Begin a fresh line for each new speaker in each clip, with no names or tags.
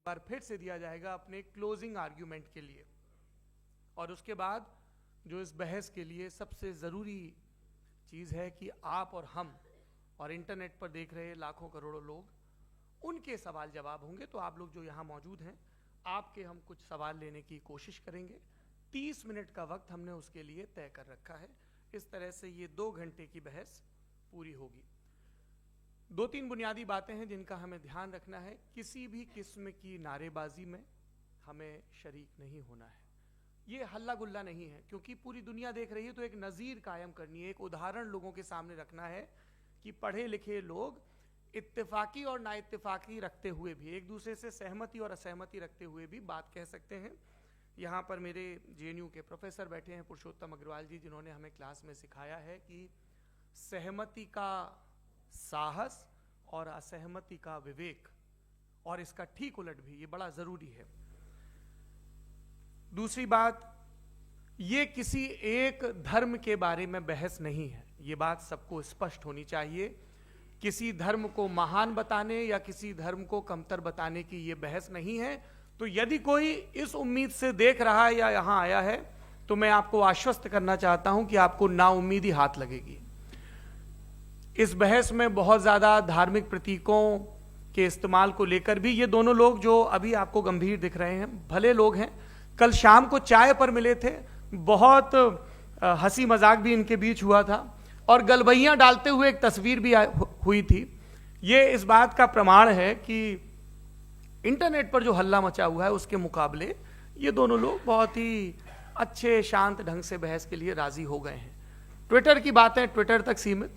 बार फिर से दिया जाएगा अपने क्लोजिंग आर्ग्यूमेंट के लिए। और उसके बाद जो इस बहस के लिए सबसे ज़रूरी चीज़ है कि आप और हम और इंटरनेट पर देख रहे लाखों करोड़ों लोग, उनके सवाल जवाब होंगे। तो आप लोग जो यहाँ मौजूद हैं, आपके हम कुछ सवाल लेने की कोशिश करेंगे। 30 मिनट का वक्त हमने उसके लिए तय कर रखा है। इस तरह से ये 2 घंटे की बहस पूरी होगी। 2-3 बुनियादी बातें हैं जिनका हमें ध्यान रखना है। किसी भी किस्म की नारेबाजी में हमें शरीक नहीं होना है। ये हल्ला गुल्ला नहीं है, क्योंकि पूरी दुनिया देख रही है, तो एक नज़ीर कायम करनी है, एक उदाहरण लोगों के सामने रखना है कि पढ़े लिखे लोग इत्तेफाकी और ना इत्तेफाकी रखते हुए भी, एक दूसरे से सहमति और असहमति रखते हुए भी बात कह सकते हैं। यहाँ पर मेरे जेएनयू के प्रोफेसर बैठे हैं, पुरुषोत्तम अग्रवाल जी, जिन्होंने हमें क्लास में सिखाया है कि सहमति का साहस और असहमति का विवेक, और इसका ठीक उलट भी, ये बड़ा जरूरी है। दूसरी बात, ये किसी एक धर्म के बारे में बहस नहीं है, ये बात सबको स्पष्ट होनी चाहिए। किसी धर्म को महान बताने या किसी धर्म को कमतर बताने की ये बहस नहीं है। तो यदि कोई इस उम्मीद से देख रहा है या यहां आया है, तो मैं आपको आश्वस्त करना चाहता हूं कि आपको नाउम्मीदी हाथ लगेगी। इस बहस में बहुत ज्यादा धार्मिक प्रतीकों के इस्तेमाल को लेकर भी, ये दोनों लोग जो अभी आपको गंभीर दिख रहे हैं, भले लोग हैं, कल शाम को चाय पर मिले थे, बहुत हंसी मजाक भी इनके बीच हुआ था, और गलबैयां डालते हुए एक तस्वीर भी हुई थी। ये इस बात का प्रमाण है कि इंटरनेट पर जो हल्ला मचा हुआ है उसके मुकाबले ये दोनों लोग बहुत ही अच्छे शांत ढंग से बहस के लिए राजी हो गए हैं। ट्विटर की बातें ट्विटर तक सीमित,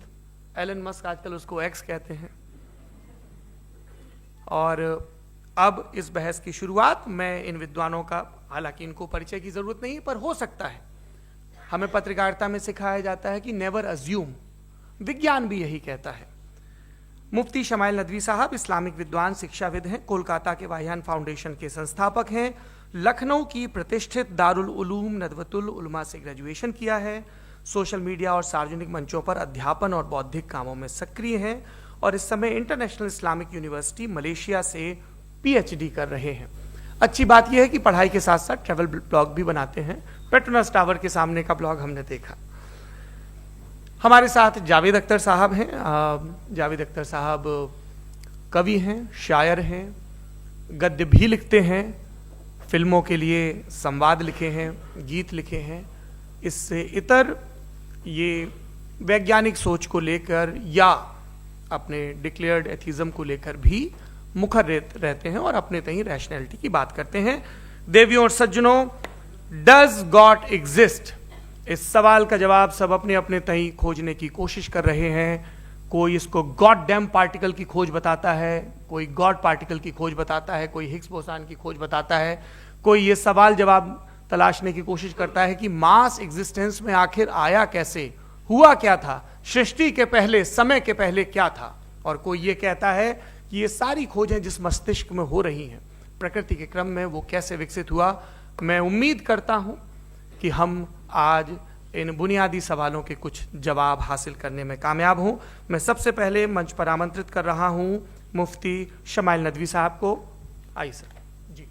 एलन मस्क आजकल उसको एक्स कहते हैं। और अब इस बहस की शुरुआत मैं इन विद्वानों का, हालांकि इनको परिचय की जरूरत नहीं, पर हो सकता है, हमें पत्रकारिता में सिखाया जाता है कि नेवर अज्यूम, विज्ञान भी यही कहता है। मुफ्ती शमाइल नदवी साहब इस्लामिक विद्वान, शिक्षाविद हैं, कोलकाता के वाहियान फाउंडेशन के संस्थापक हैं, लखनऊ की प्रतिष्ठित दारुल उलूम नदवतुल उलमा से ग्रेजुएशन किया है, सोशल मीडिया और सार्वजनिक मंचों पर अध्यापन और बौद्धिक कामों में सक्रिय हैं, और इस समय इंटरनेशनल इस्लामिक यूनिवर्सिटी मलेशिया से पीएचडी कर रहे हैं। अच्छी बात यह है कि पढ़ाई के साथ साथ ट्रैवल ब्लॉग भी बनाते हैं। पेट्रोनस टावर के सामने का ब्लॉग हमने देखा। हमारे साथ जावेद अख्तर साहब हैं। जावेद अख्तर साहब कवि हैं, शायर हैं, गद्य भी लिखते हैं, फिल्मों के लिए संवाद लिखे हैं, गीत लिखे हैं। इससे इतर ये वैज्ञानिक सोच को लेकर या अपने डिक्लेयर्ड एथिज्म को लेकर भी मुखर रहते हैं और अपने तहीं रैशनैलिटी की बात करते हैं। देवियों और सज्जनों, डज गॉड एग्जिस्ट? इस सवाल का जवाब सब अपने अपने तहीं खोजने की कोशिश कर रहे हैं। कोई इसको गॉड डैम पार्टिकल की खोज बताता है, कोई गॉड पार्टिकल की खोज बताता है, कोई हिग्स बोसान की खोज बताता है, कोई ये सवाल जवाब तलाशने की कोशिश करता है कि मास एग्जिस्टेंस में आखिर आया कैसे, हुआ क्या था, सृष्टि के पहले, समय के पहले क्या था। और कोई ये कहता है कि ये सारी खोजें जिस मस्तिष्क में हो रही हैं प्रकृति के क्रम में, वो कैसे विकसित हुआ। मैं उम्मीद करता हूं कि हम आज इन बुनियादी सवालों के कुछ जवाब हासिल करने में कामयाब हों। मैं सबसे पहले मंच पर आमंत्रित कर रहा हूं मुफ्ती शमाइल नदवी साहब को। आइए सर जी।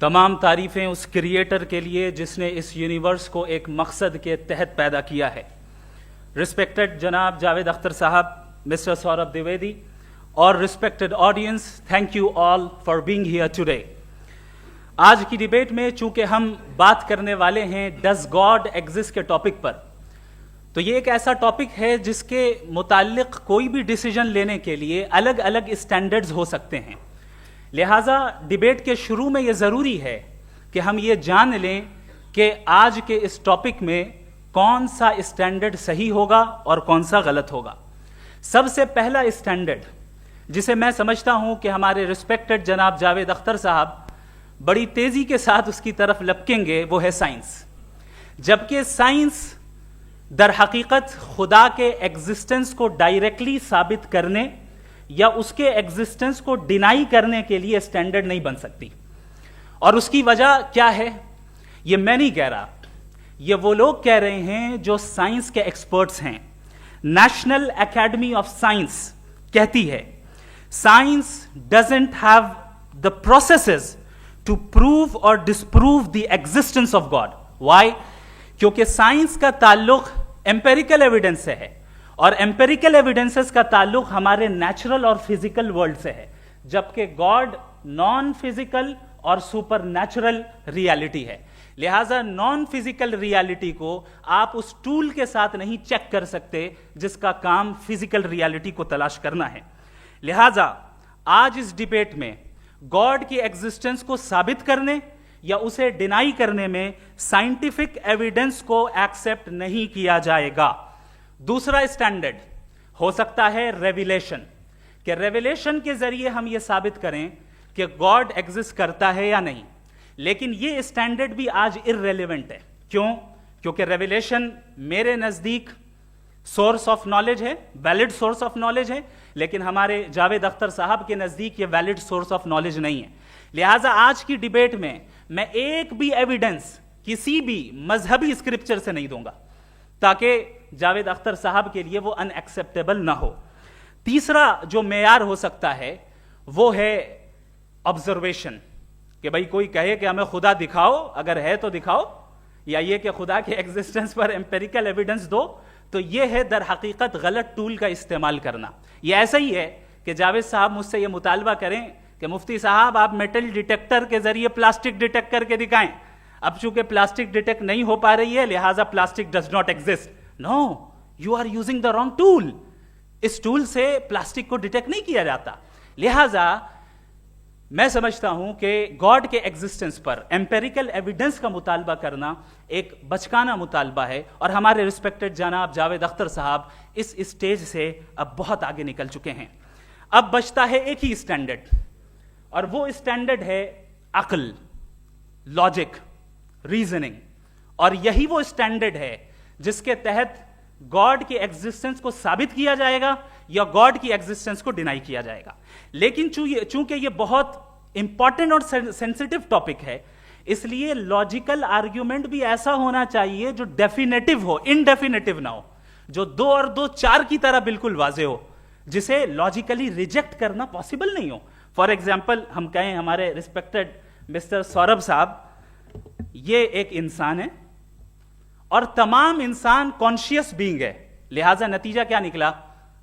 तमाम तारीफ़ें उस क्रिएटर के लिए जिसने इस यूनिवर्स को एक मकसद के तहत पैदा किया है। रिस्पेक्टेड जनाब जावेद अख्तर साहब, मिस्टर सौरभ द्विवेदी और respected audience, thank you all for being here today. आज की डिबेट में चूंकि हम बात करने वाले हैं डज गॉड एग्जिस्ट के टॉपिक पर, तो ये एक ऐसा टॉपिक है जिसके मुताल्लिक कोई भी डिसीजन लेने के लिए अलग अलग स्टैंडर्ड्स हो सकते हैं। लिहाजा डिबेट के शुरू में यह जरूरी है कि हम ये जान लें कि आज के इस टॉपिक में कौन सा स्टैंडर्ड सही होगा और कौन सा गलत होगा। सबसे पहला स्टैंडर्ड जिसे मैं समझता हूं कि हमारे रिस्पेक्टेड जनाब जावेद अख्तर साहब बड़ी तेजी के साथ उसकी तरफ लपकेंगे, वो है साइंस। जबकि साइंस दर हकीकत खुदा के एग्जिस्टेंस को डायरेक्टली साबित करने या उसके एग्जिस्टेंस को डिनाई करने के लिए स्टैंडर्ड नहीं बन सकती। और उसकी वजह क्या है, ये मैं नहीं कह रहा, ये वो लोग कह रहे हैं जो साइंस के एक्सपर्ट्स हैं। नेशनल एकेडमी ऑफ साइंस कहती है science doesn't have the processes to prove और disprove the existence of God. Why? क्योंकि साइंस का ताल्लुक एम्पेरिकल एविडेंस से है और एम्पेरिकल एविडेंसेस का ताल्लुक हमारे नेचुरल और फिजिकल वर्ल्ड से है, जबकि गॉड नॉन फिजिकल और सुपर नेचुरल रियलिटी है। लिहाजा नॉन फिजिकल रियलिटी को आप उस टूल के साथ नहीं चेक कर सकते जिसका काम फिजिकल रियलिटी को तलाश करना है। लिहाजा आज इस डिबेट में गॉड की एग्जिस्टेंस को साबित करने या उसे डिनाई करने में साइंटिफिक एविडेंस को एक्सेप्ट नहीं किया जाएगा। दूसरा स्टैंडर्ड हो सकता है रेविलेशन, कि रेविलेशन के जरिए हम यह साबित करें कि गॉड एग्जिस्ट करता है या नहीं। लेकिन यह स्टैंडर्ड भी आज इररेलेवेंट है। क्यों? क्योंकि रेविलेशन मेरे नजदीक सोर्स ऑफ नॉलेज है, वैलिड सोर्स ऑफ नॉलेज है, लेकिन हमारे जावेद अख्तर साहब के नजदीक यह वैलिड सोर्स ऑफ नॉलेज नहीं है। लिहाजा आज की डिबेट में मैं एक भी एविडेंस किसी भी मजहबी स्क्रिप्चर से नहीं दूंगा ताकि जावेद अख्तर साहब के लिए वो अनएक्सेप्टेबल ना हो। तीसरा जो मेयार हो सकता है वो है ऑब्जर्वेशन, कि भाई कोई कहे कि हमें खुदा दिखाओ, अगर है तो दिखाओ, या ये कि खुदा के एग्जिस्टेंस पर एम्पेरिकल एविडेंस दो, तो ये है दर हकीकत गलत टूल का इस्तेमाल करना। ये ऐसा ही है कि जावेद साहब मुझसे ये मुतालबा करें कि मुफ्ती साहब आप मेटल डिटेक्टर के जरिए प्लास्टिक डिटेक्ट करके दिखाएं। अब चूंकि प्लास्टिक डिटेक्ट नहीं हो पा रही है लिहाजा plastic does not exist. No, you are using the wrong tool. इस टूल से प्लास्टिक को डिटेक्ट नहीं किया जाता। लिहाजा मैं समझता हूं कि गॉड के एग्जिस्टेंस पर एम्पेरिकल एविडेंस का मुतालबा करना एक बचकाना मुतालबा है, और हमारे रिस्पेक्टेड जनाब जावेद अख्तर साहब इस स्टेज से अब बहुत आगे निकल चुके हैं। अब बचता है एक ही स्टैंडर्ड, और वो स्टैंडर्ड है अक्ल, लॉजिक, रीजनिंग। और यही वो स्टैंडर्ड है जिसके तहत गॉड की एग्जिस्टेंस को साबित किया जाएगा या गॉड की एग्जिस्टेंस को डिनाई किया जाएगा। लेकिन चूंकि ये बहुत इंपॉर्टेंट और सेंसिटिव टॉपिक है, इसलिए लॉजिकल आर्ग्यूमेंट भी ऐसा होना चाहिए जो डेफिनेटिव हो, इनडेफिनेटिव ना हो, जो 2 और 2 4 की तरह बिल्कुल वाजे हो, जिसे लॉजिकली रिजेक्ट करना पॉसिबल नहीं हो। फॉर एग्जाम्पल हम कहें हमारे रिस्पेक्टेड मिस्टर सौरभ साहब, ये एक इंसान है और तमाम इंसान कॉन्शियस बीइंग है, लिहाजा नतीजा क्या निकला,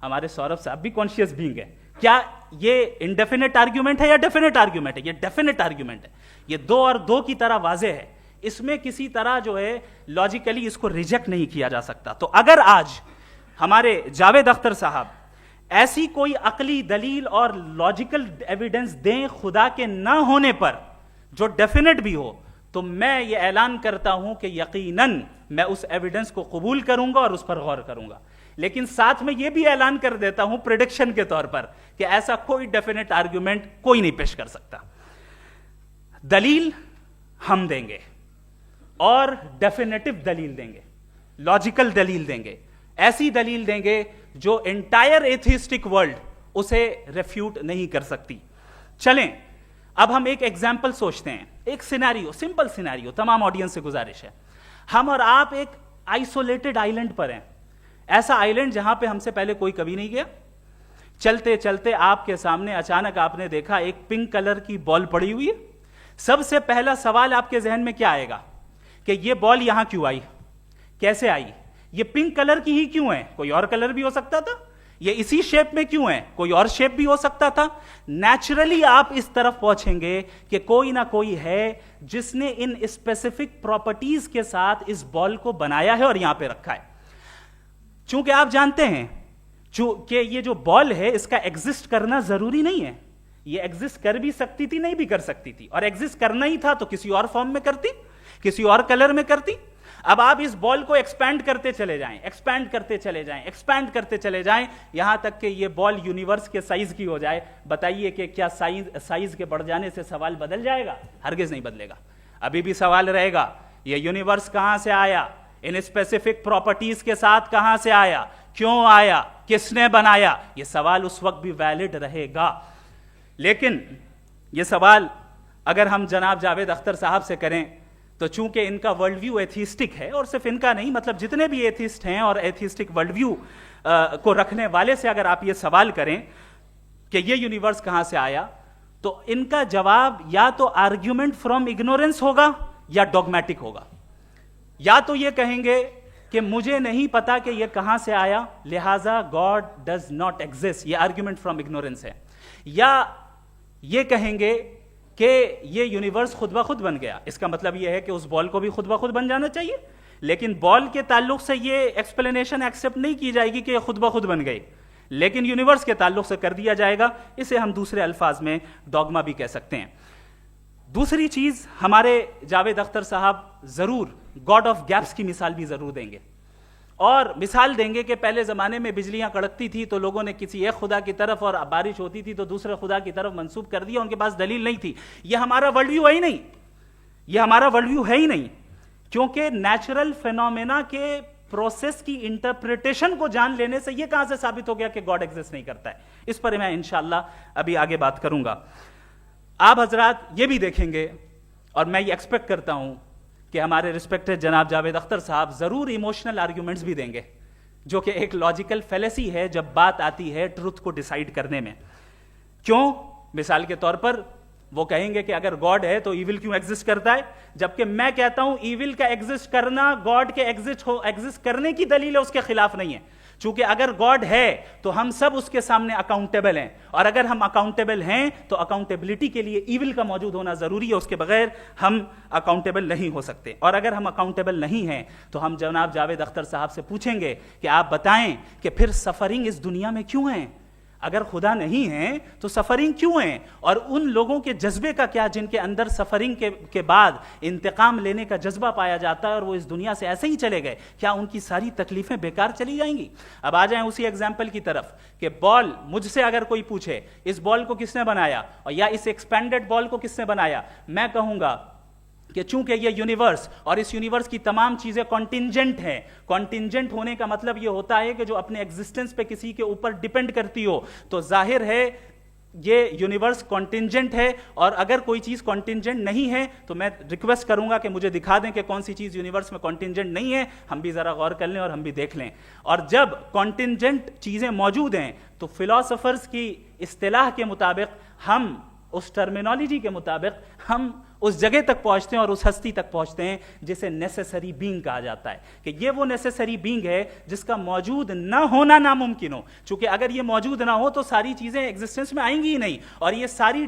हमारे सौरभ साहब भी कॉन्शियस बीइंग है। क्या ये इनडेफिनेट आर्ग्यूमेंट है या डेफिनेट आर्ग्यूमेंट है? ये डेफिनेट आर्ग्यूमेंट है। ये 2 और 2 की तरह वाजे है, इसमें किसी तरह जो है लॉजिकली इसको रिजेक्ट नहीं किया जा सकता। तो अगर आज हमारे जावेद अख्तर साहब ऐसी कोई अकली दलील और लॉजिकल एविडेंस दें खुदा के ना होने पर जो डेफिनेट भी हो, तो मैं ये ऐलान करता हूं कि यकीनन मैं उस एविडेंस को कबूल करूंगा और उस पर गौर करूंगा। लेकिन साथ में यह भी ऐलान कर देता हूं प्रेडिक्शन के तौर पर कि ऐसा कोई डेफिनेट आर्ग्यूमेंट कोई नहीं पेश कर सकता। दलील हम देंगे और डेफिनेटिव दलील देंगे, लॉजिकल दलील देंगे, ऐसी दलील देंगे जो एंटायर एथिस्टिक वर्ल्ड उसे रेफ्यूट नहीं कर सकती। चलें अब हम एक एग्जाम्पल सोचते हैं, एक सिनेरियो, सिंपल सिनेरियो, तमाम ऑडियंस से गुजारिश है, हम और आप एक आइसोलेटेड आइलैंड पर हैं, ऐसा आइलैंड जहां पे हमसे पहले कोई कभी नहीं गया। चलते चलते आपके सामने अचानक आपने देखा एक पिंक कलर की बॉल पड़ी हुई है। सबसे पहला सवाल आपके जहन में क्या आएगा कि ये बॉल यहां क्यों आई, कैसे आई, ये पिंक कलर की ही क्यों है, कोई और कलर भी हो सकता था, ये इसी शेप में क्यों है, कोई और शेप भी हो सकता था। नेचुरली आप इस तरफ पहुंचेंगे कि कोई ना कोई है जिसने इन स्पेसिफिक प्रॉपर्टीज के साथ इस बॉल को बनाया है और यहां पे रखा है। चूंकि आप जानते हैं कि ये जो बॉल है इसका एग्जिस्ट करना जरूरी नहीं है, ये एग्जिस्ट कर भी सकती थी, नहीं भी कर सकती थी, और एग्जिस्ट करना ही था तो किसी और फॉर्म में करती, किसी और कलर में करती। अब आप इस बॉल को एक्सपैंड करते चले जाएं, एक्सपैंड करते चले जाएं, एक्सपैंड करते चले जाएं, यहां तक कि ये बॉल यूनिवर्स के साइज की हो जाए। बताइए कि क्या साइज के बढ़ जाने से सवाल बदल जाएगा? हरगिज नहीं बदलेगा। अभी भी सवाल रहेगा, ये यूनिवर्स कहां से आया, इन स्पेसिफिक प्रॉपर्टीज के साथ कहां से आया, क्यों आया, किसने बनाया, ये सवाल उस वक्त भी वैलिड रहेगा। लेकिन ये सवाल अगर हम जनाब जावेद अख्तर साहब से करें तो चूंकि इनका वर्ल्ड व्यू एथिस्टिक है, और सिर्फ इनका नहीं, मतलब जितने भी एथिस्ट हैं और एथिस्टिक वर्ल्ड व्यू को रखने वाले से अगर आप ये सवाल करें कि ये यूनिवर्स कहां से आया, तो इनका जवाब या तो आर्ग्यूमेंट फ्रॉम इग्नोरेंस होगा या डॉगमेटिक होगा। या तो ये कहेंगे कि मुझे नहीं पता कि ये कहां से आया, लिहाजा गॉड डज नॉट एग्जिस्ट, ये आर्ग्यूमेंट फ्रॉम इग्नोरेंस है। या ये कहेंगे कि ये यूनिवर्स खुद ब खुद बन गया, इसका मतलब ये है कि उस बॉल को भी खुद ब खुद बन जाना चाहिए। लेकिन बॉल के ताल्लुक से ये एक्सप्लेनेशन एक्सेप्ट नहीं की जाएगी कि ये खुद ब खुद बन गई, लेकिन यूनिवर्स के ताल्लुक से कर दिया जाएगा। इसे हम दूसरे अल्फाज में डॉगमा भी कह सकते हैं। दूसरी चीज, हमारे जावेद अख्तर साहब जरूर गॉड ऑफ गैप्स की मिसाल भी जरूर देंगे, और मिसाल देंगे कि पहले ज़माने में बिजलियां कड़कती थी तो लोगों ने किसी एक खुदा की तरफ, और बारिश होती थी तो दूसरे खुदा की तरफ मंसूब कर दिया, उनके पास दलील नहीं थी। यह हमारा वर्ल्ड व्यू है ही नहीं, यह हमारा वर्ल्ड व्यू है ही नहीं, क्योंकि नेचुरल फिनोमेना के प्रोसेस की इंटरप्रिटेशन को जान लेने से यह कहां से साबित हो गया कि गॉड एग्जिस्ट नहीं करता है। इस पर मैं इंशाअल्लाह अभी आगे बात करूंगा। आप हजरात ये भी देखेंगे, और मैं ये एक्सपेक्ट करता हूं कि हमारे रिस्पेक्टेड जनाब जावेद अख्तर साहब जरूर इमोशनल आर्ग्यूमेंट्स भी देंगे, जो कि एक लॉजिकल फेलेसी है जब बात आती है ट्रुथ को डिसाइड करने में। क्यों? मिसाल के तौर पर वो कहेंगे कि अगर गॉड है तो ईविल क्यों एग्जिस्ट करता है, जबकि मैं कहता हूं ईविल का एग्जिस्ट करना गॉड के एग्जिस्ट करने की दलील है, उसके खिलाफ नहीं है। चूंकि अगर गॉड है तो हम सब उसके सामने अकाउंटेबल हैं, और अगर हम अकाउंटेबल हैं तो अकाउंटेबिलिटी के लिए ईविल का मौजूद होना जरूरी है, उसके बगैर हम अकाउंटेबल नहीं हो सकते। और अगर हम अकाउंटेबल नहीं हैं तो हम जनाब जावेद अख्तर साहब से पूछेंगे कि आप बताएं कि फिर सफरिंग इस दुनिया में क्यों है? अगर खुदा नहीं है तो सफरिंग क्यों है? और उन लोगों के जज्बे का क्या जिनके अंदर सफरिंग के बाद इंतकाम लेने का जज्बा पाया जाता है और वो इस दुनिया से ऐसे ही चले गए, क्या उनकी सारी तकलीफें बेकार चली जाएंगी? अब आ जाएं उसी एग्जाम्पल की तरफ कि बॉल, मुझसे अगर कोई पूछे इस बॉल को किसने बनाया और या इस एक्सपेंडेड बॉल को किसने बनाया, मैं कहूंगा कि चूंकि ये यूनिवर्स और इस यूनिवर्स की तमाम चीजें कॉन्टिंजेंट हैं। कॉन्टिंजेंट होने का मतलब ये होता है कि जो अपने एग्जिस्टेंस पे किसी के ऊपर डिपेंड करती हो, तो जाहिर है ये यूनिवर्स कॉन्टिंजेंट है। और अगर कोई चीज कॉन्टिंजेंट नहीं है तो मैं रिक्वेस्ट करूंगा कि मुझे दिखा दें कि कौन सी चीज यूनिवर्स में कॉन्टिंजेंट नहीं है, हम भी जरा गौर कर लें और हम भी देख लें। और जब कॉन्टिंजेंट चीजें मौजूद हैं तो फिलोसोफर्स की इस्तिलाह के मुताबिक, हम उस टर्मिनोलॉजी के मुताबिक हम उस जगह तक पहुंचते हैं और उस हस्ती तक पहुंचते हैं जिसे नेसेसरी बीइंग कहा जाता है, कि ये वो नेसेसरी बीइंग है जिसका मौजूद ना होना नामुमकिन हो। क्योंकि अगर ये मौजूद ना हो तो सारी चीजें एग्जिस्टेंस में आएंगी ही नहीं, और ये सारी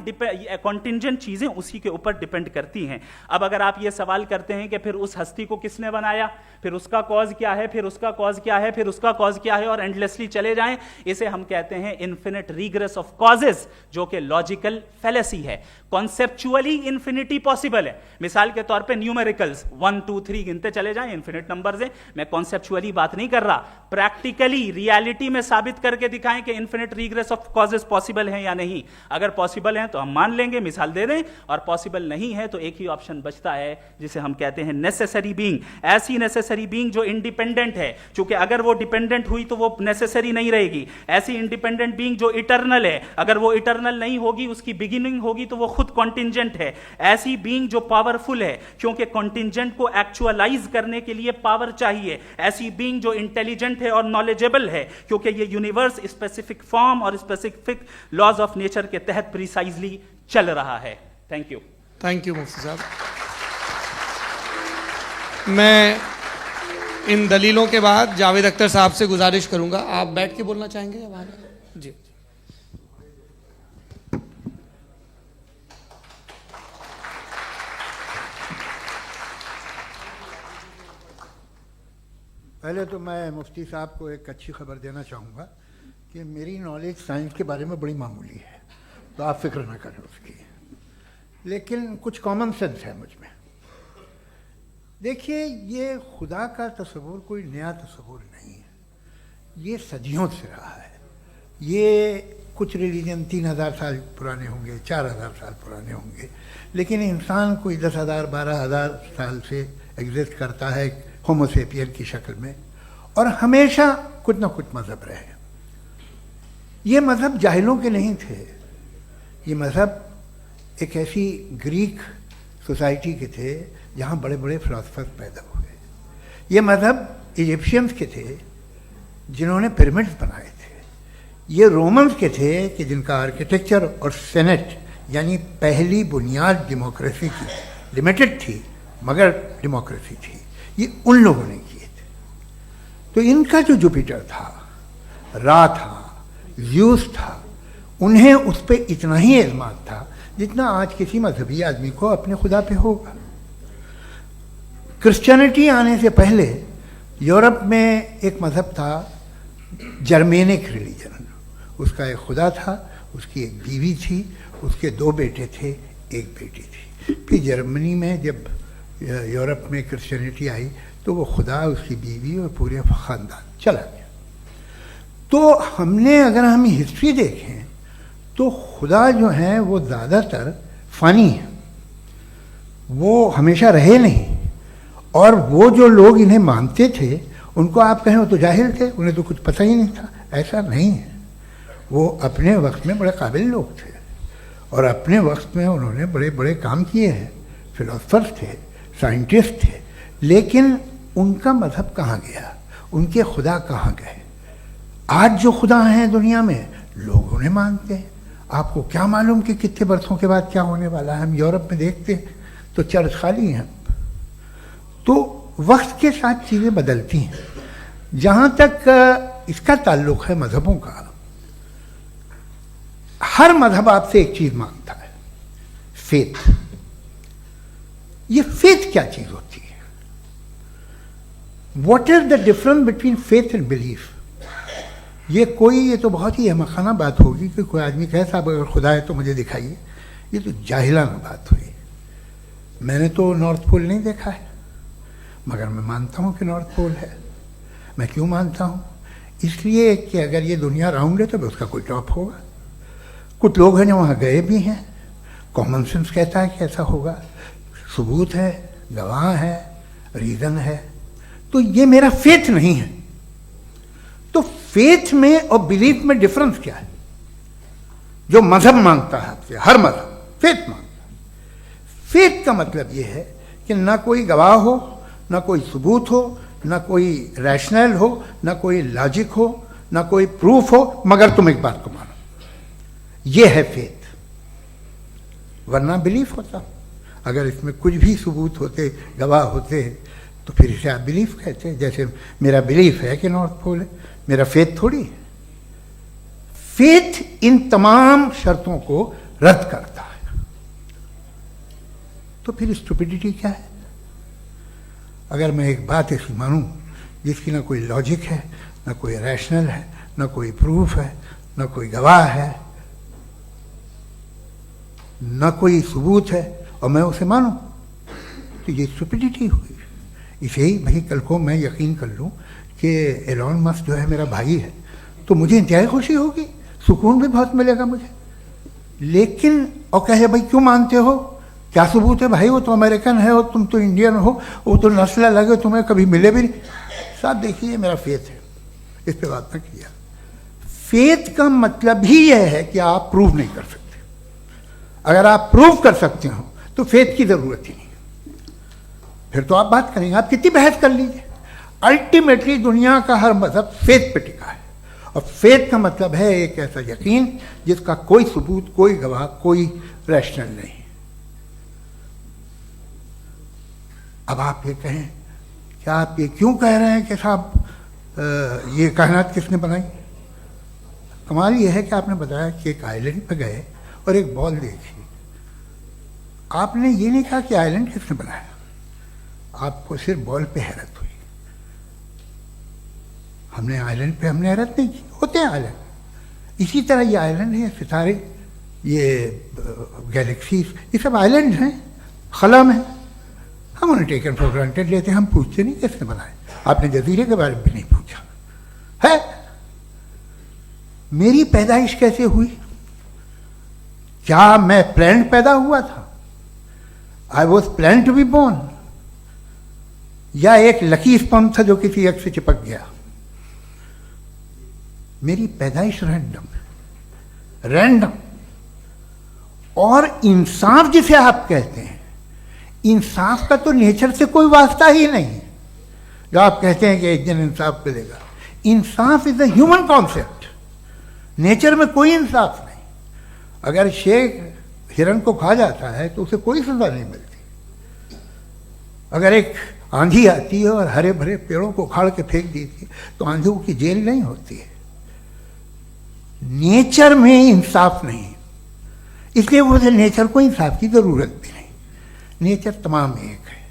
कॉन्टिंजेंट चीजें उसी के ऊपर डिपेंड करती हैं। अब अगर आप ये सवाल करते हैं कि फिर उस हस्ती को किसने बनाया, फिर उसका कॉज क्या है, फिर उसका कॉज क्या है, फिर उसका कॉज क्या है, और एंडलेसली चले जाएं, इसे हम कहते हैं इन्फिनिट रिग्रेस ऑफ कॉजेस, जो कि लॉजिकल फेलेसी है। कॉन्सेप्चुअली इन्फिनिटी पॉसिबल है। मिसाल के तौर पे न्यूमेरिकल्स 1 2 3 गिनते चले जाएं, इन्फिनिट नंबर्स हैं। मैं कॉन्सेप्चुअली बात नहीं कर रहा, प्रैक्टिकली रियलिटी में साबित करके दिखाएं कि infinite regress of causes possible है या नहीं। अगर पॉसिबल है तो हम मान लेंगे, मिसाल दे दें, और पॉसिबल नहीं है तो एक ही ऑप्शन बचता है जिसे हम कहते हैं नेसेसरी बीइंग। ऐसी नेसेसरी बीइंग जो इंडिपेंडेंट है, क्योंकि अगर वो डिपेंडेंट हुई तो वो नेसेसरी नहीं रहेगी। ऐसी इंडिपेंडेंट बीइंग जो इटर्नल है, अगर वो इटर्नल नहीं होगी, उसकी बिगिनिंग होगी तो वो खुद कॉन्टिंजेंट है। ऐसी बीइंग जो पावरफुल है, क्योंकि कॉन्टिंजेंट को एक्चुअलाइज करने के लिए पावर चाहिए। ऐसी बीइंग जो इंटेलिजेंट है और नॉलेजेबल है, क्योंकि ये यूनिवर्स स्पेसिफिक फॉर्म और स्पेसिफिक लॉज ऑफ नेचर के तहत प्रिसाइजली चल रहा है। Thank you.
थैंक यू मुफ्ती साहब। मैं इन दलीलों के बाद जावेद अख्तर साहब से गुजारिश करूंगा, आप बैठ के बोलना चाहेंगे या बाहर? जी।
पहले तो मैं मुफ्ती साहब को एक अच्छी खबर देना चाहूँगा कि मेरी नॉलेज साइंस के बारे में बड़ी मामूली है, तो आप फिक्र ना करें उसकी, लेकिन कुछ कॉमन सेंस है मुझ में। देखिए, ये खुदा का तस्वुर कोई नया तस्वुर नहीं है, ये सदियों से रहा है। ये कुछ रिलीजन 3000 साल पुराने होंगे, 4000 साल पुराने होंगे, लेकिन इंसान कोई 10,000 12,000 साल से एग्जिस्ट करता है होमोसेपियन की शक्ल में, और हमेशा कुछ ना कुछ मज़हब रहे। ये मज़हब जाहिलों के नहीं थे, ये मज़हब एक ऐसी ग्रीक सोसाइटी के थे जहाँ बड़े बड़े फिलोसफर्स पैदा हुए। ये मज़हब इजिप्शियंस के थे जिन्होंने पिरामिड्स बनाए थे। ये रोमन्स के थे कि जिनका आर्किटेक्चर और सेनेट यानी पहली बुनियाद डेमोक्रेसी की लिमिटेड थी, मगर डेमोक्रेसी थी, ये उन लोगों ने किए थे। तो इनका जो जुपिटर था, रा था, ज़्यूस था, उन्हें उस पर इतना ही एतमाद था जितना आज किसी मजहबी आदमी को अपने खुदा पे होगा। क्रिश्चियनिटी आने से पहले यूरोप में एक मज़हब था जर्मेनिक रिलीजन। उसका एक खुदा था, उसकी एक बीवी थी, उसके 2 बेटे थे, एक बेटी थी। फिर जर्मनी में जब यूरोप में क्रिश्चियनिटी आई तो वो खुदा, उसकी बीवी और पूरे ख़ानदान चला गया। तो अगर हम हिस्ट्री देखें तो खुदा जो हैं वो ज़्यादातर फ़नी है, वो हमेशा रहे नहीं। और वो जो लोग इन्हें मानते थे उनको आप कहें वो तो जाहिल थे, उन्हें तो कुछ पता ही नहीं था, ऐसा नहीं है। वो अपने वक्त में बड़े काबिल लोग थे और अपने वक्त में उन्होंने बड़े बड़े काम किए हैं, फिलोसफर्स थे, साइंटिस्ट थे। लेकिन उनका मज़हब कहाँ गया, उनके खुदा कहाँ गए? आज जो खुदा हैं दुनिया में लोग उन्हें मानते हैं। आपको क्या मालूम कि कितने बरसों के बाद क्या होने वाला है? हम यूरोप में देखते हैं तो चर्च खाली हैं। तो वक्त के साथ चीज़ें बदलती हैं। जहाँ तक इसका ताल्लुक़ है मज़हबों का, हर मज़हब आपसे एक चीज़ मांगता है, फेथ। ये फेथ क्या चीज़ होती है? What is the difference between faith and belief? ये तो बहुत ही अहमकाना बात होगी कि कोई आदमी कहे साहब अगर खुदा है तो मुझे दिखाइए। ये तो जाहिलाना बात हुई। मैंने तो नॉर्थ पोल नहीं देखा है, मगर मैं मानता हूँ कि नॉर्थ पोल है। मैं क्यों मानता हूँ? इसलिए कि अगर ये दुनिया राउंड है तो उसका कोई टॉप होगा। कुछ लोग हैं जो वहाँ गए भी हैं, कॉमन सेंस कहता है कि ऐसा होगा, सबूत है, गवाह है, रीज़न है। तो ये मेरा फेथ नहीं है। तो फेथ में और बिलीफ में डिफरेंस क्या है? जो मजहब मांगता है आपसे, हर मजहब फेथ मांगता है। फेथ का मतलब ये है कि ना कोई गवाह हो, ना कोई सबूत हो, ना कोई रैशनल हो, ना कोई लॉजिक हो, ना कोई प्रूफ हो, मगर तुम एक बात को मानो। ये है फेथ। वरना बिलीफ होता। अगर इसमें कुछ भी सबूत होते, गवाह होते, तो फिर इसे आप बिलीफ कहते हैं। जैसे मेरा बिलीफ है कि नॉर्थ पोल है, मेरा फेथ थोड़ी है। फेथ इन तमाम शर्तों को रद्द करता है। तो फिर स्टुपिडिटी क्या है? अगर मैं एक बात ऐसी मानूं जिसकी ना कोई लॉजिक है, ना कोई रैशनल है, ना कोई प्रूफ है, ना कोई गवाह है, ना कोई सबूत है, और मैं उसे मानूं, तो ये स्टुपिडिटी हुई। इसे ही भाई कल को मैं यकीन कर लूं कि एलॉन मस्क जो है मेरा भाई है, तो मुझे इंतहाई खुशी होगी, सुकून भी बहुत मिलेगा मुझे। लेकिन और कहे भाई क्यों मानते हो, क्या सबूत है? भाई वो तो अमेरिकन है और तुम तो इंडियन हो, वो तो नस्ल अलग है, तुम्हें कभी मिले भी नहीं। साहब देखिए, मेरा फेथ है, इस पर बात ना किया। फेथ का मतलब ही यह है कि आप प्रूव नहीं कर सकते। अगर आप प्रूव कर सकते हो तो फेथ की जरूरत ही नहीं, फिर तो आप बात करेंगे, आप कितनी बहस कर लीजिए। अल्टीमेटली दुनिया का हर मजहब फेथ पे टिका है, और फेथ का मतलब है एक ऐसा यकीन जिसका कोई सबूत, कोई गवाह, कोई रैशनल नहीं। अब आप ये कहें, क्या आप ये क्यों कह रहे हैं कि साहब ये कायनात किसने बनाई? कमाल ये है कि आपने बताया कि एक आइलैंड पे गए और एक बॉल देखी। आपने ये नहीं कहा कि आइलैंड किसने बनाया, आपको सिर्फ बॉल पे हैरत हुई। हमने आइलैंड पे हमने हैरत नहीं की, होते हैं आइलैंड। इसी तरह ये आइलैंड है, सितारे, ये गैलेक्सीज, ये सब आइलैंड हैं खला में। हम हम टेकन फॉर ग्रांटेड लेते हैं, हम पूछते नहीं किसने बनाए। आपने जजीरे के बारे में भी नहीं पूछा है। मेरी पैदाइश कैसे हुई? क्या मैं प्लान पैदा हुआ था? I was plan to be born, या एक लकी स्पर्म था जो किसी एक से चिपक गया? मेरी पैदाइश रैंडम। और इंसाफ जिसे आप कहते हैं, इंसाफ का तो नेचर से कोई वास्ता ही नहीं। जो आप कहते हैं कि एक दिन इंसाफ मिलेगा, इंसाफ is a human concept, nature में कोई इंसाफ नहीं। अगर शेर हिरन को खा जाता है तो उसे कोई सजा नहीं मिलती। अगर एक आंधी आती है और हरे भरे पेड़ों को उखाड़ के फेंक देती है तो आंधियों की जेल नहीं होती है। नेचर में इंसाफ नहीं, इसलिए मुझे नेचर को इंसाफ की जरूरत भी नहीं। नेचर तमाम एक है।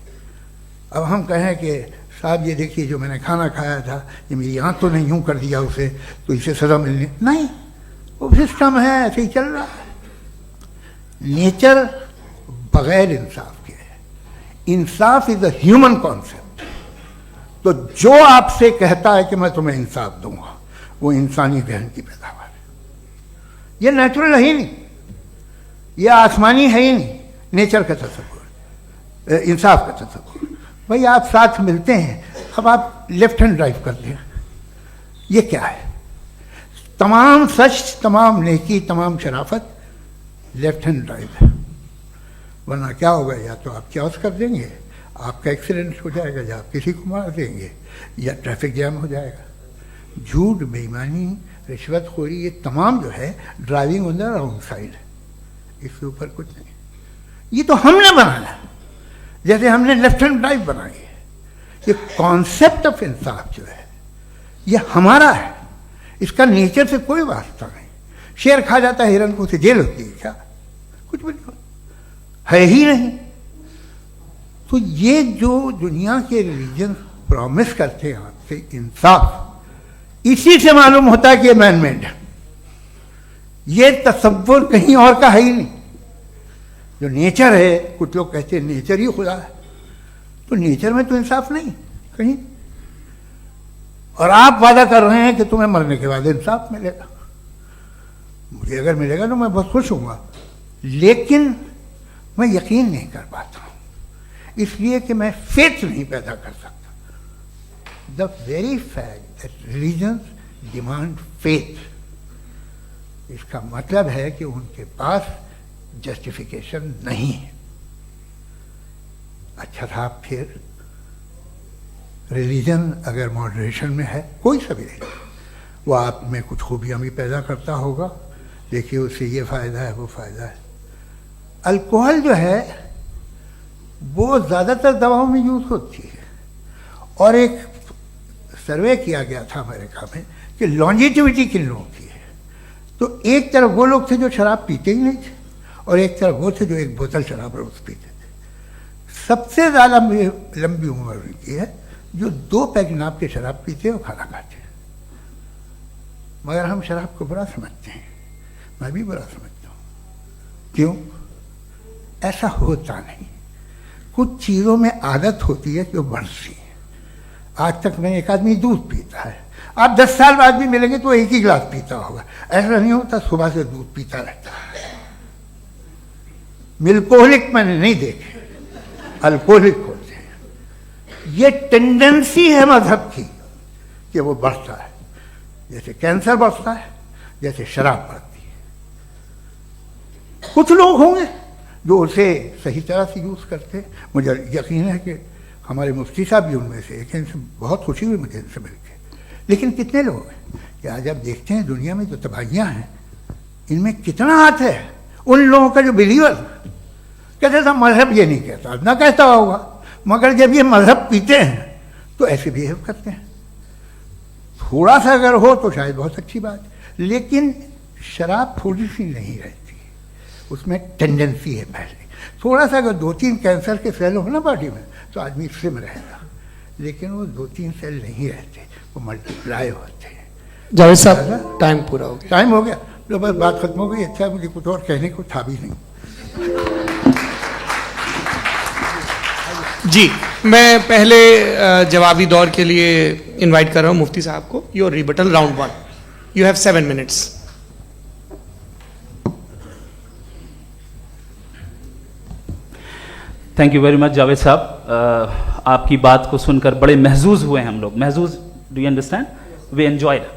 अब हम कहें कि साहब ये देखिए जो मैंने खाना खाया था, ये मेरी आंख तो नहीं यूं कर दिया उसे, तो इसे सजा मिलनी नहीं, वो सिस्टम है, ऐसे ही चल रहा है। नेचर बगैर इंसाफ के है। इंसाफ इज अ ह्यूमन कॉन्सेप्ट। तो जो आपसे कहता है कि मैं तुम्हें इंसाफ दूंगा, वो इंसानी जहन की पैदावार है। ये नेचुरल है ही नहीं, ये आसमानी है ही नहीं। नेचर का तसव्वुर, इंसाफ का तसव्वुर। भाई आप साथ मिलते हैं, अब आप लेफ्ट हैंड ड्राइव कर लें, ये क्या है? तमाम सच, तमाम नेकी, तमाम शराफत लेफ्ट हैंड ड्राइव है। वरना क्या होगा, या तो आप क्रॉस कर देंगे, आपका एक्सीडेंट हो जाएगा, या आप किसी को मार देंगे, या ट्रैफिक जैम हो जाएगा। झूठ, बेईमानी, रिश्वतखोरी, ये तमाम जो है driving on the wrong side है। इसके ऊपर कुछ नहीं। ये तो हमने बनाया, जैसे हमने लेफ्ट हैंड ड्राइव बनाई है। ये कॉन्सेप्ट ऑफ इंसाफ जो है ये हमारा है, इसका नेचर से कोई वास्ता नहीं। शेर खा जाता है हिरन को, उसे जेल होती है क्या? कुछ भी नहीं है ही नहीं। तो ये जो दुनिया के रिलीजन प्रॉमिस करते हैं आपसे इंसाफ, इसी से मालूम होता है कि मैन मेड है। ये तसव्वुर कहीं और का है ही नहीं। जो नेचर है, कुछ लोग कहते हैं नेचर ही खुदा है, तो नेचर में तो इंसाफ नहीं कहीं। और आप वादा कर रहे हैं कि तुम्हें मरने के बाद इंसाफ मिलेगा। मुझे अगर मिलेगा तो मैं बहुत खुश होऊंगा, लेकिन मैं यकीन नहीं कर पाता हूं, इसलिए कि मैं फेथ नहीं पैदा कर सकता। The very fact that religions demand faith, इसका मतलब है कि उनके पास जस्टिफिकेशन नहीं है। अच्छा साहब, फिर रिलीजन अगर मॉडरेशन में है, कोई सा भी नहीं, वो आप में कुछ खूबियां भी पैदा करता होगा। देखिए उससे ये फ़ायदा है, वो फ़ायदा है। अल्कोहल जो है वो ज़्यादातर दवाओं में यूज़ होती है, और एक सर्वे किया गया था अमेरिका में कि लॉन्जिटिविटी किन लोगों की है। तो एक तरफ वो लोग थे जो शराब पीते ही नहीं थे, और एक तरफ वो थे जो एक बोतल शराब रोज़ पीते थे। सबसे ज़्यादा लंबी उम्र उनकी है जो 2 पैक नाप के शराब पीते और खाना खाते हैं। मगर हम शराब को बुरा समझते हैं, मैं भी बुरा समझता हूँ। क्यों? ऐसा होता नहीं। कुछ चीज़ों में आदत होती है कि वो बढ़ती है। आज तक में एक आदमी दूध पीता है, आप 10 साल बाद भी मिलेंगे तो एक ही गिलास पीता होगा। ऐसा नहीं होता, सुबह से दूध पीता रहता है। मिल्कोहलिक मैंने नहीं देखे, अल्कोहलिक होते हैं। ये टेंडेंसी है मजहब की कि वो बढ़ता है, जैसे कैंसर बढ़ता है, जैसे शराब बढ़ती है। कुछ लोग होंगे जो उसे सही तरह से यूज़ करते हैं। मुझे यकीन है कि हमारे मुफ्ती साहब भी उनमें से एक हैं, इनसे बहुत खुशी हुई मुझे इनसे मिलकर। लेकिन कितने लोग हैं कि आज आप देखते हैं दुनिया में जो तबाहियाँ हैं, इनमें कितना हाथ है उन लोगों का जो बिलीवर कहते था मजहब ये नहीं कहता, ना कहता होगा, मगर जब ये मजहब पीते हैं तो ऐसे बिहेव करते हैं। थोड़ा सा अगर हो तो शायद बहुत अच्छी बात, लेकिन शराब थोड़ी सी नहीं रहती, उसमें टेंडेंसी है। पहले थोड़ा सा अगर 2-3 कैंसर के सेल हो ना बॉडी में तो आदमी स्लिम रहेगा, लेकिन वो 2-3 सेल नहीं रहते, वो मल्टीप्लाई होते हैं।
जावेद साहब, टाइम पूरा हो गया।
टाइम हो गया, तो बस बात खत्म हो गई। अच्छा, मुझे कुछ और कहने को था भी नहीं।
जी, मैं पहले जवाबी दौर के लिए इनवाइट कर रहा हूं मुफ्ती साहब को। Your rebuttal round 1, you have 7 minutes.
Thank you very much Javed साहब, आपकी बात को सुनकर बड़े महजूज हुए हम लोग। महजूज, do you understand? We enjoyed.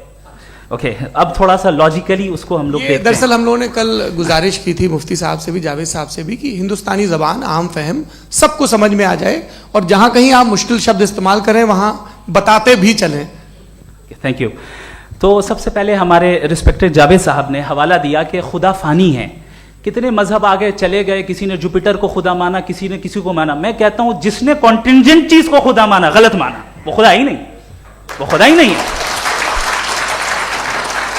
Okay, अब थोड़ा सा लॉजिकली उसको हम लोग देखते हैं।
दरअसल हम लोगों ने कल गुजारिश की थी मुफ्ती साहब से भी, जावेद साहब से भी, कि हिंदुस्तानी जबान आम फहम सबको समझ में आ जाए और जहां कहीं आप मुश्किल शब्द इस्तेमाल करें वहां बताते भी चलें।
Thank you. तो सबसे पहले हमारे रिस्पेक्टेड जावेद साहब ने हवाला दिया कि खुदा फानी है। कितने मजहब आगे चले गए, किसी ने जुपिटर को खुदा माना, किसी ने किसी को माना। मैं कहता हूं जिसने कॉन्टिंजेंट चीज को खुदा माना, गलत माना, वो खुदा ही नहीं, वो खुदा ही नहीं है।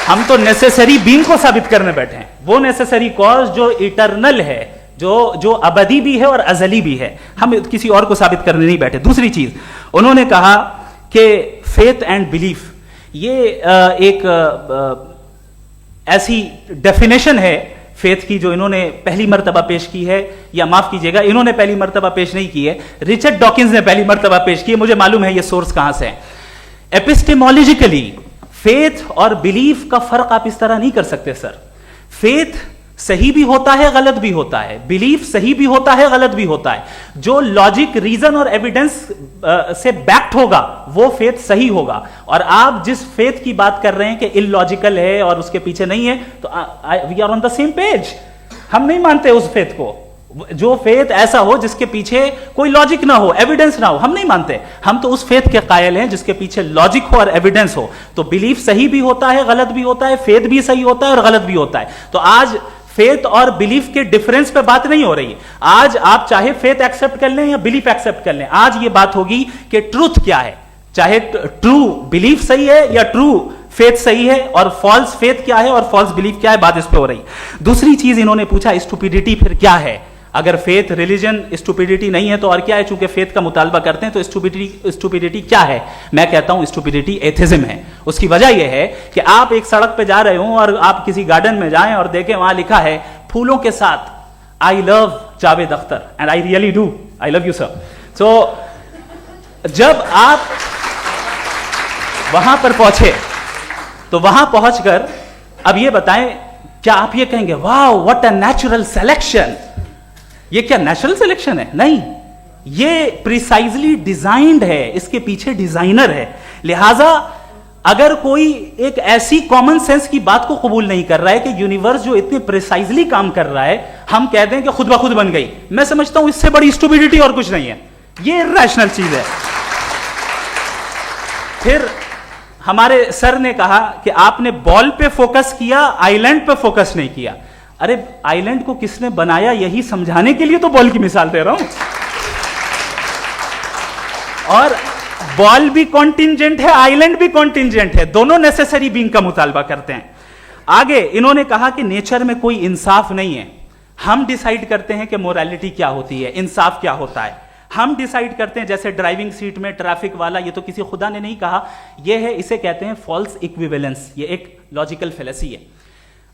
हम तो नेसेसरी बीइंग को साबित करने बैठे हैं, वो नेसेसरी कॉज जो इटरनल है, जो अबदी भी है और अजली भी है। हम किसी और को साबित करने नहीं बैठे। दूसरी चीज उन्होंने कहा कि फेथ एंड बिलीफ, ये एक ऐसी डेफिनेशन है फेथ की जो इन्होंने पहली मर्तबा पेश की है, या माफ कीजिएगा इन्होंने पहली मर्तबा पेश नहीं की है, रिचर्ड डॉकिंस ने पहली मर्तबा पेश की है। मुझे मालूम है ये सोर्स कहां से है। एपिस्टेमोलॉजिकली फेथ और बिलीफ का फर्क आप इस तरह नहीं कर सकते सर। फेथ सही भी होता है, गलत भी होता है, बिलीफ सही भी होता है, गलत भी होता है। जो लॉजिक, रीजन और एविडेंस से बैक्ड होगा वो फेथ सही होगा। और आप जिस फेथ की बात कर रहे हैं कि इलॉजिकल है और उसके पीछे नहीं है, तो we are on the same page. हम नहीं मानते उस फेथ को, जो फेथ ऐसा हो जिसके पीछे कोई लॉजिक ना हो, एविडेंस ना हो, हम नहीं मानते। हम तो उस फेथ के कायल हैं जिसके पीछे लॉजिक हो और एविडेंस हो। तो बिलीफ सही भी होता है, गलत भी होता है, फेथ भी सही होता है और गलत भी होता है। तो आज फेथ और बिलीफ के डिफरेंस पे बात नहीं हो रही। आज आप चाहे फेथ एक्सेप्ट कर लें या बिलीफ एक्सेप्ट कर लें, आज ये बात होगी कि ट्रूथ क्या है। चाहे ट्रू बिलीफ सही है या ट्रू फेथ सही है, और फॉल्स फेथ क्या है और फॉल्स बिलीफ क्या है, बात इस पे हो रही। दूसरी चीज इन्होंने पूछा स्टुपिडिटी फिर क्या है। अगर फेथ रिलीजन स्टुपिडिटी नहीं है तो और क्या है? चूंकि फेथ का मुतालबा करते हैं तो स्टुपिडिटी क्या है? मैं कहता हूं स्टुपिडिटी एथिज्म है। उसकी वजह यह है कि आप एक सड़क पे जा रहे हो और आप किसी गार्डन में जाएं और देखें वहां लिखा है फूलों के साथ, I love Javed Akhtar, and I really do, I love you sir. So जब आप वहां पर पहुंचे तो वहां पहुंचकर अब ये बताएं, क्या आप ये कहेंगे वाह व्हाट अ नेचुरल सिलेक्शन? ये क्या नेचुरल सिलेक्शन है? नहीं, ये प्रिसाइजली डिजाइंड है, इसके पीछे डिजाइनर है। लिहाजा अगर कोई एक ऐसी कॉमन सेंस की बात को कबूल नहीं कर रहा है कि यूनिवर्स जो इतने प्रिसाइजली काम कर रहा है, हम कह दें कि खुद ब खुद बन गई, मैं समझता हूं इससे बड़ी स्टुपिडिटी और कुछ नहीं है। ये इरैशनल चीज है। फिर हमारे सर ने कहा कि आपने बॉल पे फोकस किया, आइलैंड पे फोकस नहीं किया। अरे आइलैंड को किसने बनाया यही समझाने के लिए तो बॉल की मिसाल दे रहा हूं। और बॉल भी कॉन्टिंजेंट है, आइलैंड भी कॉन्टिंजेंट है, दोनों नेसेसरी बीइंग का मुतालबा करते हैं। आगे इन्होंने कहा कि नेचर में कोई इंसाफ नहीं है। हम डिसाइड करते हैं कि मोरालिटी क्या होती है, इंसाफ क्या होता है। हम डिसाइड करते हैं, जैसे ड्राइविंग सीट में ट्रैफिक वाला, ये तो किसी खुदा ने नहीं कहा, ये है, इसे कहते हैं फॉल्स इक्विवेलेंस। ये एक लॉजिकल फेलेसी है।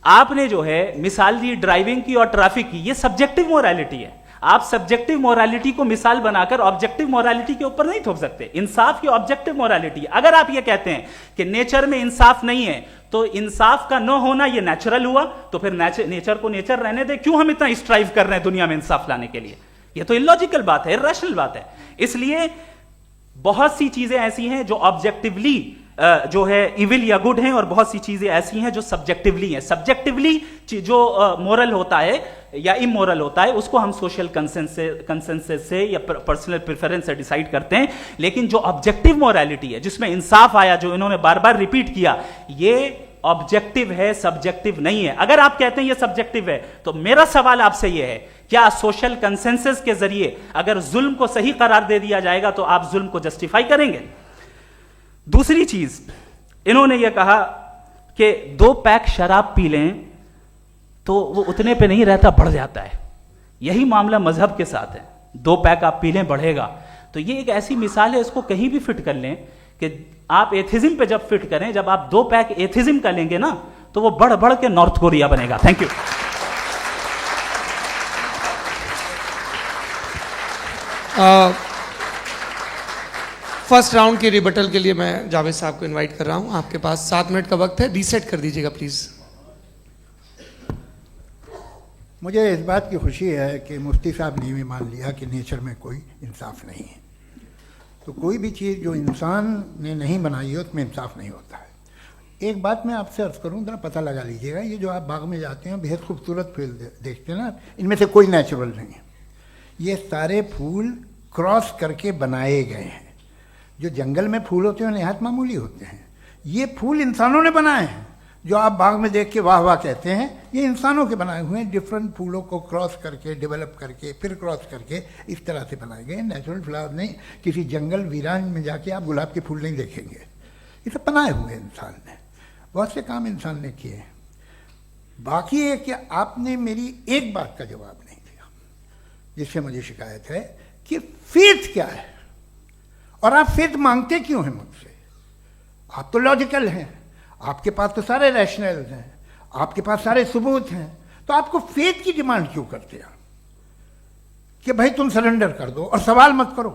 आपने जो है मिसाल दी ड्राइविंग की और ट्रैफिक की, ये सब्जेक्टिव मोरालिटी है। आप सब्जेक्टिव मोरालिटी को मिसाल बनाकर ऑब्जेक्टिव मोरालिटी के ऊपर नहीं थोप सकते। इंसाफ की ऑब्जेक्टिव मोरालिटी। अगर आप ये कहते हैं कि नेचर में इंसाफ नहीं है, तो इंसाफ का न होना ये नेचुरल हुआ, तो फिर नेचर को नेचर रहने दे। क्यों हम इतना स्ट्राइव कर रहे हैं दुनिया में इंसाफ लाने के लिए? ये तो इलॉजिकल बात है, इरैशनल बात है। इसलिए बहुत सी चीजें ऐसी हैं जो ऑब्जेक्टिवली जो है इविल या गुड हैं, और बहुत सी चीजें ऐसी हैं जो सब्जेक्टिवली हैं। सब्जेक्टिवली जो मोरल होता है या इमोरल होता है, उसको हम सोशल कंसेंसस से या पर्सनल प्रेफरेंस से डिसाइड करते हैं। लेकिन जो ऑब्जेक्टिव मोरालिटी है, जिसमें इंसाफ आया, जो इन्होंने बार बार रिपीट किया, ये ऑब्जेक्टिव है, सब्जेक्टिव नहीं है। अगर आप कहते हैं ये सब्जेक्टिव है, तो मेरा सवाल आपसे ये है, क्या सोशल कंसेंसस के जरिए अगर जुल्म को सही करार दे दिया जाएगा तो आप जुल्म को जस्टिफाई करेंगे? दूसरी चीज इन्होंने यह कहा कि 2 पैक शराब पी लें तो वो उतने पे नहीं रहता, बढ़ जाता है। यही मामला मजहब के साथ है। 2 पैक आप पी लें, बढ़ेगा। तो ये एक ऐसी मिसाल है, इसको कहीं भी फिट कर लें कि आप एथिज्म पे जब फिट करें, जब आप 2 पैक एथिज्म का लेंगे ना, तो वो बढ़ बढ़ के नॉर्थ कोरिया बनेगा। Thank you.
फर्स्ट राउंड के रिबटल के लिए मैं जावेद साहब को इनवाइट कर रहा हूं। आपके पास 7 मिनट का वक्त है, रीसेट कर दीजिएगा प्लीज।
मुझे इस बात की खुशी है कि मुफ्ती साहब ने भी मान लिया कि नेचर में कोई इंसाफ नहीं है। तो कोई भी चीज़ जो इंसान ने नहीं बनाई है उसमें इंसाफ नहीं होता है। एक बात मैं आपसे अर्ज़ करूँ, ज़रा पता लगा लीजिएगा, ये जो आप बाग में जाते हैं बेहद खूबसूरत फूल देखते हैं ना, इनमें से कोई नेचुरल नहीं है। ये सारे फूल क्रॉस करके बनाए गए हैं। जो जंगल में फूल होते हैं नहायत मामूली होते हैं, ये फूल इंसानों ने बनाए हैं। जो आप बाग में देख के वाह वाह कहते हैं, ये इंसानों के बनाए हुए हैं। डिफरेंट फूलों को क्रॉस करके, डेवलप करके, फिर क्रॉस करके इस तरह से बनाए गए। नेचुरल फ्लावर नहीं। किसी जंगल वीरान में जाके आप गुलाब के फूल नहीं देखेंगे। ये सब बनाए हुए इंसान ने, बहुत से काम इंसान ने किए हैं। बाकी है कि आपने मेरी एक बात का जवाब नहीं दिया, जिससे मुझे शिकायत है कि फेथ क्या है और आप फेथ मांगते क्यों हैं मुझसे? आप तो लॉजिकल हैं, आपके पास तो सारे रैशनल्स हैं, आपके पास सारे सबूत हैं, तो आपको फेथ की डिमांड क्यों करते हैं कि भाई तुम सरेंडर कर दो और सवाल मत करो?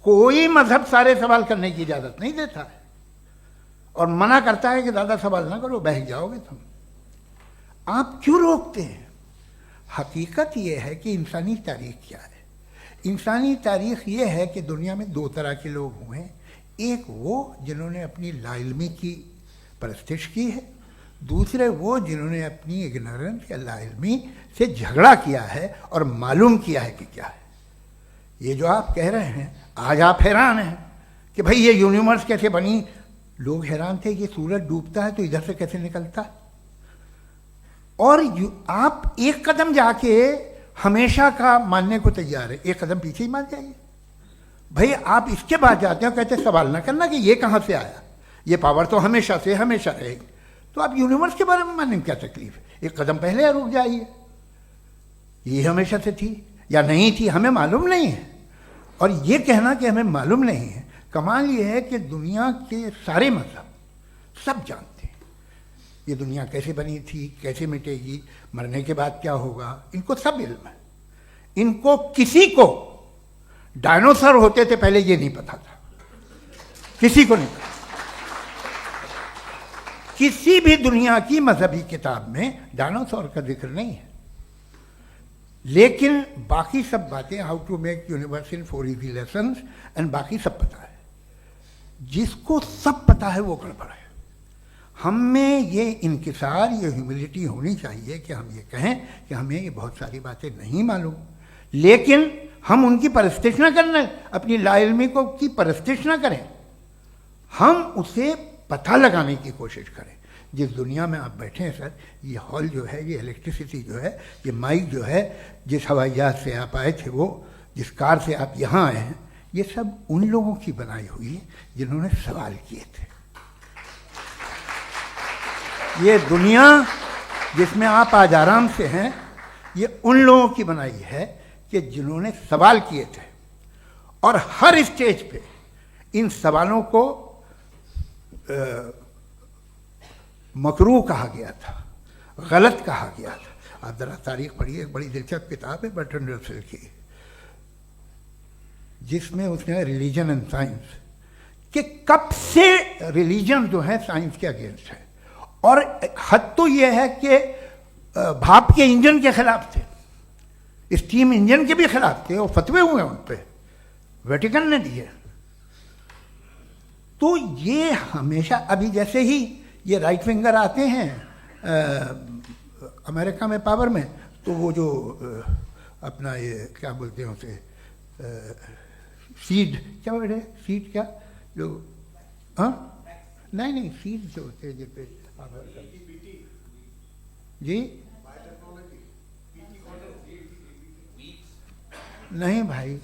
कोई मजहब सारे सवाल करने की इजाजत नहीं देता है और मना करता है कि दादा सवाल ना करो, बहक जाओगे तुम। आप क्यों रोकते हैं? हकीकत यह है कि इंसानी तारीख क्या है। इंसानी तारीख ये है कि दुनिया में 2 तरह के लोग हुए हैं। एक वो जिन्होंने अपनी लाइल्मी की परस्तिश की है, दूसरे वो जिन्होंने अपनी इग्नोरेंस या लाइल्मी से झगड़ा किया है और मालूम किया है कि क्या है। ये जो आप कह रहे हैं, आज आप हैरान हैं कि भाई ये यूनिवर्स कैसे बनी। लोग हैरान थे कि सूरज डूबता है तो इधर से कैसे निकलता है। और आप एक कदम जाके हमेशा का मानने को तैयार है, एक कदम पीछे ही मान जाइए। भाई आप इसके बाद जाते हो, कहते सवाल ना करना कि ये कहाँ से आया, ये पावर तो हमेशा से हमेशा रहेगी। तो आप यूनिवर्स के बारे में मानने में क्या तकलीफ है? एक कदम पहले रुक जाइए। ये हमेशा से थी या नहीं थी, हमें मालूम नहीं है। और ये कहना कि हमें मालूम नहीं है, कमाल ये है कि दुनिया के सारे मजहब सब जानते हैं ये दुनिया कैसे बनी थी, कैसे मिटेगी, मरने के बाद क्या होगा, इनको सब इल्म है। इनको किसी को डायनासोर होते थे पहले ये नहीं पता था, किसी को नहीं पता। किसी भी दुनिया की मजहबी किताब में डायनासोर का जिक्र नहीं है। लेकिन बाकी सब बातें, how to make universe in 4 easy lessons and बाकी सब पता है। जिसको सब पता है वो गड़बड़ है। हम में ये इंकिसार, ये ह्यूमिलिटी होनी चाहिए कि हम ये कहें कि हमें ये बहुत सारी बातें नहीं मालूम, लेकिन हम उनकी परस्तिश ना करें, अपनी लाइल्मी को की परस्तिश ना करें, हम उसे पता लगाने की कोशिश करें। जिस दुनिया में आप बैठे हैं सर, ये हॉल जो है, ये इलेक्ट्रिसिटी जो है, ये माइक जो है, जिस हवाई जहाज से आप आए थे, वो जिस कार से आप यहाँ आए हैं, ये सब उन लोगों की बनाई हुई है जिन्होंने सवाल किए थे। ये दुनिया जिसमें आप आज आराम से हैं, ये उन लोगों की बनाई है कि जिन्होंने सवाल किए थे। और हर स्टेज पे इन सवालों को मकरूह कहा गया था, गलत कहा गया था। आप जरा तारीख पढ़िए, एक बड़ी दिलचस्प किताब है बर्ट्रैंड रसेल की, जिसमें उसने रिलीजन एंड साइंस कि कब से रिलीजन जो है साइंस के अगेंस्ट है। और हद तो यह है कि भाप के इंजन के खिलाफ थे, स्टीम इंजन के भी खिलाफ थे, और फतवे हुए उन पर, वेटिकन ने दिए। तो ये हमेशा, अभी जैसे ही ये राइट विंगर आते हैं अमेरिका में पावर में, तो वो जो अपना ये क्या बोलते हैं उसे, सीड क्या बोलते हैं, सीड क्या जो, हाँ नहीं सीड जो होते हैं जिन पे जी नहीं भाई,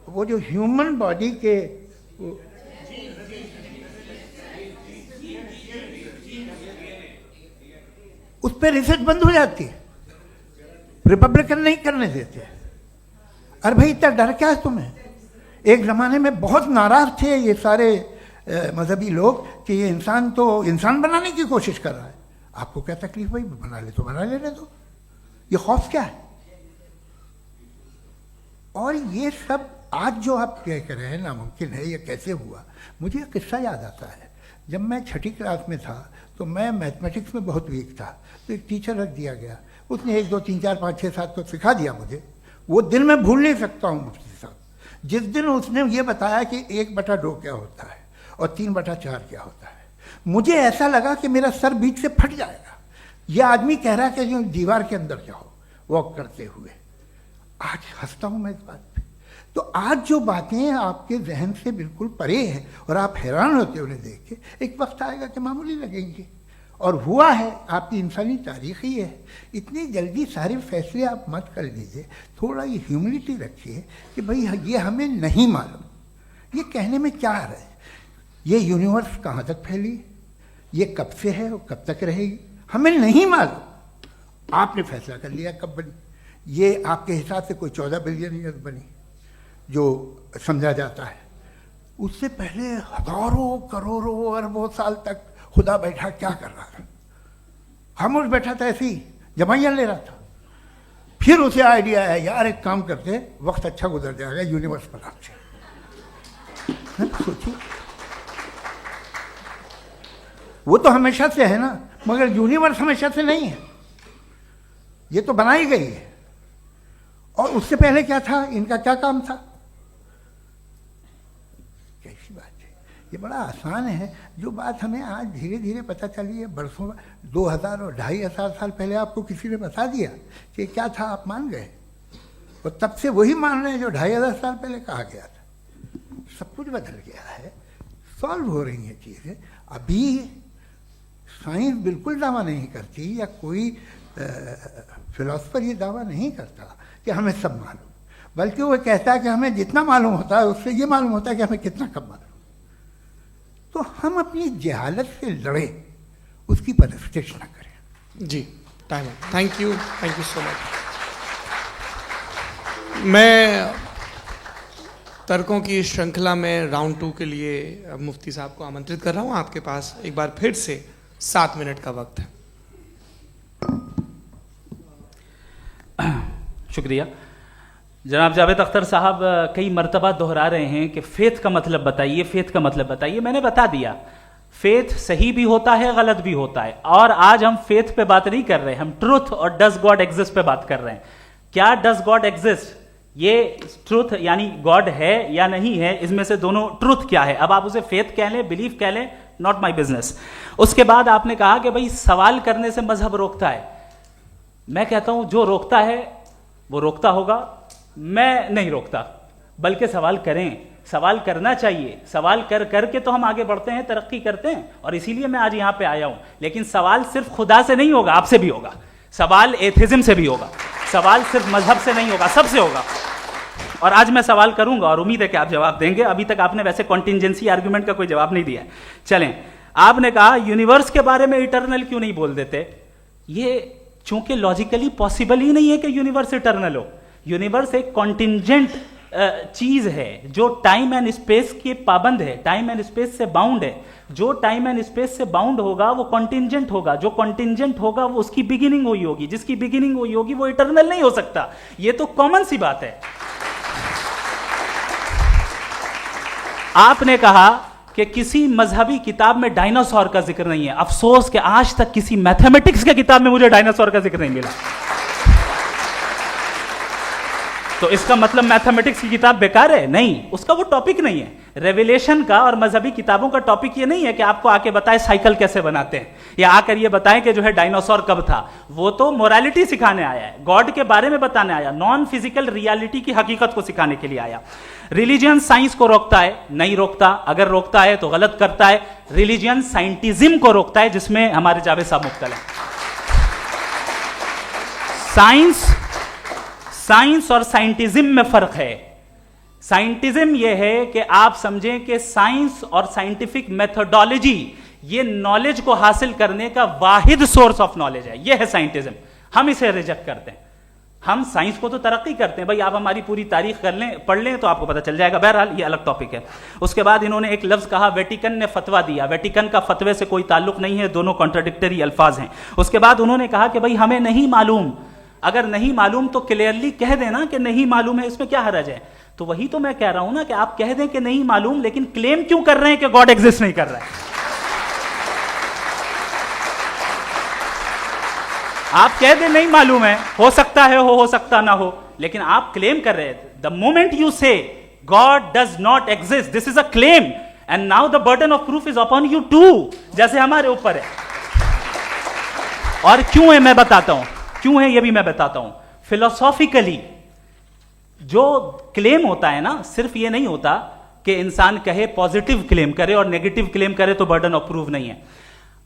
वो जो ह्यूमन बॉडी के उस पर रिसर्च बंद हो जाती है, रिपब्लिकन नहीं करने देते। अरे भाई इतना डर क्या है तुम्हें? एक ज़माने में बहुत नाराज़ थे ये सारे मजहबी लोग कि ये इंसान तो इंसान बनाने की कोशिश कर रहा है। आपको क्या तकलीफ भाई, बना ले तो बना लेने दो, ये खौफ क्या है? और ये सब आज जो आप कह रहे हैं नामुमकिन है, ये कैसे हुआ, मुझे एक किस्सा याद आता है। जब मैं 6ठी क्लास में था तो मैं मैथमेटिक्स में बहुत वीक था, तो एक टीचर रख दिया गया, उसने 1 2 3 4 5 6 7 तो सिखा दिया मुझे। वो दिन मैं भूल नहीं सकता हूँ मुफ्ती साहब, जिस दिन उसने ये बताया कि 1/2 क्या होता है और 3/4 क्या होता है, मुझे ऐसा लगा कि मेरा सर बीच से फट जाएगा। यह आदमी कह रहा है कि जो दीवार के अंदर जाओ वॉक करते हुए। आज हंसता हूँ मैं इस बात पे। तो आज जो बातें आपके जहन से बिल्कुल परे हैं और आप हैरान होते उन्हें देख के, एक वक्त आएगा कि मामूली लगेंगे। और हुआ है, आपकी इंसानी तारीख ही है। इतनी जल्दी सारे फैसले आप मत कर लीजिए, थोड़ा ये ह्यूमिलिटी रखिए कि भाई ये हमें नहीं मालूम। ये कहने में क्या है, ये यूनिवर्स कहाँ तक फैली, ये कब से है और कब तक रहेगी, हमें नहीं मालूम। आपने फैसला कर लिया कब बनी, ये आपके हिसाब से कोई 14 बिलियन ईयर बनी जो समझा जाता है। उससे पहले हजारों करोड़ों अरबों साल तक खुदा बैठा क्या कर रहा था, खामोश बैठा था, ऐसे ही जमाइयाँ ले रहा था। फिर उसे आइडिया आया, यार एक काम करते, वक्त अच्छा गुजर जाएगा, यूनिवर्स बनाते। सोचिए, वो तो हमेशा से है ना, मगर यूनिवर्स हमेशा से नहीं है, ये तो बनाई गई है। और उससे पहले क्या था, इनका क्या काम था, कैसी बात है। ये बड़ा आसान है, जो बात हमें आज धीरे धीरे पता चली है। बरसों 2000 और 2500 साल पहले आपको किसी ने बता दिया कि क्या था, आप मान गए, और तब से वही मान रहे हैं जो 2500 साल पहले कहा गया था। सब कुछ बदल गया है, सॉल्व हो रही हैं चीज़ें। अभी साइंस बिल्कुल दावा नहीं करती, या कोई फिलोसफर ये दावा नहीं करता कि हमें सब मालूम, बल्कि वो कहता है कि हमें जितना मालूम होता है उससे ये मालूम होता है कि हमें कितना कम मालूम। तो हम अपनी जहालत से लड़े, उसकी परस्तिश न करें।
जी, time. Thank you so much. मैं तर्कों की श्रृंखला में राउंड 2 के लिए मुफ्ती साहब को आमंत्रित कर रहा हूं। आपके पास एक बार फिर से 7 मिनट का वक्त है।
शुक्रिया। जनाब जावेद अख्तर साहब कई मर्तबा दोहरा रहे हैं कि फेथ का मतलब बताइए, फेथ का मतलब बताइए। मैंने बता दिया, फेथ सही भी होता है, गलत भी होता है। और आज हम फेथ पे बात नहीं कर रहे, हम ट्रुथ और डज गॉड एग्जिस्ट पे बात कर रहे हैं। क्या डज गॉड एग्जिस्ट, ये ट्रुथ यानी गॉड है या नहीं है, इसमें से दोनों ट्रुथ क्या है। अब आप उसे फेथ कह लें, बिलीफ कह लें, नॉट माई बिजनेस। उसके बाद आपने कहा कि भाई सवाल करने से मजहब रोकता है। मैं कहता हूं जो रोकता है वो रोकता होगा, मैं नहीं रोकता, बल्कि सवाल करें, सवाल करना चाहिए। सवाल कर करके तो हम आगे बढ़ते हैं, तरक्की करते हैं, और इसीलिए मैं आज यहां पे आया हूं। लेकिन सवाल सिर्फ खुदा से नहीं होगा, आपसे भी होगा। सवाल एथिज्म से भी होगा, सवाल सिर्फ मजहब से नहीं होगा, सबसे होगा। और आज मैं सवाल करूंगा और उम्मीद है कि आप जवाब देंगे। अभी तक आपने वैसे कॉन्टिंजेंसी आर्गुमेंट का कोई जवाब नहीं दिया है। चलें, आपने कहा यूनिवर्स के बारे में इटर्नल क्यों नहीं बोल देते। ये चूंकि लॉजिकली पॉसिबल ही नहीं है कि यूनिवर्स इटर्नल हो। यूनिवर्स एक कॉन्टिंजेंट चीज है जो टाइम एंड स्पेस के पाबंद है, टाइम एंड स्पेस से बाउंड है। जो टाइम एंड स्पेस से बाउंड होगा वो कॉन्टिंजेंट होगा, जो कॉन्टिंजेंट होगा वो उसकी बिगिनिंग हुई होगी, जिसकी बिगिनिंग हुई होगी वो इटर्नल नहीं हो सकता। ये तो कॉमन सी बात है। आपने कहा कि किसी मजहबी किताब में डायनासोर का जिक्र नहीं है। अफसोस कि आज तक किसी मैथमेटिक्स के किताब में मुझे डायनासोर का जिक्र नहीं मिला। तो इसका मतलब मैथमेटिक्स की किताब बेकार है? नहीं, उसका वो टॉपिक नहीं है। रेवलेशन का और मजहबी किताबों का टॉपिक ये नहीं है कि आपको आके बताए साइकिल कैसे बनाते हैं, या आकर ये बताएं कि जो है डायनासोर कब था। वो तो मोरालिटी सिखाने आया है, गॉड के बारे में बताने आया, नॉन फिजिकल रियलिटी की हकीकत को सिखाने के लिए आया। रिलीजियन साइंस को रोकता है? नहीं रोकता। अगर रोकता है तो गलत करता है। रिलीजियन साइंटिज्म को रोकता है, जिसमें हमारे जावेद साहब मुख्तल हैं। साइंस और साइंटिज्म में फर्क है। साइंटिज्म यह है कि आप समझें कि साइंस और साइंटिफिक मेथोडोलॉजी ये नॉलेज को हासिल करने का वाहिद सोर्स ऑफ नॉलेज है। यह है साइंटिज्म। हम इसे रिजेक्ट करते हैं। हम साइंस को तो तरक्की करते हैं, भाई आप हमारी पूरी तारीख कर लें, पढ़ लें तो आपको पता चल जाएगा। बहरहाल ये अलग टॉपिक है। उसके बाद इन्होंने एक लफ्ज कहा, वेटिकन ने फतवा दिया। वेटिकन का फतवे से कोई ताल्लुक नहीं है, दोनों कॉन्ट्राडिक्टरी अल्फाज हैं। उसके बाद उन्होंने कहा कि भाई हमें नहीं मालूम। अगर नहीं मालूम तो क्लियरली कह देना कि नहीं मालूम है, इसमें क्या हरज है। तो वही तो मैं कह रहा हूं ना कि आप कह दें कि नहीं मालूम, लेकिन क्लेम क्यों कर रहे हैं कि गॉड एग्जिस्ट नहीं कर रहा है? आप कह दें नहीं मालूम है, हो सकता है हो सकता ना हो, लेकिन आप क्लेम कर रहे हैं। The moment you say God does not exist, this is a claim, and now the burden of proof is upon you too, जैसे हमारे ऊपर है। और क्यों है मैं बताता हूं, क्यों है ये भी मैं बताता हूं। फिलोसॉफिकली जो क्लेम होता है ना, सिर्फ ये नहीं होता कि इंसान कहे पॉजिटिव क्लेम करे और नेगेटिव क्लेम करे तो बर्डन ऑफ प्रूफ नहीं है।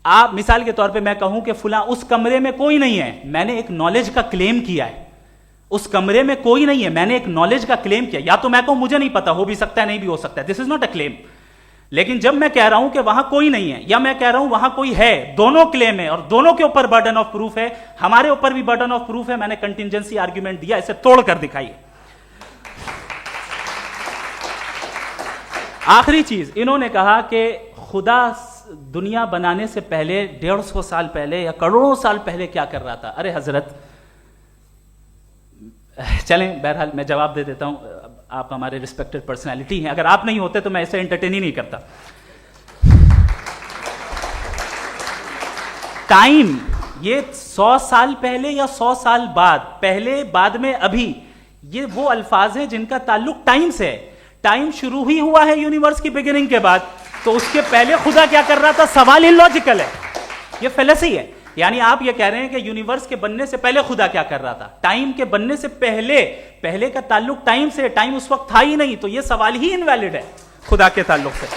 आप मिसाल के तौर पे मैं कहूं कि फुला उस कमरे में कोई नहीं है, मैंने एक नॉलेज का क्लेम किया है। उस कमरे में कोई नहीं है, मैंने एक नॉलेज का क्लेम किया। या तो मैं कहूं मुझे नहीं पता, हो भी सकता है नहीं भी हो सकता है, this is not a claim. लेकिन जब मैं कह रहा हूं कि वहां कोई नहीं है या मैं कह रहा हूं वहां कोई है, दोनों क्लेम है और दोनों के ऊपर बर्डन ऑफ प्रूफ है। हमारे ऊपर भी बर्डन ऑफ प्रूफ है, मैंने कंटिजेंसी आर्ग्यूमेंट दिया, इसे तोड़कर दिखाइए। आखिरी चीज, इन्होंने कहा कि खुदा दुनिया बनाने से पहले 150 साल पहले या करोड़ों साल पहले क्या कर रहा था। अरे हजरत, चलें बहरहाल मैं जवाब दे देता हूं, आप हमारे रिस्पेक्टेड पर्सनालिटी हैं, अगर आप नहीं होते तो मैं इसे एंटरटेन ही नहीं करता। टाइम, ये 100 साल पहले या 100 साल बाद, पहले बाद में अभी, ये वो अल्फाज हैं जिनका ताल्लुक टाइम से है। टाइम शुरू ही हुआ है यूनिवर्स की बिगिनिंग के बाद, तो उसके पहले खुदा क्या कर रहा था? सवाल इलॉजिकल है, ये फेलेसी है। यानी आप ये कह रहे हैं कि यूनिवर्स के बनने से पहले खुदा क्या कर रहा था? टाइम के बनने से पहले, पहले का ताल्लुक टाइम से, टाइम उस वक्त था ही नहीं, तो ये सवाल ही इनवैलिड है खुदा के ताल्लुक से।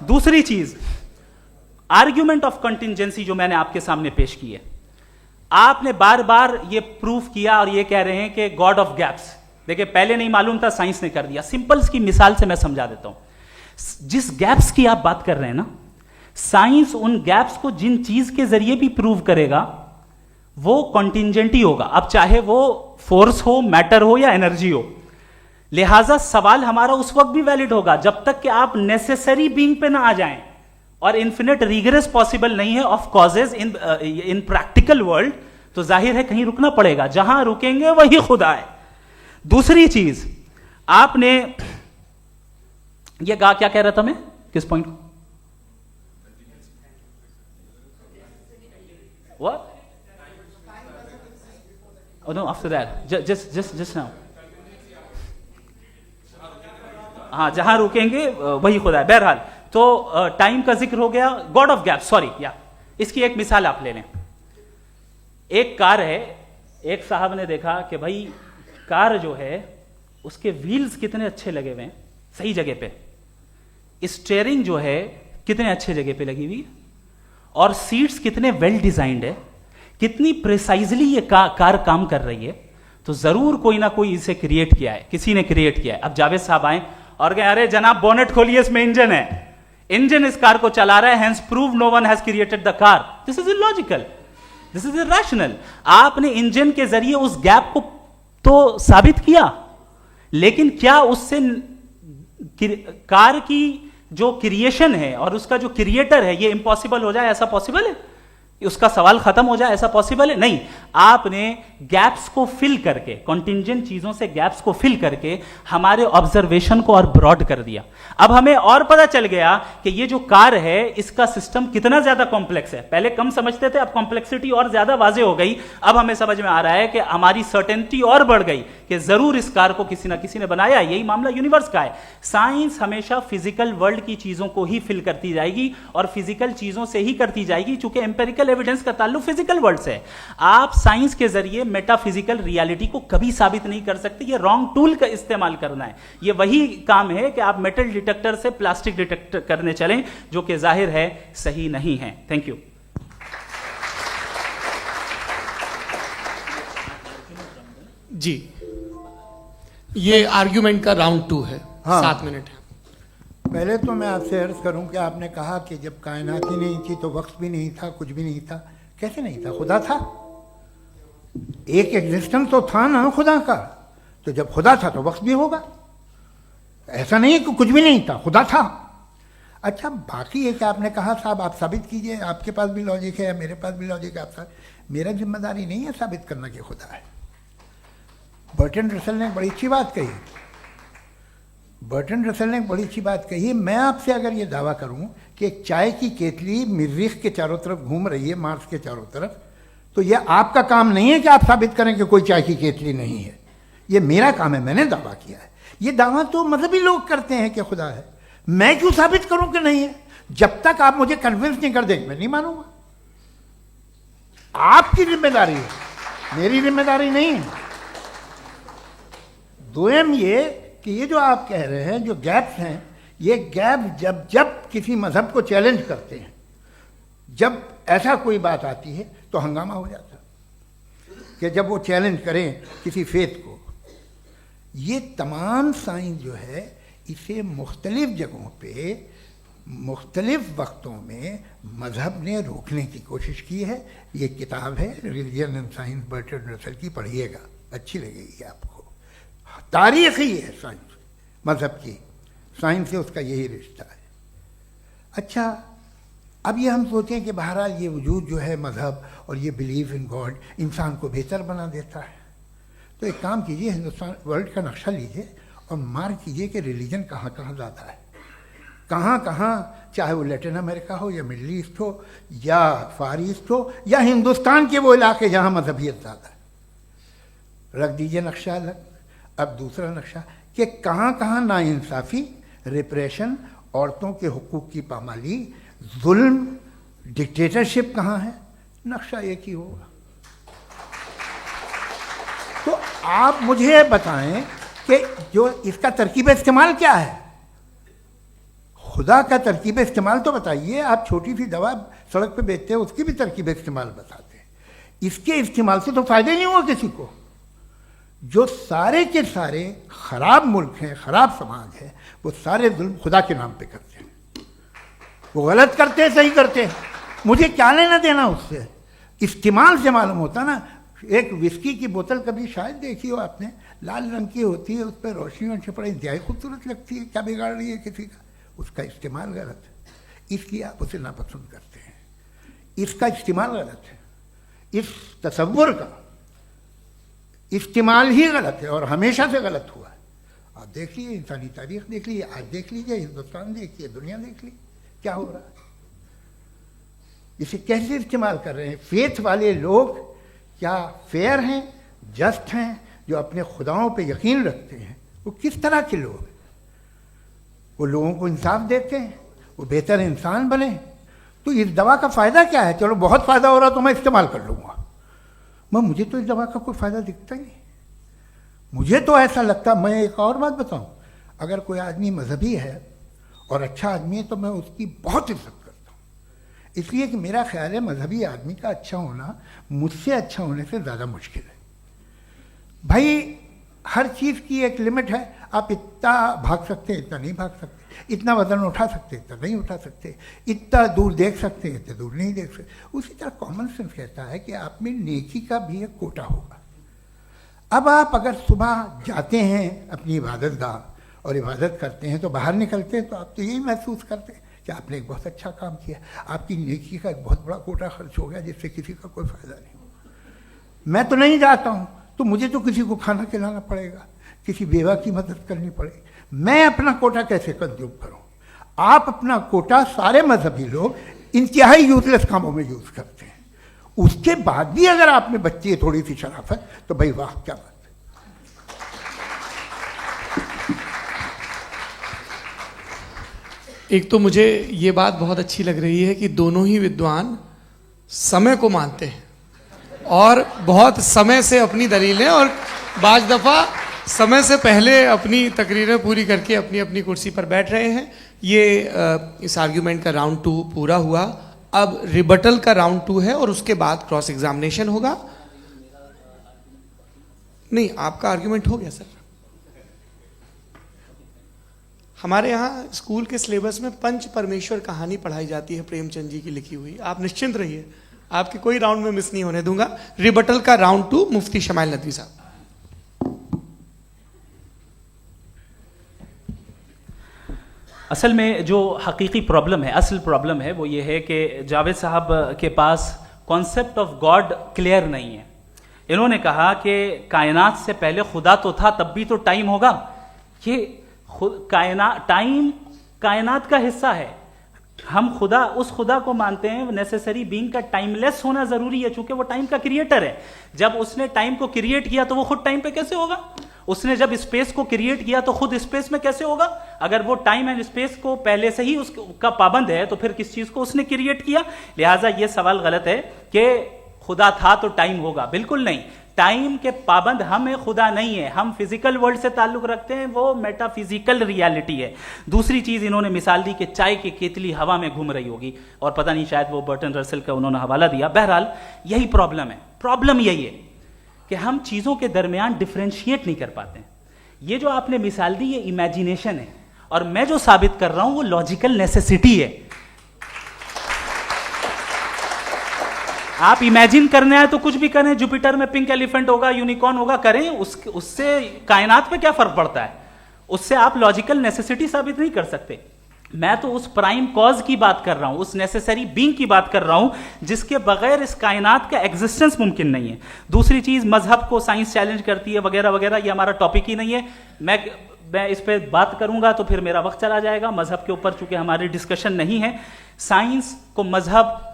दूसरी चीज, आर्ग्यूमेंट ऑफ कंटिजेंसी जो मैंने आपके सामने पेश की है, आपने बार बार ये प्रूफ किया और ये कह रहे हैं कि गॉड ऑफ गैप्स। देखिए, पहले नहीं मालूम था, साइंस ने कर दिया। सिंपल की मिसाल से मैं समझा देता हूं। जिस गैप्स की आप बात कर रहे हैं ना, साइंस उन गैप्स को जिन चीज के जरिए भी प्रूव करेगा वो कॉन्टिजेंट ही होगा, अब चाहे वो फोर्स हो, मैटर हो या एनर्जी हो। लिहाजा सवाल हमारा उस वक्त भी वैलिड होगा जब तक कि आप नेसेसरी बीइंग पे ना आ जाएं, और इन्फिनिट रिग्रेस पॉसिबल नहीं है of causes in practical world, तो जाहिर है कहीं रुकना पड़ेगा, जहां रुकेंगे वही खुदा है। दूसरी चीज, आपने ये कहा, क्या कह रहा था मैं, किस पॉइंट को? What? Oh no, after that. Just now. हाँ, जहां रुकेंगे वही खुदा है। बहरहाल, तो टाइम का जिक्र हो गया, गॉड ऑफ गैप, सॉरी, या इसकी एक मिसाल आप ले लें। एक कार है, एक साहब ने देखा कि भाई कार जो है उसके व्हील्स कितने अच्छे लगे हुए हैं, सही जगह पे, स्टीयरिंग जो है कितने अच्छे जगह पे लगी हुई है, और सीट्स कितने वेल डिजाइंड है, कितनी प्रिसाइजली ये कार काम कर रही है, तो जरूर कोई ना कोई इसे क्रिएट किया है, किसी ने क्रिएट किया है। अब जावेद साहब आए और कहे, अरे जनाब बोनेट खोलिए, इसमें इंजन है, इंजन इस कार को चला रहा है, hence prove no one has created the car. This is illogical, this is irrational. आपने इंजन के जरिए उस गैप को तो साबित किया, लेकिन क्या उससे कार की जो क्रिएशन है और उसका जो क्रिएटर है ये इम्पॉसिबल हो जाए? ऐसा पॉसिबल है? उसका सवाल खत्म हो जाए, ऐसा पॉसिबल है? नहीं। आपने गैप्स को फिल करके, कॉन्टिजेंट चीजों से गैप्स को फिल करके हमारे ऑब्जर्वेशन को और ब्रॉड कर दिया। अब हमें और पता चल गया कि ये जो कार है इसका सिस्टम कितना ज्यादा कॉम्प्लेक्स है। पहले कम समझते थे, अब कॉम्प्लेक्सिटी और ज्यादा वाजे हो गई। अब हमें समझ में आ रहा है कि हमारी सर्टेनिटी और बढ़ गई कि जरूर इस कार को किसी ना किसी ने बनाया। यही मामला यूनिवर्स का है। साइंस हमेशा फिजिकल वर्ल्ड की चीजों को ही फिल करती जाएगी और फिजिकल चीजों से ही करती जाएगी, चूंकि एम्पेरिकल एविडेंस का ताल्लुक फिजिकल वर्ल्ड से है। आप साइंस के जरिए मेटाफिजिकल रियलिटी को कभी साबित नहीं कर सकते। ये रॉन्ग टूल का इस्तेमाल करना है। ये वही काम है कि आप मेटल डिटेक्टर से प्लास्टिक डिटेक्टर करने चलें, जो कि जाहिर है सही नहीं है। Thank you.
जी, ये आर्ग्यूमेंट का राउंड 2 है।
हाँ।
7 मिनट है।
पहले तो मैं आपसे अर्ज करूं कि आपने कहा कि जब कायनात ही नहीं थी तो वक्त भी नहीं था, कुछ भी नहीं था। कैसे नहीं था? खुदा था। एक एग्जिस्टेंस तो था ना खुदा का। तो जब खुदा था तो वक्त भी होगा। ऐसा नहीं है कि कुछ भी नहीं था, खुदा था। अच्छा, बाकी एक आपने कहा साहब आप साबित कीजिए, आपके पास भी लॉजिक है, मेरे पास भी लॉजिक है। मेरा जिम्मेदारी नहीं है साबित करना कि खुदा है। बर्टन रसल ने बड़ी अच्छी बात कही, बर्टन रसल ने बड़ी अच्छी बात कही। मैं आपसे अगर ये दावा करूं कि एक चाय की केतली मरीख के चारों तरफ घूम रही है, मार्स के चारों तरफ, तो ये आपका काम नहीं है कि आप साबित करें कि कोई चाय की केतली नहीं है। ये मेरा काम है, मैंने दावा किया है। ये दावा तो मजहबी लोग करते हैं कि खुदा है, मैं क्यों साबित करूं कि नहीं है? जब तक आप मुझे कन्विंस नहीं कर देंगे मैं नहीं मानूंगा। आपकी जिम्मेदारी है, मेरी जिम्मेदारी नहीं है। दोयम ये कि ये जो आप कह रहे हैं, जो गैप्स हैं, ये गैप जब जब किसी मजहब को चैलेंज करते हैं, जब ऐसा कोई बात आती है तो हंगामा हो जाता है कि जब वो चैलेंज करें किसी फेथ को। ये तमाम साइंस जो है इसे मुख्तलिफ जगहों पे मुख्तलिफ वक्तों में मजहब ने रोकने की कोशिश की है। ये किताब है religion and science Burton Russell की, पढ़िएगा, अच्छी लगेगी आपको। तारीख ही है साइंस, मजहब की साइंस से उसका यही रिश्ता है। अच्छा, अब ये हम सोचें कि बहरहाल ये वजूद जो है मजहब और ये बिलीव इन गॉड इंसान को बेहतर बना देता है, तो एक काम कीजिए, हिंदुस्तान वर्ल्ड का नक्शा लीजिए और मार्क कीजिए कि रिलीजन कहाँ कहाँ ज़्यादा है, कहाँ कहाँ, चाहे वो लैटिन अमेरिका हो या मिडल ईस्ट हो या फार ईस्ट हो या हिंदुस्तान के वो इलाके जहाँ मजहबियत ज़्यादा है। रख दीजिए नक्शा अलग। अब दूसरा नक्शा कि कहाँ कहाँ नाइंसाफ़ी, रिप्रेशन, औरतों के हुकूक की पामाली, जुल्म, डिक्टेटरशिप कहाँ है, नक्शा एक ही होगा। तो आप मुझे बताएं कि जो इसका तरकीब इस्तेमाल क्या है, खुदा का तरकीब इस्तेमाल तो बताइए। आप छोटी सी दवा सड़क पे बेचते हैं, उसकी भी तरकीब इस्तेमाल बताते हैं। इसके इस्तेमाल से तो फायदे नहीं हुआ किसी को। जो सारे के सारे खराब मुल्क हैं, खराब समाज है, वो सारे जुल्म खुदा के नाम पे करते हैं। वो गलत करते हैं, सही करते हैं, मुझे क्या लेना देना उससे। इस्तेमाल से मालूम होता ना। एक विस्की की बोतल कभी शायद देखी हो आपने, लाल रंग की होती है, उस पर रोशनी और छपड़ा इंतहाई खूबसूरत लगती है, क्या बिगाड़ रही है किसी का? उसका इस्तेमाल गलत है, इसलिए आप उसे नापसंद करते हैं। इसका इस्तेमाल गलत है, इस तसव्वुर का इस्तेमाल ही गलत है और हमेशा से गलत हुआ है। आप देख लीजिए, इंसानी तारीख देख लीजिए, आज देख लीजिए, हिंदुस्तान देखिए, दुनिया देख लीजिए क्या हो रहा है। इसे कैसे इस्तेमाल कर रहे हैं फेथ वाले लोग? क्या फेयर हैं, जस्ट हैं, जो अपने खुदाओं पे यकीन रखते हैं? वो किस तरह के लोग हैं? वो लोगों को इंसाफ देते हैं, वो बेहतर इंसान बने। तो इस दवा का फ़ायदा क्या है? चलो बहुत फ़ायदा हो रहा तो मैं इस्तेमाल कर लूँगा, मुझे तो इस दवा का कोई फ़ायदा दिखता ही नहीं। मुझे तो ऐसा लगता, मैं एक और बात बताऊं, अगर कोई आदमी मजहबी है और अच्छा आदमी है तो मैं उसकी बहुत इज्जत करता हूँ, इसलिए कि मेरा ख्याल है मजहबी आदमी का अच्छा होना मुझसे अच्छा होने से ज़्यादा मुश्किल है। भाई हर चीज़ की एक लिमिट है। आप इतना भाग सकते हैं, इतना नहीं भाग सकते, इतना वजन उठा सकते, इतना नहीं उठा सकते, इतना दूर देख सकते हैं, इतना दूर नहीं देख सकते। उसी तरह कॉमन सेंस कहता है कि आप में नेकी का भी एक कोटा होगा। अब आप अगर सुबह जाते हैं अपनी इबादत गाह और इबादत करते हैं, तो बाहर निकलते हैं तो आप तो यही महसूस करते हैं कि आपने एक बहुत अच्छा काम किया, आपकी नेकी का एक बहुत बड़ा कोटा खर्च हो गया जिससे किसी का कोई फ़ायदा नहीं हो। मैं तो नहीं जाता हूँ तो मुझे तो किसी को खाना खिलाना पड़ेगा, किसी बेवा की मदद करनी पड़ेगी। मैं अपना कोटा कैसे कंज्यूम करूं? आप अपना कोटा, सारे मजहबी लोग इंतहाई यूजलेस कामों में यूज करते हैं। उसके बाद भी अगर आप में बच्ची है थोड़ी सी शराफत, तो भाई वाह क्या बात है।
एक तो मुझे ये बात बहुत अच्छी लग रही है कि दोनों ही विद्वान समय को मानते हैं और बहुत समय से अपनी दलीलें और बाज़ दफ़ा समय से पहले अपनी तकरीरें पूरी करके अपनी अपनी कुर्सी पर बैठ रहे हैं। ये इस आर्ग्यूमेंट का राउंड 2 पूरा हुआ। अब रिबटल का राउंड 2 है और उसके बाद क्रॉस एग्जामिनेशन होगा। नहीं, आपका आर्ग्यूमेंट हो गया सर। हमारे यहाँ स्कूल के सिलेबस में पंच परमेश्वर कहानी पढ़ाई जाती है, प्रेमचंद जी की लिखी हुई। आप निश्चिंत रहिए, आपके कोई राउंड में मिस नहीं होने दूंगा। रिबटल का राउंड 2 मुफ्ती शमाइल नदवी साहब।
असल में जो हकीकी प्रॉब्लम है, असल प्रॉब्लम है, वो ये है कि जावेद साहब के पास कॉन्सेप्ट ऑफ गॉड क्लियर नहीं है। इन्होंने कहा कि कायनात से पहले खुदा तो था, तब भी तो टाइम होगा। ये कायनात का हिस्सा है। हम उस खुदा को मानते हैं, नेसेसरी बीइंग का टाइमलेस होना जरूरी है, चूंकि वो टाइम का क्रिएटर है। जब उसने टाइम को क्रिएट किया तो वो खुद टाइम पे कैसे होगा? उसने जब स्पेस को क्रिएट किया तो खुद स्पेस में कैसे होगा? अगर वो टाइम एंड स्पेस को पहले से ही उसका पाबंद है तो फिर किस चीज को उसने क्रिएट किया? लिहाजा ये सवाल गलत है कि खुदा था तो टाइम होगा। बिल्कुल नहीं, टाइम के पाबंद हम है, खुदा नहीं है। हम फिजिकल वर्ल्ड से ताल्लुक रखते हैं, वो मेटाफिजिकल रियलिटी है। दूसरी चीज इन्होंने मिसाल दी कि चाय की केतली हवा में घूम रही होगी, और पता नहीं शायद वो बर्टन रसल का उन्होंने हवाला दिया। बहरहाल यही प्रॉब्लम है। प्रॉब्लम यही है कि हम चीजों के दरमियान डिफरेंशिएट नहीं कर पाते हैं। ये जो आपने मिसाल दी ये इमेजिनेशन है, और मैं जो साबित कर रहा हूं वो लॉजिकल नेसेसिटी है। आप इमेजिन करने आए तो कुछ भी करें, जुपिटर में पिंक एलिफेंट होगा, यूनिकॉर्न होगा, करें, उससे कायनात पे क्या फर्क पड़ता है? उससे आप लॉजिकल नेसेसिटी साबित नहीं कर सकते। मैं तो उस प्राइम कॉज की बात कर रहा हूं, उस नेसेसरी बीइंग की बात कर रहा हूं जिसके बगैर इस कायनात का एग्जिस्टेंस मुमकिन नहीं है। दूसरी चीज, मजहब को साइंस चैलेंज करती है वगैरह वगैरह, ये हमारा टॉपिक ही नहीं है। मैं इस पे बात करूंगा तो फिर मेरा वक्त चला जाएगा। मजहब के ऊपर चूंकि हमारी डिस्कशन नहीं है, साइंस को मजहब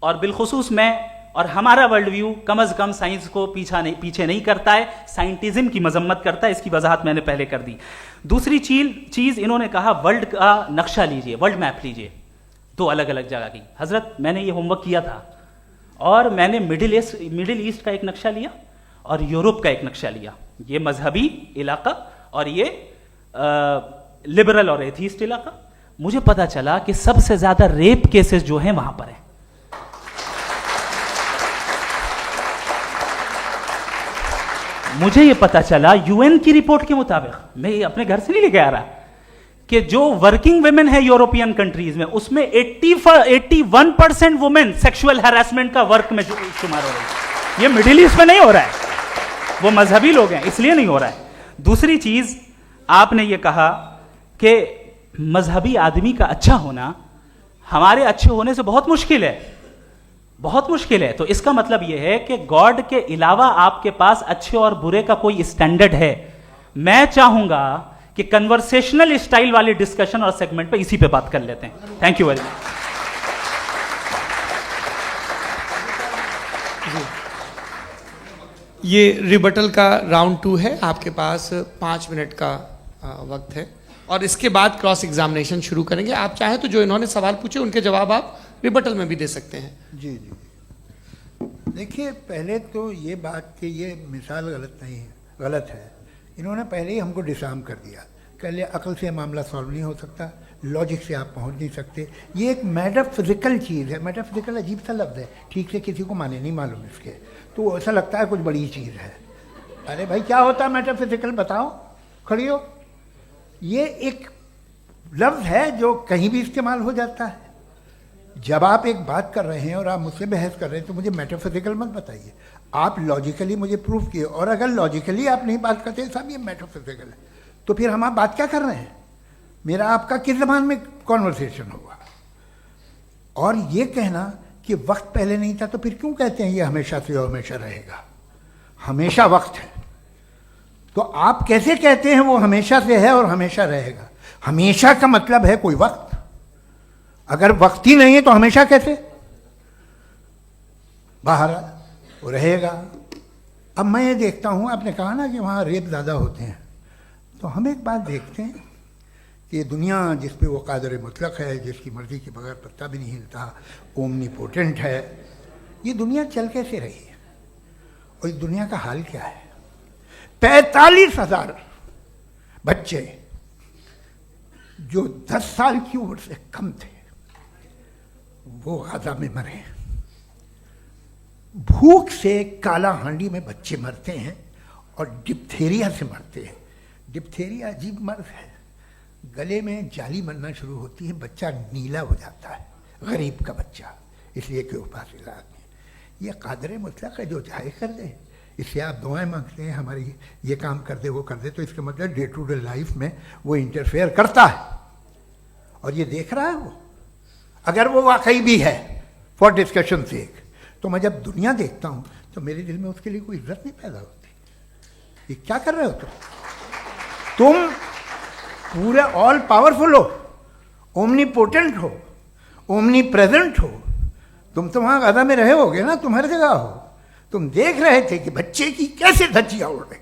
और बिलखुसूस मैं और हमारा वर्ल्ड व्यू कम अज कम साइंस को पीछे नहीं करता है, साइंटिज्म की मजम्मत करता है। इसकी वजाहत मैंने पहले कर दी। दूसरी चीज इन्होंने कहा वर्ल्ड का नक्शा लीजिए, वर्ल्ड मैप लीजिए, दो अलग अलग जगह की। हजरत मैंने ये होमवर्क किया था, और मैंने मिडिल ईस्ट का एक नक्शा लिया और यूरोप का एक नक्शा लिया। ये मजहबी इलाका और ये लिबरल और एथीस्ट इलाका। मुझे पता चला कि सबसे ज्यादा रेप केसेस जो हैं वहां पर है। मुझे ये पता चला यूएन की रिपोर्ट के मुताबिक, मैं ये अपने घर से नहीं लेके आ रहा, कि जो वर्किंग वुमेन है यूरोपियन कंट्रीज में, उसमें 81% वुमेन सेक्सुअल हैरेसमेंट का वर्क में शुमार हो रही है। ये मिडिल ईस्ट में नहीं हो रहा है, वो मजहबी लोग हैं इसलिए नहीं हो रहा है। दूसरी चीज आपने ये कहा कि मजहबी आदमी का अच्छा होना हमारे अच्छे होने से बहुत मुश्किल है, बहुत मुश्किल है। तो इसका मतलब यह है कि गॉड के अलावा आपके पास अच्छे और बुरे का कोई स्टैंडर्ड है। मैं चाहूंगा कि कन्वर्सेशनल स्टाइल वाली डिस्कशन और सेगमेंट पे इसी पे बात कर लेते हैं। Thank you very much.
ये रिबटल का राउंड 2 है, आपके पास 5 मिनट का वक्त है, और इसके बाद क्रॉस एग्जामिनेशन शुरू करेंगे। आप चाहें तो जो इन्होंने सवाल पूछे उनके जवाब आप रिबटल में भी दे सकते हैं।
जी जी, देखिए पहले तो ये बात कि ये मिसाल गलत नहीं है, गलत है। इन्होंने पहले ही हमको डिसार्म कर दिया, कह लिया अकल से मामला सॉल्व नहीं हो सकता, लॉजिक से आप पहुंच नहीं सकते। ये एक मेटाफिजिकल चीज़ है। मेटाफिजिकल अजीब सा लफ्ज़ है, ठीक से किसी को माने नहीं मालूम इसके, तो ऐसा लगता है कुछ बड़ी चीज़ है। अरे भाई क्या होता है मेटाफिजिकल, बताओ, खड़ी हो। ये एक लफ्ज़ है जो कहीं भी इस्तेमाल हो जाता है। जब आप एक बात कर रहे हैं और आप मुझसे बहस कर रहे हैं तो मुझे मेटाफिजिकल मत बताइए, आप लॉजिकली मुझे प्रूव किए। और अगर लॉजिकली आप नहीं बात करते साहब ये मेटाफिजिकल है, तो फिर हम आप बात क्या कर रहे हैं? मेरा आपका किस ज़बान में कॉन्वर्सेशन होगा? और ये कहना कि वक्त पहले नहीं था, तो फिर क्यों कहते हैं ये हमेशा से और हमेशा रहेगा? हमेशा वक्त है, तो आप कैसे कहते हैं वो हमेशा से है और हमेशा रहेगा? हमेशा का मतलब है कोई वक्त, अगर वक्त ही नहीं है तो हमेशा कैसे? बाहर वो रहेगा। अब मैं ये देखता हूँ, आपने कहा ना कि वहाँ रेप ज़्यादा होते हैं, तो हम एक बात देखते हैं कि दुनिया जिस पे वो कादर मुतलक है, जिसकी मर्ज़ी के बगैर पत्ता भी नहीं हिलता, ओमनीपोटेंट है, ये दुनिया चल कैसे रही है? और इस दुनिया का हाल क्या है? 45,000 बच्चे जो 10 साल की उम्र से कम थे वो गाजा में मरे। भूख से काला हांडी में बच्चे मरते हैं और डिप्थेरिया से मरते हैं। डिप्थेरिया अजीब मर्ज है, गले में जाली बनना शुरू होती है, बच्चा नीला हो जाता है, गरीब का बच्चा, इसलिए कि उपास इलाज में। ये कादर मुतलक है, जो चाहे कर दे। इससे आप दुआएं मांगते हैं हमारी, ये काम कर दे वो कर दे, तो इसका मतलब डे टू डे लाइफ में वो इंटरफेयर करता है और ये देख रहा है वो। अगर वो वाकई भी है फॉर डिस्कशन सेक, तो मैं जब दुनिया देखता हूँ तो मेरे दिल में उसके लिए कोई इज्जत नहीं पैदा होती। ये क्या कर रहे हो तुम पूरे ऑल पावरफुल हो, ओमनीपोटेंट हो, ओमनी प्रेजेंट हो। तुम तो वहां गादा में रहे होगे ना, तुम हर जगह हो। तुम देख रहे थे कि बच्चे की कैसे धज्जियां उड़ रही,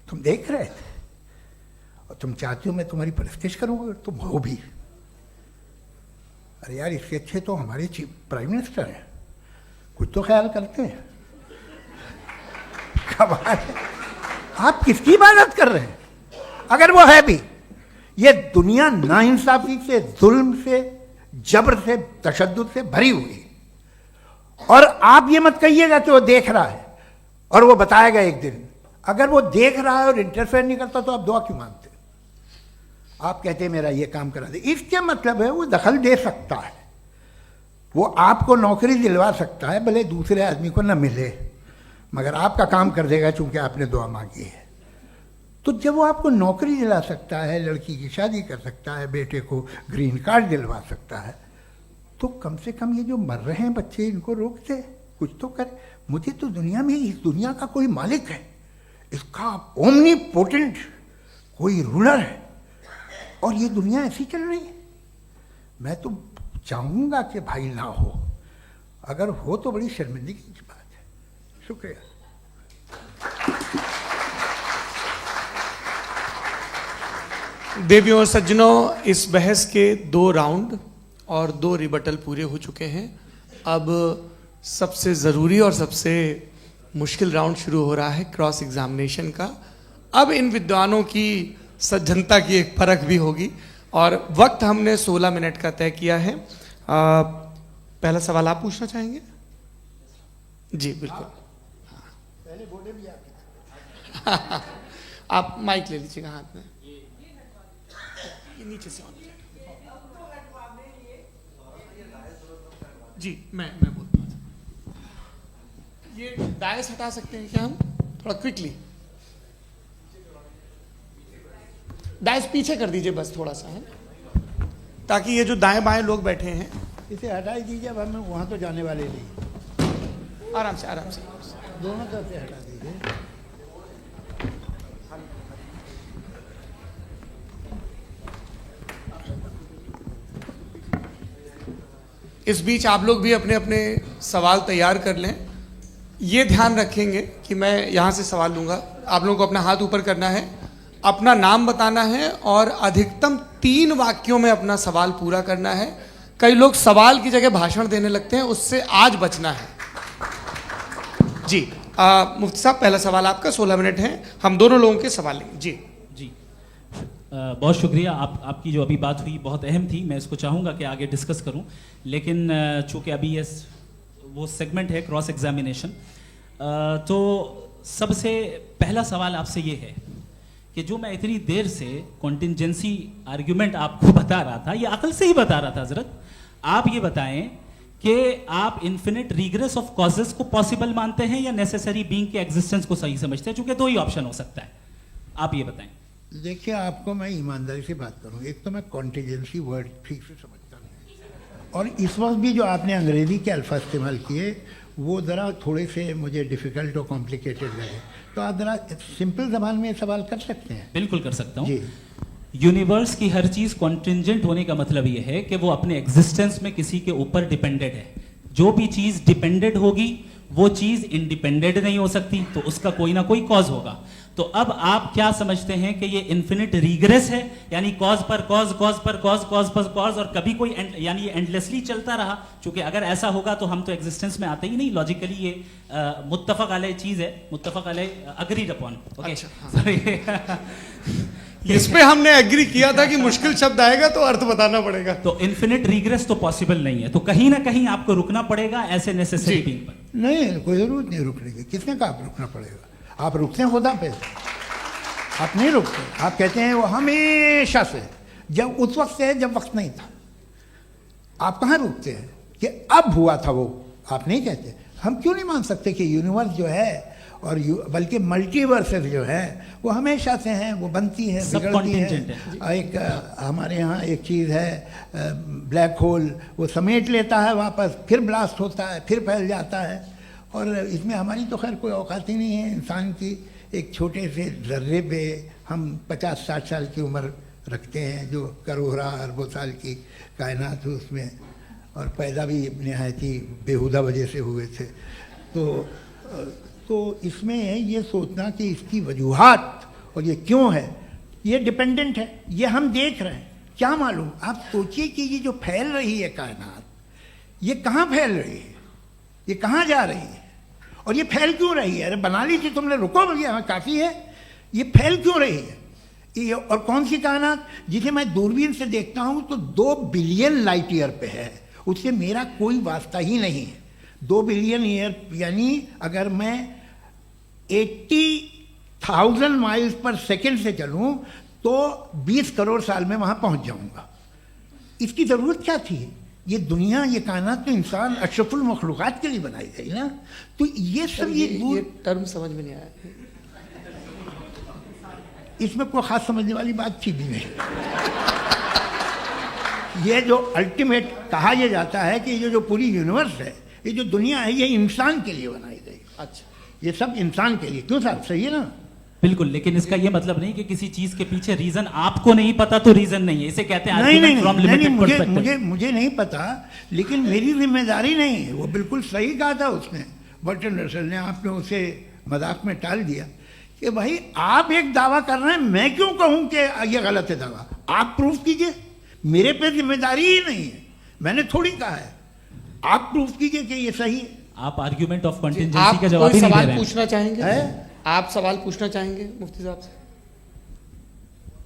तुम देख रहे थे, और तुम चाहते हो मैं तुम्हारी परस्तिश करूंगा, तुम हो भी। अरे यार, इसके अच्छे तो हमारे चीफ प्राइम मिनिस्टर हैं, कुछ तो ख्याल करते हैं। कमाल है। आप किसकी इबादत कर रहे हैं? अगर वो है भी, ये दुनिया नाइंसाफी से, जुल्म से, जबर से, तशद्दुद से भरी हुई है। और आप ये मत कहिएगा कि वो देख रहा है और वो बताएगा एक दिन। अगर वो देख रहा है और इंटरफेयर नहीं करता तो आप दुआ क्यों मांगते? आप कहते हैं मेरा ये काम करा दे, इसके मतलब है वो दखल दे सकता है, वो आपको नौकरी दिलवा सकता है, भले दूसरे आदमी को न मिले, मगर आपका काम कर देगा चूंकि आपने दुआ मांगी है। तो जब वो आपको नौकरी दिला सकता है, लड़की की शादी कर सकता है, बेटे को ग्रीन कार्ड दिलवा सकता है, तो कम से कम ये जो मर रहे हैं बच्चे, इनको रोक दे, कुछ तो करे। मुझे तो दुनिया में, इस दुनिया का कोई मालिक है, इसका ओमनीपोटेंट कोई रूलर है, और ये दुनिया ऐसी चल रही है। मैं तो चाहूँगा कि भाई ना हो, अगर हो तो बड़ी शर्मिंदगी की बात है। शुक्रिया।
देवियों और सज्जनों, इस बहस के 2 राउंड और 2 रिबटल पूरे हो चुके हैं। अब सबसे ज़रूरी और सबसे मुश्किल राउंड शुरू हो रहा है, क्रॉस एग्जामिनेशन का। अब इन विद्वानों की सज्जनता की एक परख भी होगी, और वक्त हमने 16 मिनट का तय किया है। पहला सवाल आप पूछना चाहेंगे? जी बिल्कुल।
पहले बोले भी आप
आप माइक ले लीजिएगा हाथ में, ये नीचे से ऑन किया। जी मैं बोलता हूँ, ये डायस हटा सकते हैं क्या हम थोड़ा क्विकली? डायस पीछे कर दीजिए बस थोड़ा सा, है, ताकि ये जो दाएं बाएं लोग बैठे हैं,
इसे हटा ही दीजिए। अब हम वहाँ तो जाने वाले नहीं,
आराम से आराम से।
दोनों तरफ से हटा दीजिए।
इस बीच आप लोग भी अपने अपने सवाल तैयार कर लें। ये ध्यान रखेंगे कि मैं यहाँ से सवाल लूँगा, आप लोगों को अपना हाथ ऊपर करना है, अपना नाम बताना है, और अधिकतम 3 वाक्यों में अपना सवाल पूरा करना है। कई लोग सवाल की जगह भाषण देने लगते हैं, उससे आज बचना है। जी मुफ्ती साहब, पहला सवाल आपका, 16 मिनट हैं, हम दोनों लोगों के सवाल लेंगे। जी
जी बहुत शुक्रिया। आपकी जो अभी बात हुई बहुत अहम थी, मैं इसको चाहूँगा कि आगे डिस्कस करूँ, लेकिन चूँकि अभी ये वो सेगमेंट है क्रॉस एग्जामिनेशन, तो सबसे पहला सवाल आपसे ये है कि जो मैं इतनी देर से कॉन्टिंजेंसी आर्ग्यूमेंट आपको बता रहा था, ये अकल से ही बता रहा था हजरत, आप ये बताएं कि आप इन्फिनिट रिग्रेस ऑफ कॉजेस को पॉसिबल मानते हैं या नेसेसरी बीइंग के एग्जिस्टेंस को सही समझते हैं? चूंकि 2 ही ऑप्शन हो सकता है, आप ये बताएं।
देखिए, आपको मैं ईमानदारी से बात करूं, एक तो मैं कॉन्टिजेंसी वर्ड ठीक से समझता नहीं, और इस वक्त भी जो आपने अंग्रेजी के अल्फाज इस्तेमाल किए वो ज़रा थोड़े से मुझे डिफ़िकल्ट और कॉम्प्लिकेटेड लगे, तो आप ज़रा सिंपल ज़बान में सवाल कर सकते हैं?
बिल्कुल कर सकता हूँ।
जी।
यूनिवर्स की हर चीज कॉन्टिंजेंट होने का मतलब यह है कि वो अपने एग्जिस्टेंस में किसी के ऊपर डिपेंडेड है। जो भी चीज डिपेंडेड होगी वो चीज इंडिपेंडेंट नहीं हो सकती, तो उसका कोई ना कोई कॉज होगा। तो अब आप क्या समझते हैं कि ये इन्फिनिट रिग्रेस है, यानी कॉज पर कॉज, कॉज पर कॉज, कॉज पर कॉज, और कभी कोई यानी ये एंडलेसली चलता रहा? क्योंकि अगर ऐसा होगा तो हम तो एग्जिस्टेंस में आते ही नहीं। लॉजिकली ये मुत्तफक अलैह चीज है, मुत्तफक अलैह अग्रीड अपॉन। ओके,
इस पे हमने एग्री किया था कि मुश्किल शब्द आएगा तो अर्थ बताना पड़ेगा।
तो इन्फिनिट रिग्रेस तो पॉसिबल नहीं है, तो कहीं ना कहीं आपको रुकना पड़ेगा ऐसे नेसेसरी बीइंग पर।
नहीं, कोई ज़रूरत नहीं रुकने की। किसने कहा आप रुकना पड़ेगा? आप रुकते हैं खुदा पे, आप नहीं रुकते। आप कहते हैं वो हमेशा से, जब उस वक्त से जब वक्त नहीं था। आप कहाँ रुकते हैं कि अब हुआ था वो? आप नहीं कहते। हम क्यों नहीं मान सकते कि यूनिवर्स जो है और बल्कि मल्टीवर्सेस जो है वो हमेशा से हैं, वो बनती है, बिगड़ती है। एक हमारे यहाँ एक चीज़ है ब्लैक होल, वो समेट लेता है वापस, फिर ब्लास्ट होता है, फिर फैल जाता है। और इसमें हमारी तो खैर कोई औकात ही नहीं है। इंसान की एक छोटे से जर्रे पे हम 50-60 साल की उम्र रखते हैं, जो करोड़ों अरबों साल की कायनात है उसमें, और पैदा भी नहायत ही बेहुदा वजह से हुए थे। तो इसमें ये सोचना कि इसकी वजूहात और ये क्यों है, ये डिपेंडेंट है, ये हम देख रहे हैं। क्या मालूम, आप सोचिए कि ये जो फैल रही है कायनात, ये कहाँ फैल रही है, ये कहाँ जा रही है, और ये फैल क्यों रही है? अरे बना ली थी तुमने, रुको भैया, काफ़ी है। ये फैल क्यों रही है? ये और कौन सी कायनात जिसे मैं दूरबीन से देखता हूँ तो 2 बिलियन लाइट ईयर पे है, उससे मेरा कोई वास्ता ही नहीं है। 2 बिलियन ईयर यानी अगर मैं 80,000 माइल्स पर सेकेंड से चलूँ तो 20 करोड़ साल में वहाँ पहुँच जाऊँगा। इसकी ज़रूरत क्या थी? ये दुनिया, ये कायनात तो इंसान अशरफुल मखलूक़ात के लिए बनाई गई ना। तो ये सब
ये टर्म समझ में नहीं आया,
इसमें कोई खास समझने वाली बात थी भी नहीं। ये जो अल्टीमेट कहा यह जाता है कि ये जो पूरी यूनिवर्स है, ये जो दुनिया है, ये इंसान के लिए बनाई गई।
अच्छा,
ये सब इंसान के लिए। क्यों साहब, सही है ना?
बिल्कुल, लेकिन इसका ये मतलब नहीं कि किसी चीज के पीछे रीजन आपको नहीं पता तो रीजन नहीं है, इसे कहते हैं
नहीं,
from limited perspective।
मुझे नहीं पता, लेकिन मेरी जिम्मेदारी नहीं है। वो बिल्कुल सही कहा था उसने, बर्टन रसल ने। आपने उसे मजाक में टाल दिया कि भाई आप एक दावा कर रहे हैं, मैं क्यों कहूं कि ये गलत है दावा? आप प्रूफ कीजिए, मेरे पे जिम्मेदारी ही नहीं है, मैंने थोड़ी कहा है। आप प्रूफ कीजिए कि ये सही है।
आप आर्ग्यूमेंट ऑफ कंटिंजेंसी
आप
का जवाब
कोई
ही नहीं दे
सवाल
रहे हैं।
पूछना चाहेंगे?
है?
आप सवाल पूछना चाहेंगे मुफ्ती साहब से?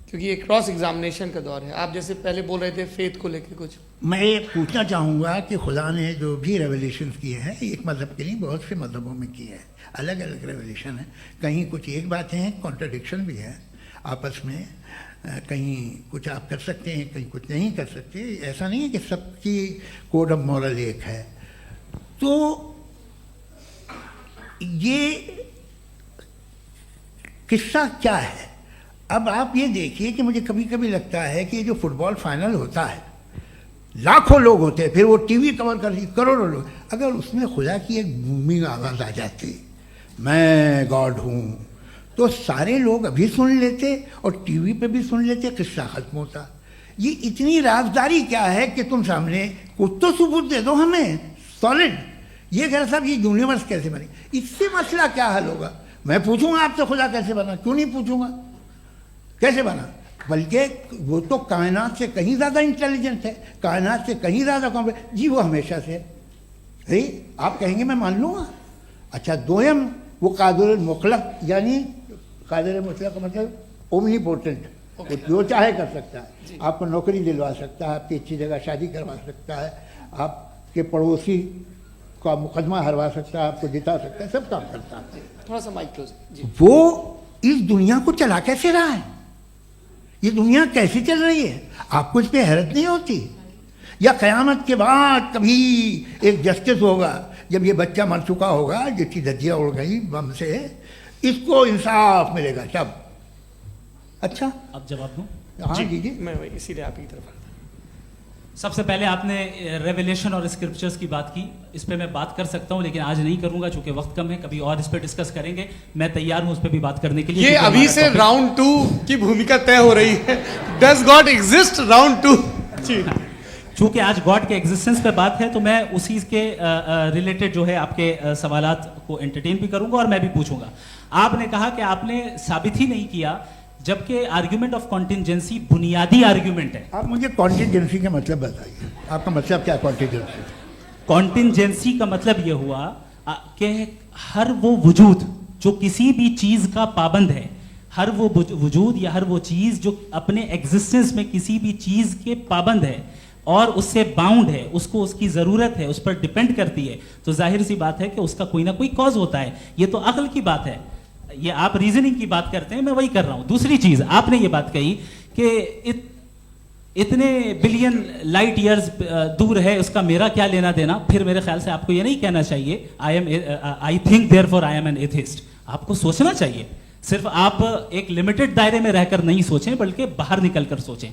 क्योंकि ये क्रॉस एग्जामिनेशन का दौर है। आप जैसे पहले बोल रहे थे फेथ को लेके कुछ।
मैं ये पूछना चाहूँगा कि खुदा ने जो भी रेवोल्यूशन किए हैं, एक मज़हब के नहीं बहुत से मज़हबों में किए हैं, अलग अलग रेवोल्यूशन है। कहीं कुछ एक बातें हैं, कॉन्ट्रडिक्शन भी है आपस में, कहीं कुछ आप कर सकते हैं, कहीं कुछ नहीं कर सकते। ऐसा नहीं है कि सबकी कोड ऑफ मॉरल एक है। तो ये किस्सा क्या है? अब आप ये देखिए कि मुझे कभी कभी लगता है कि ये जो फुटबॉल फाइनल होता है, लाखों लोग होते हैं, फिर वो टीवी कवर कर करोड़ों लोग, अगर उसमें खुदा की एक बूमिंग आवाज़ आ जाती, मैं गॉड हूँ, तो सारे लोग अभी सुन लेते और टीवी पे भी सुन लेते, किस्सा खत्म होता। ये इतनी राजदारी क्या है कि तुम सामने कुछ तो सबूत दे दो हमें सॉलिड। ये कह साहब ये यूनिवर्स कैसे बनी, इससे मसला क्या हल होगा? मैं पूछूंगा आपसे खुदा कैसे बना? क्यों नहीं पूछूंगा कैसे बना? बल्कि वो तो कायनात से कहीं ज़्यादा इंटेलिजेंट है, कायनात से कहीं ज़्यादा कॉम्प्लेक्स। जी वो हमेशा से है। आप कहेंगे मैं मान लूँगा। अच्छा, दोयम वो कादिर मुतलक, यानी कादिर मुतलक का मतलब ओमनीपोटेंट, वो जो चाहे कर सकता है। आपको नौकरी दिलवा सकता है, आपकी अच्छी जगह शादी करवा सकता है, आपके पड़ोसी का मुकदमा हरवा सकता है, आपको जिता सकता है, सब काम करता है।
थोड़ा सा माइक क्लोज जी।
वो इस दुनिया को चला कैसे रहा है? ये दुनिया कैसे चल रही है? आपको इस पर हैरत नहीं होती? या क़यामत के बाद कभी एक जस्टिस होगा, जब ये बच्चा मर चुका होगा जिसकी धज्जियाँ उड़ गई बम से, इसको इंसाफ मिलेगा तब? अच्छा,
अब जवाब दूं?
हाँ
जी,
दीजिए।
मैं इसीलिए आप की तरफ।
सबसे पहले आपने रेवलेशन और स्क्रिप्चर्स की बात की, इस पे मैं बात कर सकता हूं, लेकिन आज नहीं करूंगा चूंकि वक्त कम है, कभी और इस पे डिस्कस करेंगे। मैं तैयार हूं उस पे भी बात करने के लिए।
ये
क्योंकि
अभी
हमारा
से
topic-
राउंड 2 की भूमिका तय हो रही है। Does God exist round 2? जी,
चूंकि आज गॉड के एग्जिस्टेंस पे बात है तो मैं उसी के रिलेटेड जो है आपके सवालात को एंटरटेन भी करूंगा और मैं भी पूछूंगा। आपने कहा कि आपने साबित ही नहीं किया, जबकि आर्ग्यूमेंट ऑफ कॉन्टिजेंसी बुनियादी आर्ग्यूमेंट है।
आप मुझे कॉन्टिजेंसी का मतलब बताइए, आपका मतलब क्या कॉन्टिजेंसी?
कॉन्टिजेंसी का मतलब यह हुआ कि हर वो वजूद जो किसी भी चीज का पाबंद है, हर वो वजूद या हर वो चीज जो अपने एग्जिस्टेंस में किसी भी चीज के पाबंद है और उससे बाउंड है, उसको उसकी जरूरत है, उस पर डिपेंड करती है, तो जाहिर सी बात है कि उसका कोई ना कोई कॉज होता है। ये तो अक्ल की बात है। ये आप रीजनिंग की बात करते हैं, मैं वही कर रहा हूं। दूसरी चीज आपने ये बात कही कि इतने बिलियन लाइट ईयर्स दूर है, उसका मेरा क्या लेना देना। फिर मेरे ख्याल से आपको ये नहीं कहना चाहिए I think therefore I am an atheist. आपको सोचना चाहिए, सिर्फ आप एक लिमिटेड दायरे में रहकर नहीं सोचें, बल्कि बाहर निकलकर सोचें।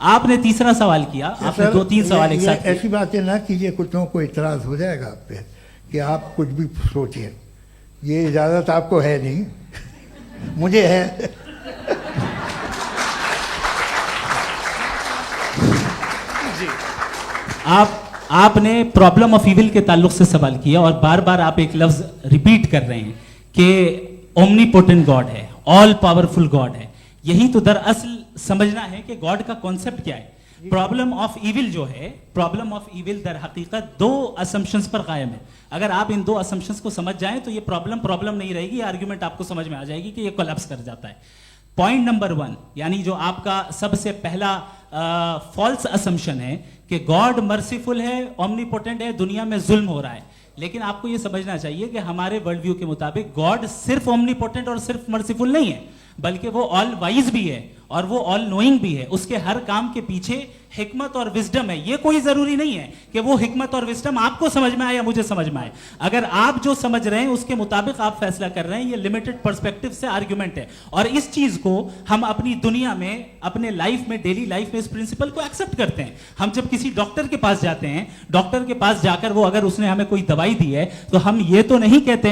आपने तीसरा सवाल किया, आपने 2-3 सवाल एक साथ किए।
ऐसी बातें ना कीजिए, कुछ लोगों को इतराज हो जाएगा आप पे कि आप कुछ भी सोचिए, ये इजाज़त आपको है नहीं, मुझे है।
आपने प्रॉब्लम ऑफ इविल के ताल्लुक से सवाल किया और बार बार आप एक लफ्ज रिपीट कर रहे हैं कि ओमनीपोटेंट गॉड है, ऑल पावरफुल गॉड है। यही तो दरअसल समझना है कि गॉड का कॉन्सेप्ट क्या है। प्रॉब्लम ऑफ इविल जो है, प्रॉब्लम ऑफ इविल दर हकीकत दो असम्पशंस पर कायम है। अगर आप इन दो असम्पशंस को समझ जाएं तो ये प्रॉब्लम नहीं रहेगी, आर्ग्यूमेंट आपको समझ में आ जाएगी कि ये कोलैप्स कर जाता है। पॉइंट नंबर 1, यानी जो आपका सबसे पहला फॉल्स असम्पशन है कि गॉड मर्सीफुल है, ओमनीपोटेंट है, दुनिया में जुल्म हो रहा है। लेकिन आपको यह समझना चाहिए कि हमारे वर्ल्ड व्यू के मुताबिक गॉड सिर्फ ओमनीपोटेंट और सिर्फ मर्सीफुल नहीं है, बल्कि वो ऑल वाइज भी है और वो ऑल नोइंग भी है। उसके हर काम के पीछे हिकमत और विजडम है। ये कोई जरूरी नहीं है कि वो हिकमत और विजडम आपको समझ में आए या मुझे समझ में आए। अगर आप जो समझ रहे हैं उसके मुताबिक आप फैसला कर रहे हैं, ये लिमिटेड पर्सपेक्टिव से आर्ग्यूमेंट है। और इस चीज को हम अपनी दुनिया में, अपने लाइफ में, डेली लाइफ में इस प्रिंसिपल को एक्सेप्ट करते हैं। हम जब किसी डॉक्टर के पास जाते हैं, डॉक्टर के पास जाकर वो अगर उसने हमें कोई दवाई दी है तो हम ये तो नहीं कहते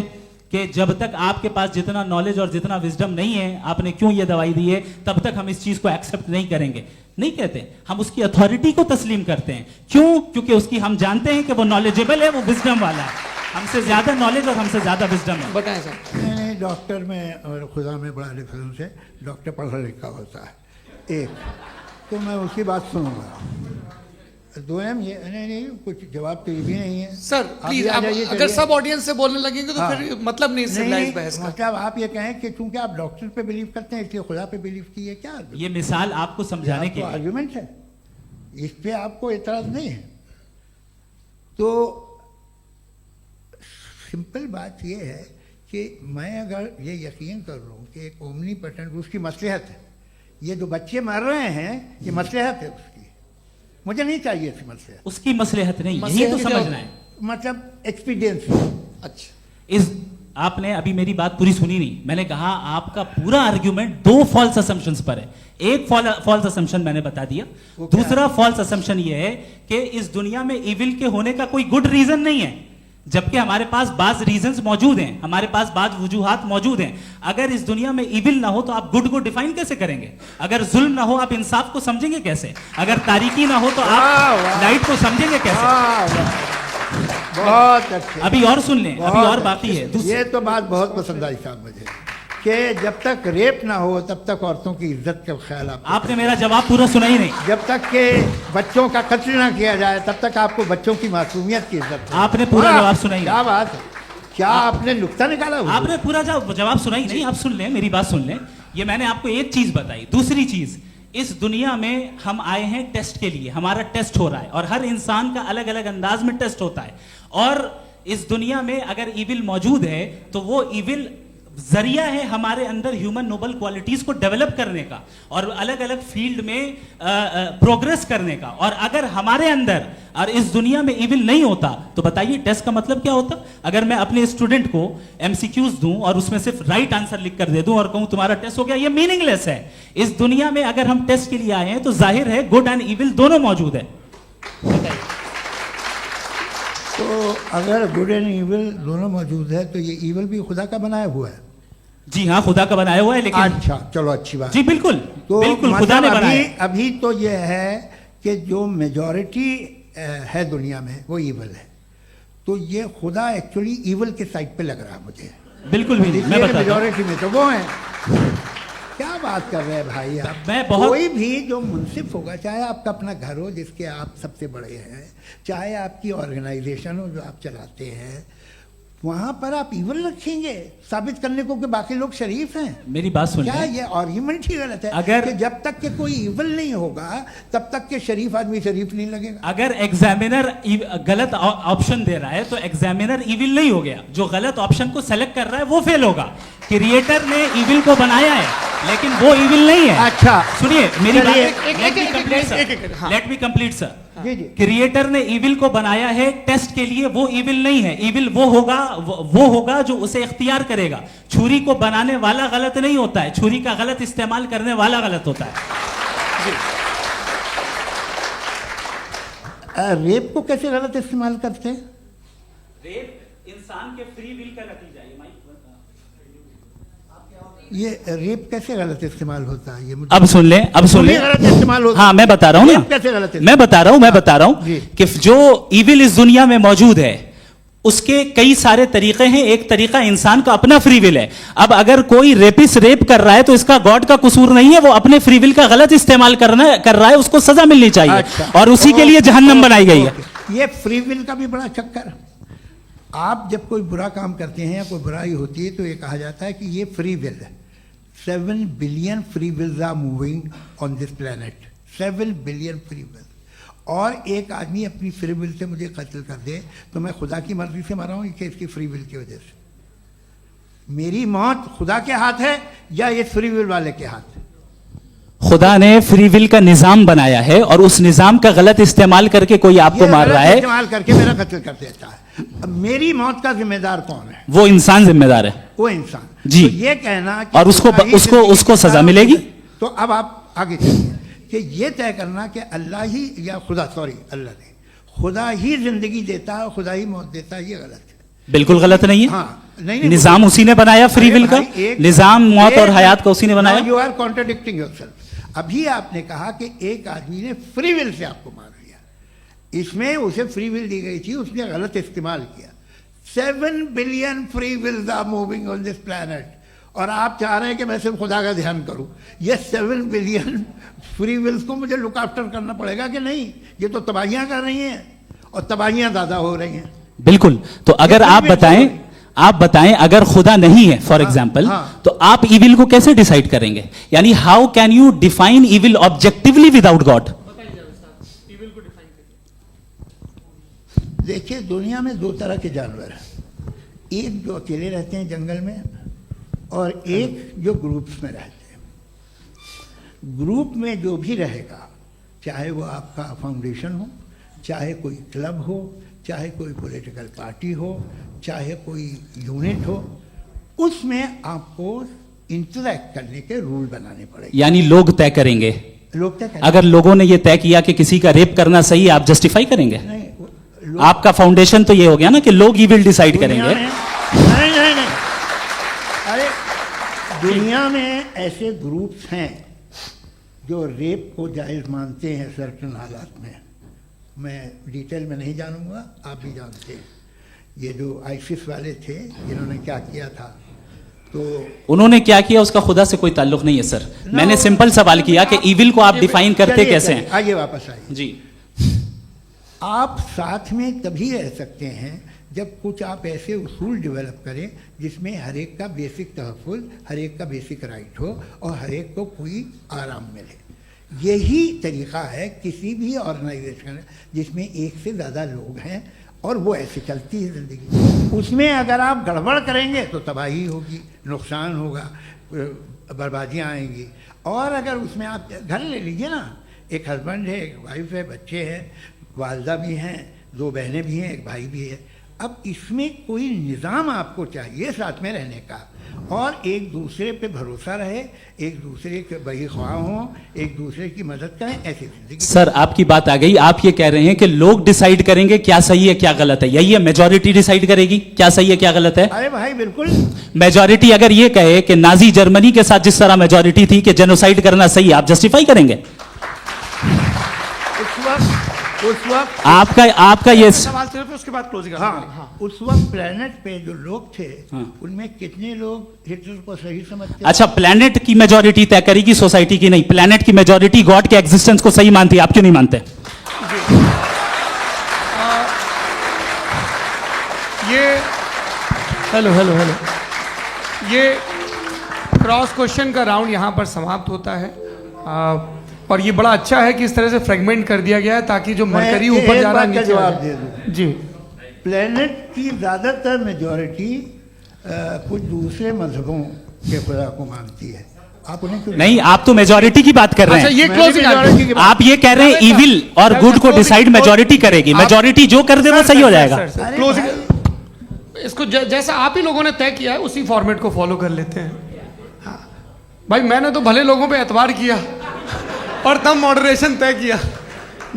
कि जब तक आपके पास जितना नॉलेज और जितना विजडम नहीं है, आपने क्यों ये दवाई दी है, तब तक हम इस चीज को एक्सेप्ट नहीं करेंगे। नहीं कहते, हम उसकी अथॉरिटी को तस्लीम करते हैं। क्यों? क्योंकि उसकी हम जानते हैं कि वो नॉलेजेबल है, वो विजडम वाला है, हमसे ज्यादा नॉलेज और हमसे ज्यादा विजडम है।
बताएं सर।
नहीं, डॉक्टर में और खुदा में बड़ा डिफरेंस है। डॉक्टर पढ़ा लिखा होता है, एक तो मैं उसकी बात सुनूंगा। दोयम ये नहीं, कुछ जवाब तो ये भी नहीं है
सर। प्लीज,
आ जाइए,
अगर सब ऑडियंस से बोलने लगेंगे तो फिर मतलब नहीं सिविलाइज्ड बहस का।
मतलब आप ये कहें कि चूंकि आप डॉक्टर पे बिलीव करते हैं इसलिए खुदा पे बिलीव कीजिए, क्या
ये मिसाल आपको समझाने के लिए
आर्ग्यूमेंट है, इस पे आपको एतराज नहीं है। तो सिंपल बात ये है कि मैं अगर ये यकीन कर लूँ कि एक ओमनीपोटेंट, उसकी मसलहत है, ये जो बच्चे मर रहे हैं ये मसलहत है उसकी, मुझे नहीं चाहिए थी मसलहत।
उसकी मसलहत नहीं, यही तो समझना है,
मतलब एक्सपीरियंस।
अच्छा,
इस आपने अभी मेरी बात पूरी सुनी नहीं। मैंने कहा आपका पूरा आर्ग्यूमेंट दो फॉल्स असम्पशंस पर है। एक फॉल्स असम्पशन मैंने बता दिया, दूसरा फॉल्स असम्पशन ये है कि इस दुनिया में इविल के होने का कोई गुड रीजन नहीं है, जबकि हमारे पास बाज रीजंस मौजूद हैं, हमारे पास बाज वजूहात मौजूद हैं। अगर इस दुनिया में इविल ना हो तो आप गुड को डिफाइन कैसे करेंगे? अगर जुल्म ना हो आप इंसाफ को समझेंगे कैसे? अगर तारीकी ना हो तो आप लाइट को समझेंगे कैसे?
बहुत अच्छे।
अभी और सुन लें, अभी और बाकी है।
ये तो बात बहुत पसंद आई साहब मुझे, कि जब तक रेप ना हो तब तक औरतों की इज्जत का ख्याल
आपने मेरा जवाब पूरा सुना ही नहीं।
जब तक के बच्चों का कत्ल ना किया जाए तब तक आपको बच्चों की मासूमियत की इज्जत।
आपने पूरा जवाब सुना ही नहीं।
क्या बात है, क्या आपने नुक्ता निकाला?
आपने पूरा जवाब सुना ही नहीं। आप सुन लें, मेरी बात सुन लें। ये मैंने आपको एक चीज बताई। दूसरी चीज, इस दुनिया में हम आए हैं टेस्ट के लिए, हमारा टेस्ट हो रहा है और हर इंसान का अलग अलग अंदाज में टेस्ट होता है। और इस दुनिया में अगर इविल मौजूद है तो वो इविल जरिया है हमारे अंदर ह्यूमन नोबल क्वालिटीज को डेवलप करने का और अलग अलग फील्ड में प्रोग्रेस करने का। और अगर हमारे अंदर और इस दुनिया में इविल नहीं होता तो बताइए टेस्ट का मतलब क्या होता? अगर मैं अपने स्टूडेंट को एमसीक्यूज दूं और उसमें सिर्फ राइट आंसर लिख कर दे दूं और कहूं तुम्हारा टेस्ट हो गया, ये मीनिंगलेस है। इस दुनिया में अगर हम टेस्ट के लिए आए हैं तो जाहिर है गुड एंड इविल दोनों मौजूद है।
तो अगर गुड एंड इविल दोनों मौजूद है तो ये इविल भी खुदा का बनाया हुआ है।
जी हाँ, खुदा का बनाया हुआ है। लेकिन
अच्छा, चलो अच्छी बात।
जी बिल्कुल,
तो
बिल्कुल खुदा ने बनाया।
अभी तो ये है कि जो मेजॉरिटी है दुनिया में वो इविल है, तो ये खुदा एक्चुअली इविल के साइड पे लग रहा है मुझे।
बिल्कुल भी नहीं, मैं बताता हूं।
मेजॉरिटी में तो वो है। क्या बात कर रहे हैं भाई आप?
मैं बहुत
कोई भी जो मुंसिफ होगा, चाहे आपका अपना घर हो जिसके आप सबसे बड़े हैं, चाहे आपकी ऑर्गेनाइजेशन हो जो आप चलाते हैं, वहां पर आप इविल रखेंगे साबित करने को कि बाकी लोग शरीफ हैं।
मेरी बात सुन
क्या ये आर्ग्यूमेंट ही गलत है?
अगर
कि जब तक के कोई इविल नहीं होगा तब तक के शरीफ आदमी शरीफ नहीं लगेगा।
अगर एग्जामिनर गलत ऑप्शन दे रहा है तो एग्जामिनर इविल नहीं हो गया, जो गलत ऑप्शन को सेलेक्ट कर रहा है वो फेल होगा। क्रिएटर ने इविल को बनाया है लेकिन वो इविल नहीं है।
अच्छा
सुनिए मेरी बात,
हाँ।
Let me complete sir.
जी जी।
क्रिएटर ने इविल को बनाया है टेस्ट के लिए, वो इविल नहीं है। इविल वो होगा जो उसे इख्तियार करेगा। छुरी को बनाने वाला गलत नहीं होता है, छुरी का गलत इस्तेमाल करने वाला गलत होता है।
रेप को कैसे गलत इस्तेमाल करते हैं?
रेप इंसान के फ्री विल का नतीजा
ये रेप कैसे गलत इस्तेमाल होता है, ये मुझे
अब सुन लें, अब सुन लें।
गलत इस्तेमाल होता
हाँ, मैं बता रहा हूँ
रेप कैसे गलत
ना,
इस्तेमाल?
मैं बता रहा हूँ
जी।
कि जो इविल इस दुनिया में मौजूद है उसके कई सारे तरीके हैं। एक तरीका इंसान का अपना फ्री विल है। अब अगर कोई रेपिस्ट रेप कर रहा है तो इसका गॉड का कसूर नहीं है, वो अपने फ्री विल का गलत इस्तेमाल कर रहा है, उसको सजा मिलनी चाहिए।
अच्छा।
और उसी के लिए जहन्नम बनाई गई है।
ये फ्री विल का भी बड़ा चक्कर। आप जब कोई बुरा काम करते हैं या कोई बुराई होती है तो ये कहा जाता है कि ये फ्री विल है। 7 billion free wills are moving on this planet, 7 billion free will. और एक आदमी अपनी फ्री विल से मुझे कत्ल कर दे तो मैं खुदा की मर्जी से मरा हूं कि इसकी फ्री विल की वजह से? मेरी मौत खुदा के हाथ है या ये फ्री विल वाले के हाथ है?
खुदा ने फ्री विल का निजाम बनाया है और उस निजाम का गलत इस्तेमाल करके कोई आपको
ये
मार
गलत
रहा है,
इस्तेमाल करके मेरा कत्ल कर देता है। अब मेरी मौत का जिम्मेदार कौन है?
वो इंसान जिम्मेदार है।
वो इंसान।
जी।
तो ये कहना कि
और उसको
खुदा ही जिंदगी
उसको
देता
सजा
है,
मिलेगी।
तो अब आप आगे चलिए कि ये तय करना कि अल्लाह ही या खुदा, सॉरी अल्लाह ने, खुदा ही जिंदगी देता है, खुदा ही मौत देता है, ये गलत है।
बिल्कुल गलत नहीं है।
हाँ, नहीं,
निजाम उसी ने बनाया फ्री विल का, निजाम मौत और हयात का उसी ने बनाया।
You are contradicting yourself. अभी आपने कहा कि एक आदमी ने फ्री विल से आपको मार दिया, इसमें उसे फ्री विल दी गई थी, उसने गलत इस्तेमाल किया। 7 billion free wills are moving on this planet और आप चाह रहे हैं कि मैं सिर्फ खुदा का ध्यान करूं। ये 7 बिलियन फ्री विल्स को मुझे लुक आफ्टर करना पड़ेगा कि नहीं? ये तो तबाहियां कर रही हैं और तबाहियां ज़्यादा हो रही हैं।
बिल्कुल। तो अगर आप बताएं अगर खुदा नहीं है फॉर एग्जाम्पल,
हाँ।
तो आप इविल को कैसे डिसाइड करेंगे? यानी how can you define evil objectively without God?
देखिए, दुनिया में 2 तरह के जानवर हैं। एक जो अकेले रहते हैं जंगल में और एक जो ग्रुप्स में रहते हैं। ग्रुप में जो भी रहेगा, चाहे वो आपका फाउंडेशन हो, चाहे कोई क्लब हो, चाहे कोई पॉलिटिकल पार्टी हो, चाहे कोई यूनिट हो, उसमें आपको इंटरैक्ट करने के रूल बनाने पड़ेंगे।
यानी लोग तय करेंगे।
लोग तय करेंगे।
अगर लोगों ने यह तय किया कि किसी का रेप करना सही है, आप जस्टिफाई करेंगे?
नहीं,
आपका फाउंडेशन तो ये हो गया ना कि लोग ही विल डिसाइड करेंगे।
नहीं, अरे दुनिया में ऐसे ग्रुप्स हैं जो रेप को जायज़ मानते हैं सर्टेन हालात में। मैं डिटेल में नहीं जानूंगा, आप भी जानते हैं। ये जो आईसिस वाले थे, इन्होंने क्या किया था, तो
उन्होंने क्या किया उसका खुदा से कोई ताल्लुक नहीं है सर। मैंने सिंपल सवाल किया कि इविल को आप डिफाइन करते कैसे हैं?
आइए वापस आइए
जी।
आप साथ में तभी रह सकते हैं जब कुछ आप ऐसे उसूल डेवलप करें जिसमें हर एक का बेसिक तहफ़्फ़ुज़, हर एक का बेसिक राइट हो और हर एक को कोई आराम मिले। यही तरीक़ा है किसी भी ऑर्गेनाइजेशन जिसमें एक से ज़्यादा लोग हैं और वो ऐसे चलती है ज़िंदगी। उसमें अगर आप गड़बड़ करेंगे तो तबाही होगी, नुकसान होगा, बर्बादियाँ आएंगी। और अगर उसमें आप घर ले लीजिए ना, एक हस्बैंड है, एक वाइफ है, बच्चे हैं, वालदा भी हैं, 2 बहनें भी हैं, एक भाई भी है। अब इसमें कोई निज़ाम आपको चाहिए साथ में रहने का, और एक दूसरे पे भरोसा रहे, एक दूसरे के बहीख्वाह हों, एक दूसरे की मदद करें, ऐसी जिंदगी।
सर आपकी बात आ गई। आप ये कह रहे हैं कि लोग डिसाइड करेंगे क्या सही है क्या गलत है, यही है? मेजॉरिटी डिसाइड करेगी क्या सही है क्या गलत है?
अरे भाई बिल्कुल।
मेजॉरिटी अगर ये कहे कि नाजी जर्मनी के साथ जिस तरह मेजॉरिटी थी कि जेनोसाइड करना सही है, आप जस्टिफाई करेंगे?
उस वक्त
आपका ये
सवाल सिर्फ उसके बाद क्लोजिंग।
हाँ, उस वक्त प्लेनेट पे जो लोग थे,
हाँ।
उनमें कितने लोग हिटलर को सही समझते?
अच्छा, प्लेनेट की मेजॉरिटी तय करेगी सोसाइटी की नहीं। प्लेनेट की मेजॉरिटी गॉड के एग्जिस्टेंस को सही मानती है, आप क्यों नहीं मानते?
ये हेलो ये क्रॉस क्वेश्चन का राउंड यहाँ पर समाप्त होता है। और ये बड़ा अच्छा है कि इस तरह से फ्रेगमेंट कर दिया गया है ताकि जो मरकरी ऊपर जा रहा है नीचे
जवाब दे दूं।
जी।
प्लेनेट की ज़्यादातर मेजॉरिटी कुछ दूसरे मजहबों के खुदा को मानती है। आप उन्हें क्यों
नहीं, आप तो मेजॉरिटी की बात कर रहे
अच्छा,
हैं।
ये
मैंने
क्लोजिंग
majority की बात-
आप ये कह रहे हैं इविल और गुड को डिसाइड मेजॉरिटी करेगी। मेजॉरिटी जो कर दे वो सही हो जाएगा।
अरे
क्लोजिंग इसको जैसा आप ही लोगों ने तय किया है उसी फॉर्मेट को फॉलो कर लेते हैं। हाँ भाई, मैंने तो भले लोगों पे एतबार किया और तब मॉडरेशन तय किया।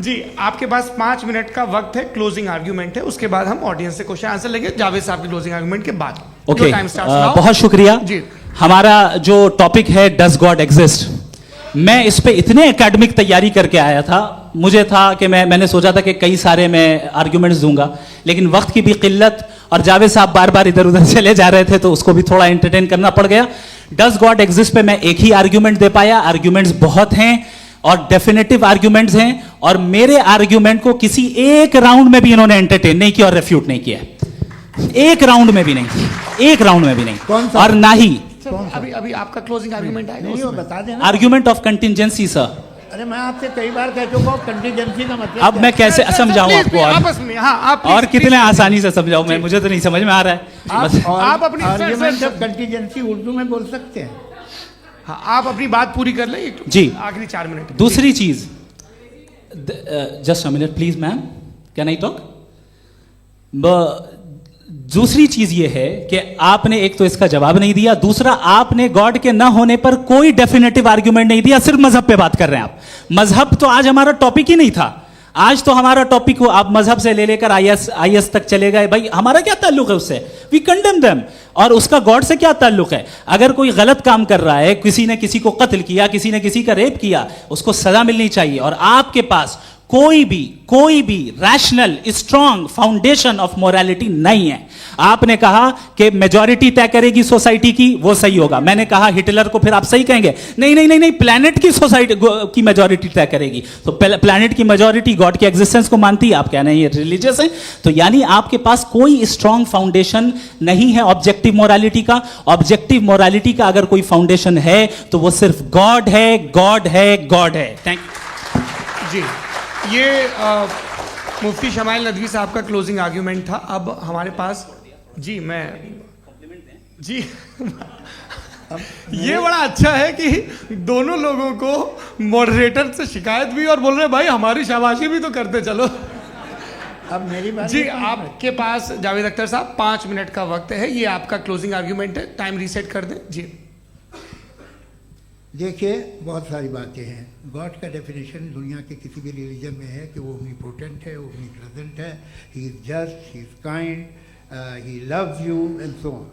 जी आपके पास 5 मिनट का वक्त है, क्लोजिंग आर्ग्यूमेंट है, उसके बाद हम ऑडियंस से क्वेश्चन आंसर लेंगे जावेद साहब के क्लोजिंग आर्ग्यूमेंट के बाद।
ओके,
टाइम स्टार्ट्स
बहुत शुक्रिया
जी।
हमारा जो टॉपिक है डज गॉड एग्जिस्ट, मैं इस पे इतने एकेडमिक तैयारी करके आया था, मुझे था कि मैंने सोचा था कि कई सारे मैं आर्ग्यूमेंट्स दूंगा, लेकिन वक्त की भी किल्लत और जावेद साहब बार बार इधर उधर चले जा रहे थे तो उसको भी थोड़ा एंटरटेन करना पड़ गया। डज गॉड एग्जिस्ट पे मैं एक ही आर्ग्यूमेंट दे पाया, आर्ग्यूमेंट्स बहुत हैं और डेफिनेटिव आर्ग्यूमेंट्स हैं, और मेरे आर्ग्यूमेंट को किसी एक राउंड में भी इन्होंने एंटरटेन नहीं किया और रेफ्यूट नहीं किया, एक राउंड में भी नहीं, एक राउंड में भी नहीं, और ना ही
अभी आपका क्लोजिंग आर्ग्यूमेंट आएगा,
नहीं वो बता देना।
Argument of contingency sir.
अरे मैं आपसे कई बार कह चुका हूँ कंटीजेंसी का मतलब
अब मैं कैसे समझाऊं आपको,
आपस में हाँ आप
और कितने आसानी से समझाऊं मैं, मुझे तो नहीं समझ में आ रहा है। बस
आप अपनी
आर्ग्यूमेंट ऑफ कंटीजेंसी उर्दू में बोल सकते हैं।
हाँ आप अपनी बात पूरी कर लें
जी,
आखिरी 4 मिनट।
दूसरी चीज, just a minute please ma'am, can I talk? दूसरी चीज ये है कि आपने एक तो इसका जवाब नहीं दिया, दूसरा आपने गॉड के ना होने पर कोई डेफिनेटिव आर्ग्यूमेंट नहीं दिया, सिर्फ मजहब पे बात कर रहे हैं आप। मजहब तो आज हमारा टॉपिक ही नहीं था, आज तो हमारा टॉपिक हो आप मजहब से ले लेकर आईएस तक चले गए। भाई हमारा क्या ताल्लुक है उससे, वी कंडेम देम, और उसका गॉड से क्या ताल्लुक है? अगर कोई गलत काम कर रहा है, किसी ने किसी को कत्ल किया, किसी ने किसी का रेप किया, उसको सजा मिलनी चाहिए, और आपके पास कोई भी rational strong foundation of morality नहीं है। आपने कहा कि मेजॉरिटी तय करेगी सोसाइटी की, वो सही होगा। मैंने कहा हिटलर को फिर आप सही कहेंगे, नहीं नहीं नहीं नहीं, प्लैनेट की सोसाइटी की मेजॉरिटी तय करेगी। तो प्लैनेट की मेजॉरिटी गॉड के एग्जिस्टेंस को मानती है, आप कह रहे हैं ये रिलीजियस है, तो यानी आपके पास कोई स्ट्रॉन्ग फाउंडेशन नहीं है ऑब्जेक्टिव मोरालिटी का। ऑब्जेक्टिव मोरालिटी का अगर कोई फाउंडेशन है तो वो सिर्फ गॉड है, गॉड है, गॉड है। थैंक यू
जी। ये मुफ्ती शमाइल नदवी साहब का क्लोजिंग आर्ग्यूमेंट था। अब हमारे पास जी जी ये बड़ा अच्छा है कि दोनों लोगों को मॉडरेटर से शिकायत भी और बोल रहे भाई हमारी शाबाशी भी तो करते चलो।
अब मेरी बात
जी आपके पास जावेद अख्तर साहब 5 मिनट का वक्त है, ये आपका क्लोजिंग आर्ग्यूमेंट है, टाइम रीसेट कर दें जी।
देखिए बहुत सारी बातें हैं। गॉड का डेफिनेशन दुनिया के किसी भी रिलीजन में है कि वो ओमनीपोटेंट है, ओमनीप्रेजेंट है, he is just, he is kind, he loves you and so on.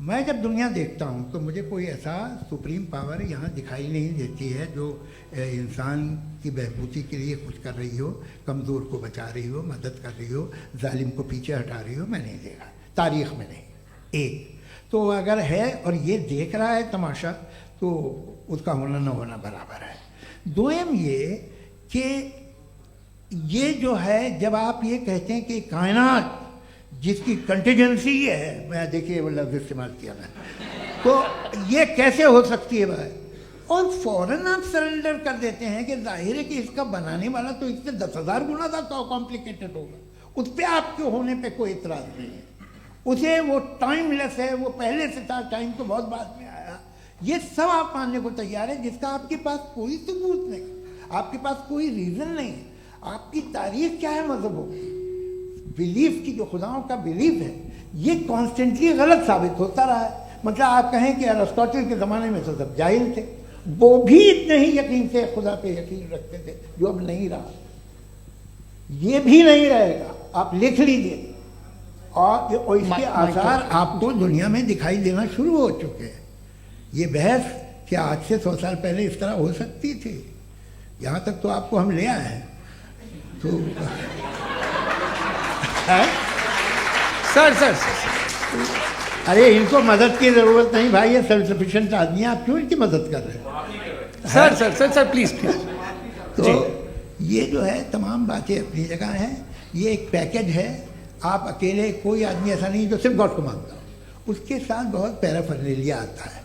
मैं जब दुनिया देखता हूँ तो मुझे कोई ऐसा सुप्रीम पावर यहाँ दिखाई नहीं देती है जो इंसान की बहबूदी के लिए कुछ कर रही हो, कमज़ोर को बचा रही हो, मदद कर रही हो, जालिम को पीछे हटा रही हो। मैं नहीं देखा, तारीख़ में नहीं। एक तो अगर है और ये देख रहा है तमाशा तो उसका होना न होना बराबर है। दोयम ये कि ये जो है जब आप ये कहते हैं कि कायनात जिसकी कंटीजेंसी है, मैं देखिए वो लफ्ज़ इस्तेमाल किया मैं, तो ये कैसे हो सकती है भाई? और फौरन आप सरेंडर कर देते हैं कि जाहिर है कि इसका बनाने वाला तो इससे 10,000 गुना ज़्यादा कॉम्प्लिकेटेड होगा, उस पर आपके होने पे कोई इतराज़ नहीं है। उसे वो टाइमलेस है, वो पहले से था, टाइम तो बहुत बाद में आया, ये सब आप मानने को तैयार है जिसका आपके पास कोई सबूत नहीं, आपके पास कोई रीज़न नहीं है। आपकी तारीख क्या है मजहबों की, बिलीफ की, जो खुदाओं का बिलीफ है, ये कॉन्स्टेंटली गलत साबित होता रहा है। मतलब आप कहें कि अरिस्टोटल के ज़माने में तो सब जाहिल थे, वो भी इतने ही यकीन से खुदा पे यकीन रखते थे, जो अब नहीं रहा, ये भी नहीं रहेगा। आप लिख लीजिए, और इसके आसार आपको दुनिया में दिखाई देना शुरू हो चुके हैं। ये बहस क्या आज से 100 साल पहले इस तरह हो सकती थी? यहाँ तक तो आपको हम ले आए हैं। तो
सर
अरे इनको मदद की ज़रूरत नहीं भाई, ये सेल्फ सफिशिएंट आदमी है, आप क्यों इनकी मदद कर रहे हैं?
Sir please.
तो ये जो है तमाम बातें अपनी जगह हैं, ये एक पैकेज है। आप अकेले, कोई आदमी ऐसा नहीं जो सिर्फ गॉड को मानता हो, उसके साथ बहुत पैराफर्नेलिया आता है,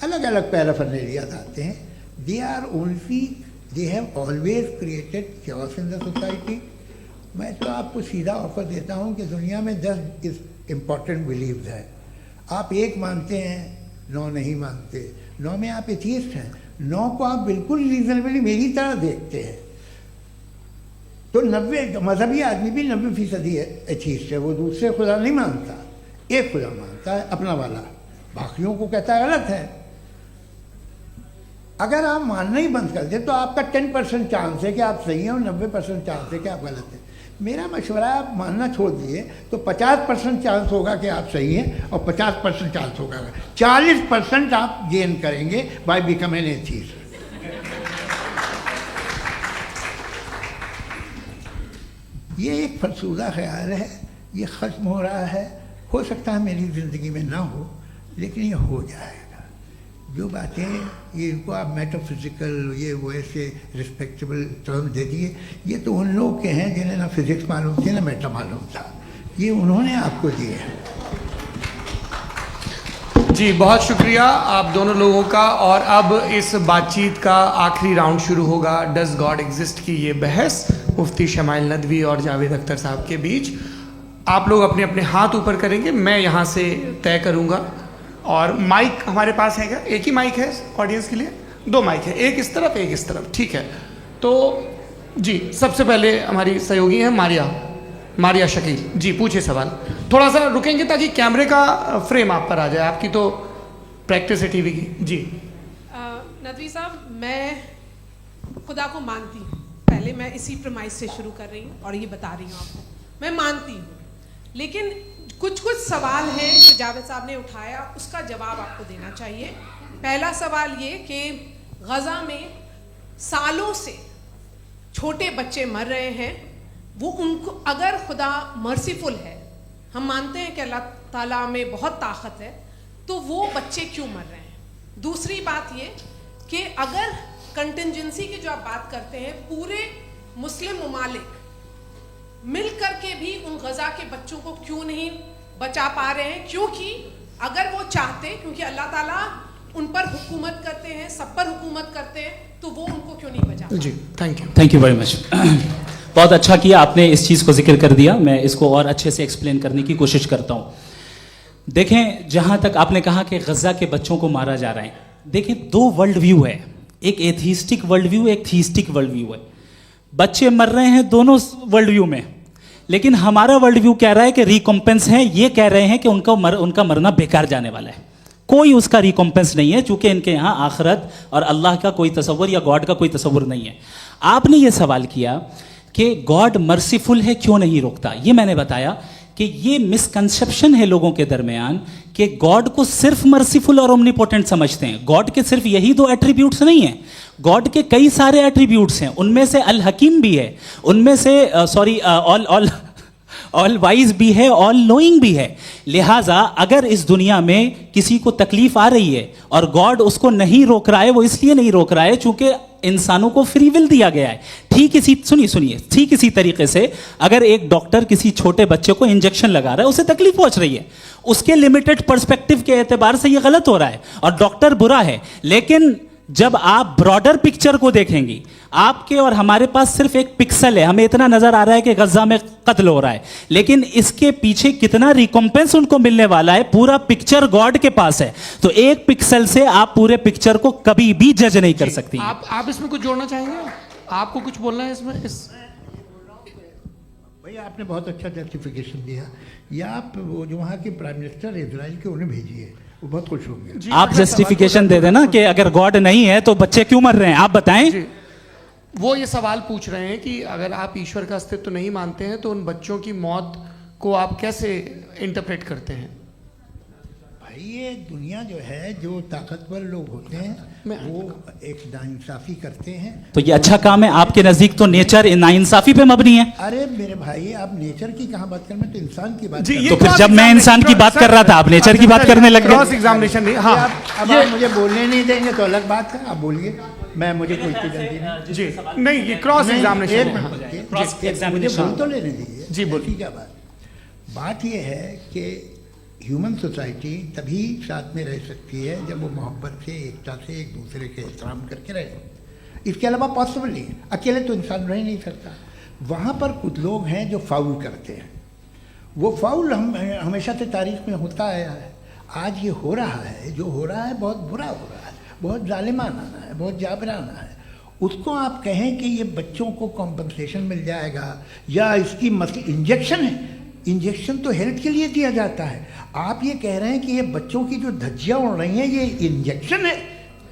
अलग अलग पैराफर्नेलिया आते हैं। They are only, they have always created chaos in the society. मैं तो आपको सीधा ऑफर देता हूँ कि दुनिया में 10 इम्पॉर्टेंट बिलीव्स हैं। आप एक मानते हैं, 9 नहीं मानते, 9 में आप एथीस्ट हैं, 9 को आप बिल्कुल रीजनेबली मेरी तरह देखते हैं। तो 90 मजहबी आदमी भी 90% एथीस्ट है, वो दूसरे खुदा नहीं मानता, एक खुदा मानता है अपना वाला, बाकियों को कहता है गलत है। अगर आप मानना ही बंद कर दें तो आपका 10% चांस है कि आप सही हैं और 90% चांस है कि आप गलत हैं। मेरा मशवरा है, आप मानना छोड़ दिए तो 50% चांस होगा कि आप सही हैं और 50% चांस होगा, 40% आप गेन करेंगे बाय बिकमिंग एन एथीस्ट। ये एक फरसूदा ख्याल है, ये ख़त्म हो रहा है। हो सकता है मेरी ज़िंदगी में ना हो, लेकिन ये हो जाएगा। जो बातें ये इनको आप मेटाफिज़िकल ये वो ऐसे रिस्पेक्टेबल टर्म दे दिए, ये तो उन लोग के हैं जिन्हें ना फिज़िक्स मालूम थी ना मेटा मालूम था, ये उन्होंने आपको दिए हैं।
जी बहुत शुक्रिया आप दोनों लोगों का। और अब इस बातचीत का आखिरी राउंड शुरू होगा, डज गॉड एग्जिस्ट की ये बहस मुफ्ती शमाइल नदवी और जावेद अख्तर साहब के बीच। आप लोग अपने अपने हाथ ऊपर करेंगे, मैं यहाँ से तय करूँगा। और माइक हमारे पास है क्या? एक ही माइक है ऑडियंस के लिए? 2 माइक है, एक इस तरफ एक इस तरफ, ठीक है। तो जी सबसे पहले हमारी सहयोगी है मारिया शकील जी, पूछे सवाल। थोड़ा सा रुकेंगे ताकि कैमरे का फ्रेम आप पर आ जाए, आपकी तो प्रैक्टिस है टीवी की। जी
नदवी साहब, मैं खुदा को मानती हूँ, पहले मैं इसी प्रमाइस से शुरू कर रही हूँ और ये बता रही हूँ आपको, मैं मानती हूँ। लेकिन कुछ सवाल हैं जो जावेद साहब ने उठाया, उसका जवाब आपको देना चाहिए। पहला सवाल ये कि गज़ा में सालों से छोटे बच्चे मर रहे हैं, वो उनको अगर खुदा मर्सीफुल है, हम मानते हैं कि अल्लाह ताला में बहुत ताकत है, तो वो बच्चे क्यों मर रहे हैं? दूसरी बात ये कि अगर कंटिजेंसी की जो आप बात करते हैं, पूरे मुस्लिम ममालिक मिल करके भी उन गज़ा के बच्चों को क्यों नहीं बचा पा रहे हैं? क्योंकि अगर वो चाहते, क्योंकि अल्लाह ताला उन पर हुकूमत करते हैं, सब पर हुकूमत करते हैं, तो वो उनको क्यों नहीं बचा?
जी थैंक यू
वेरी मच। बहुत अच्छा किया आपने इस चीज़ को जिक्र कर दिया, मैं इसको और अच्छे से एक्सप्लेन करने की कोशिश करता हूँ। देखें, जहाँ तक आपने कहा कि गज़ा के बच्चों को मारा जा रहा है, देखें 2 वर्ल्ड व्यू है, एक एथीस्टिक वर्ल्ड व्यू, एक थीस्टिक वर्ल्ड व्यू है। बच्चे मर रहे हैं दोनों वर्ल्ड व्यू में, लेकिन हमारा वर्ल्ड व्यू कह रहा है कि रिकॉम्पेंस है, ये कह रहे हैं कि उनका मरना बेकार जाने वाला है, कोई उसका रिकॉम्पेंस नहीं है, चूंकि इनके यहाँ आखिरत और अल्लाह का कोई तसव्वुर या गॉड का कोई तसव्वुर नहीं है। आपने ये सवाल किया कि गॉड मर्सीफुल है, क्यों नहीं रोकता? ये मैंने बताया कि ये मिसकंसेप्शन है लोगों के दरमियान कि गॉड को सिर्फ मर्सीफुल और ओमनीपोटेंट समझते हैं। गॉड के सिर्फ यही 2 एट्रीब्यूट्स नहीं हैं, गॉड के कई सारे एट्रीब्यूट्स हैं, उनमें से अल हकीम भी है, उनमें से ऑल वाइज भी है, ऑल नोइंग भी है। लिहाजा अगर इस दुनिया में किसी को तकलीफ आ रही है और गॉड उसको नहीं रोक रहा है, वो इसलिए नहीं रोक रहा है चूंकि इंसानों को फ्री विल दिया गया है। ठीक इसी तरीके से अगर एक डॉक्टर किसी छोटे बच्चे को इंजेक्शन लगा रहा है, उसे तकलीफ पहुंच रही है, उसके लिमिटेड पर्सपेक्टिव के एतबार से यह गलत हो रहा है और डॉक्टर बुरा है। लेकिन जब आप ब्रॉडर पिक्चर को देखेंगी, आपके और हमारे पास सिर्फ एक पिक्सल है, हमें इतना नजर आ रहा है कि गजा में कत्ल हो रहा है, लेकिन इसके पीछे कितना रिकॉम्पेंस उनको मिलने वाला है, पूरा पिक्चर गॉड के पास है। तो एक पिक्सल से आप पूरे पिक्चर को कभी भी जज नहीं कर सकती।
आप इसमें कुछ जोड़ना चाहेंगे? आपको कुछ बोलना है इसमें?
भैया आपने बहुत अच्छा जस्टिफिकेशन दिया, या आप वो जो वहाँ के प्राइम मिनिस्टर इजराइल के उन्हें भेजिए, वो बहुत खुश होंगे।
आप जस्टिफिकेशन दे देना कि अगर गॉड नहीं है तो बच्चे क्यों मर रहे हैं, आप बताएं।
वो ये सवाल पूछ रहे हैं कि अगर आप ईश्वर का अस्तित्व नहीं मानते हैं तो उन बच्चों की मौत को आप कैसे इंटरप्रेट करते हैं?
भाई ये दुनिया जो है, जो ताकतवर लोग होते हैं वो एक नाइंसाफी करते हैं।
तो ये अच्छा काम है आपके नजदीक, तो नेचर नाइंसाफी पे मबनी है।
अरे मेरे भाई, आप नेचर की कहाँ बात कर रहे हैं, तो इंसान की बात।
तो फिर जब मैं इंसान की बात कर रहा था, आप नेचर की बात करने लग गए।
क्रॉस एग्जामिनेशन नहीं। हाँ,
अब आप मुझे बोलने नहीं देंगे तो अलग बात है, आप बोलिए, मुझे कोई जल्दी नहीं।
जी नहीं, ये क्रॉस एग्जामिनेशन
मुझे बोल तो लेने दीजिए।
जी बोलिए।
क्या बात ये है कि ह्यूमन सोसाइटी तभी साथ में रह सकती है जब वो मोहब्बत से, एकता से, एक दूसरे के एहतराम करके रहे। इसके अलावा पॉसिबल नहीं है, अकेले तो इंसान रह नहीं सकता। वहाँ पर कुछ लोग हैं जो फाउल करते हैं, वो फाउल हमेशा से तारीख में होता आया है। आज ये हो रहा है, जो हो रहा है बहुत बुरा हो रहा है, बहुत जालिमाना है, बहुत जाबराना है। उसको आप कहें कि ये बच्चों को कॉम्पनसेशन मिल जाएगा या इसकी इंजेक्शन है, इंजेक्शन तो हेल्थ के लिए दिया जाता है। आप ये कह रहे हैं कि ये बच्चों की जो धज्जियाँ उड़ रही हैं ये इंजेक्शन है,